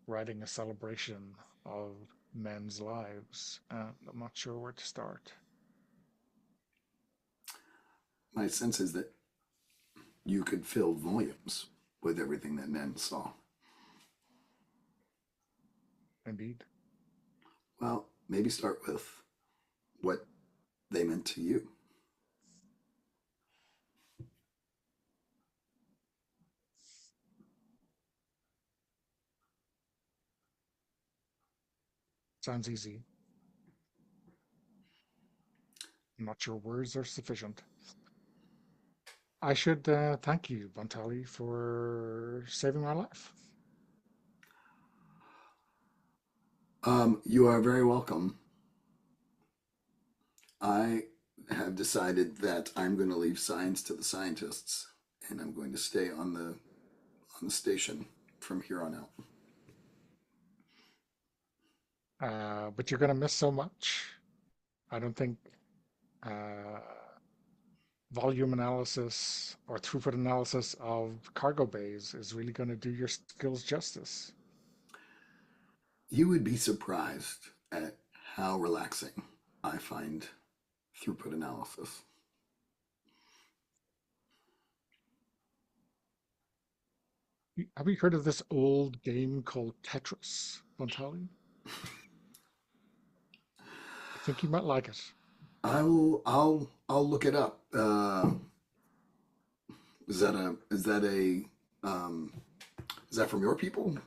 writing a celebration of men's lives, and I'm not sure where to start. My sense is that you could fill volumes with everything that Nen saw. Indeed. Well, maybe start with what they meant to you. Sounds easy. I'm not sure words are sufficient. I should thank you, Bontali, for saving my life. You are very welcome. I have decided that I'm going to leave science to the scientists, and I'm going to stay on the station from here on out. But you're going to miss so much. I don't think uh, volume analysis or throughput analysis of cargo bays is really going to do your skills justice. You would be surprised at how relaxing I find throughput analysis. Have you heard of this old game called Tetris, Bontali? I think you might like it. I'll look it up. Is that is that from your people?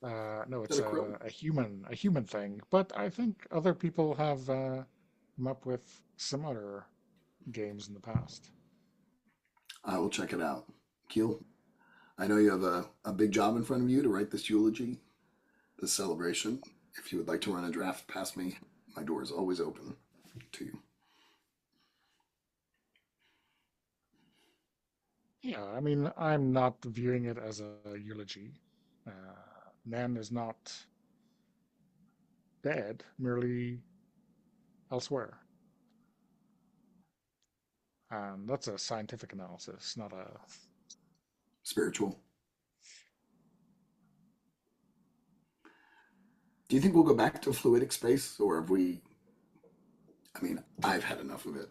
No, Is that it's a crow? a human thing. But I think other people have come up with similar games in the past. I will check it out. Keel, I know you have a big job in front of you to write this eulogy, this celebration. If you would like to run a draft past me, my door is always open to you. Yeah, I mean, I'm not viewing it as a eulogy. Uh, Nan is not dead, merely elsewhere. And that's a scientific analysis, not a. Spiritual. Do you think we'll go back to fluidic space, or have we? I mean, I've had enough of it.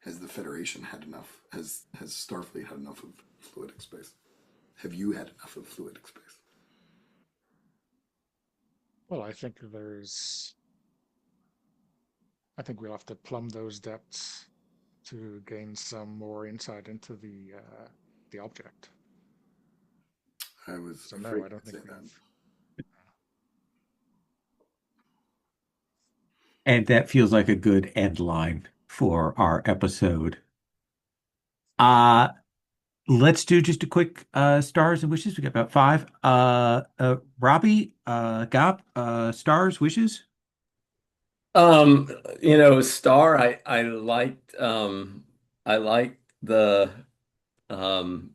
Has the Federation had enough? Has Starfleet had enough of fluidic space? Have you had enough of fluidic space? Well, I think we'll have to plumb those depths to gain some more insight into the object. I was So no, afraid I don't to say think we that. have. And that feels like a good end line for our episode. Uh, let's do just a quick stars and wishes. We got about five. Robbie, Gop, stars, wishes. Star, I liked the um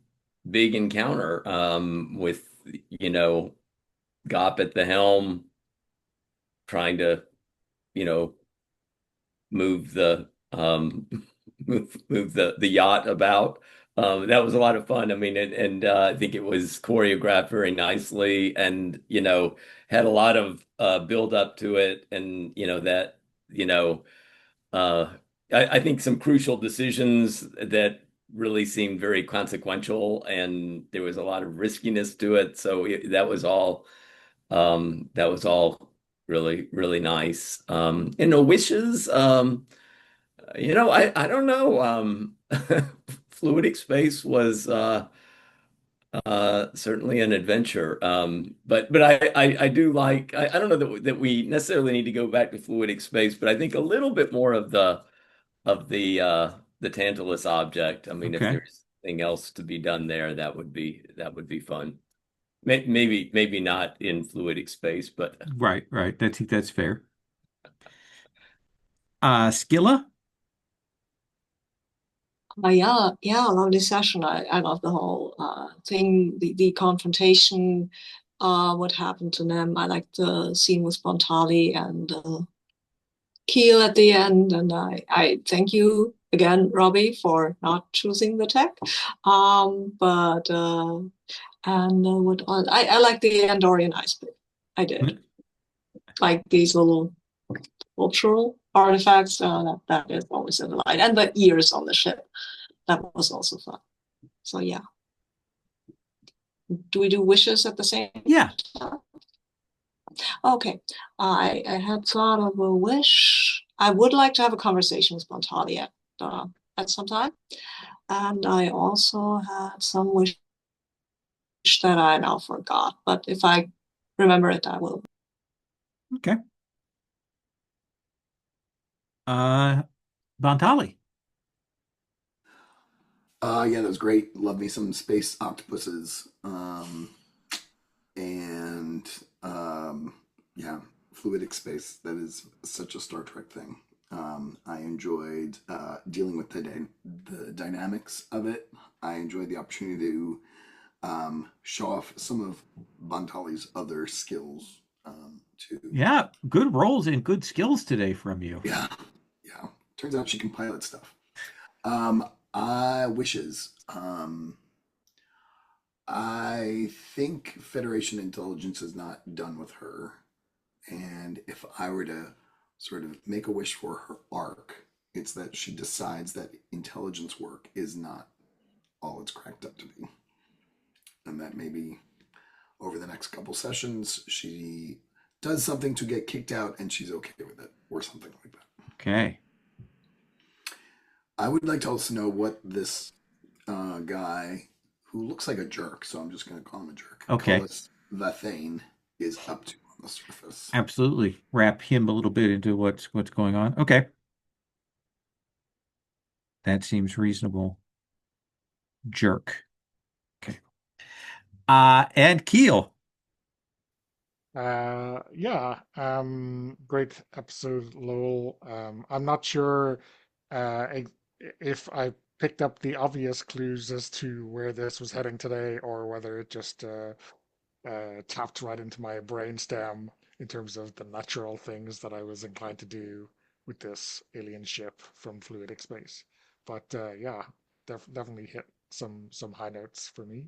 big encounter with Gop at the helm trying to, you know, move the move the yacht about. That was a lot of fun. I mean, and I think it was choreographed very nicely, and had a lot of build up to it, and you know uh, I think some crucial decisions that really seemed very consequential, and there was a lot of riskiness to it. So that was all really, really nice. And the wishes, I don't know. Fluidic space was certainly an adventure. But I do like. I don't know that we necessarily need to go back to fluidic space, but I think a little bit more of the Tantalus object. I mean, if Okay. there's anything else to be done there, that would be fun. Maybe not in fluidic space, but Right, right. That's fair. Skilla. Yeah, yeah, I love this session. I love the whole thing, the confrontation, what happened to them. I like the scene with Bontali and Keel at the end. And I thank you again, Robbie, for not choosing the tech. But and what I like the Andorian ice pick. I did like these little cultural artifacts. That is always a delight, and the ears on the ship. That was also fun. So yeah. Do we do wishes at the same Yeah. time? Okay. I had thought of a wish. I would like to have a conversation with Montali at some time. And I also had some wish that I now forgot. But if I remember it, I will. Okay. Uh, Bontali. Yeah, that was great. Love me some space octopuses. And yeah, fluidic space. That is such a Star Trek thing. I enjoyed dealing with the dynamics of it. I enjoyed the opportunity to show off some of Bontali's other skills too. Yeah, good roles and good skills today from you. Yeah, yeah. Turns out she can pilot stuff. I wishes. I think Federation intelligence is not done with her. And if I were to sort of make a wish for her arc, it's that she decides that intelligence work is not all it's cracked up to be. And that maybe over the next couple sessions, she does something to get kicked out and she's okay with it, or something like that. Okay. I would like to also know what this guy who looks like a jerk, so I'm just going to call him a jerk, Okay. Cullis Vathane, is up to on the surface. Absolutely. Wrap him a little bit into what's going on. Okay. That seems reasonable. Jerk. Okay. And Keel. Yeah, great episode, Lowell. I'm not sure if I picked up the obvious clues as to where this was heading today, or whether it just tapped right into my brainstem in terms of the natural things that I was inclined to do with this alien ship from fluidic space. But yeah, definitely hit some high notes for me.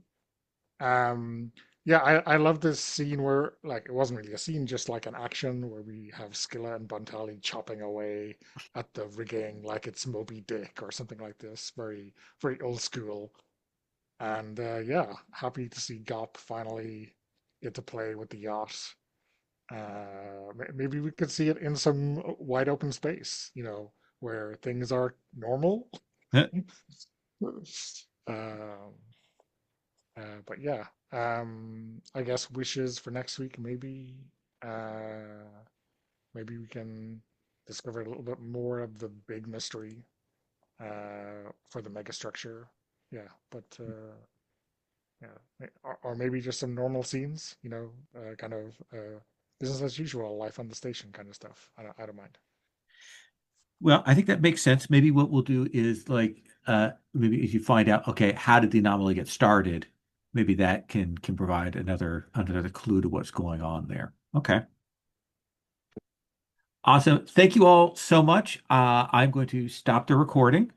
Um, yeah, I love this scene where, like, it wasn't really a scene, just like an action where we have Scylla and Bontali chopping away at the rigging like it's Moby Dick or something like this. Very, very old school. And yeah, happy to see Gop finally get to play with the yacht. Maybe we could see it in some wide open space, where things are normal. Eh, Um, but yeah, I guess wishes for next week. Uh, maybe we can discover a little bit more of the big mystery for the megastructure. Yeah, but yeah, or maybe just some normal scenes, kind of business as usual, life on the station kind of stuff. I don't mind. Well, I think that makes sense. Maybe what we'll do is like maybe if you find out, okay, how did the anomaly get started? Maybe that can provide another clue to what's going on there. Okay. Awesome. Thank you all so much. I'm going to stop the recording.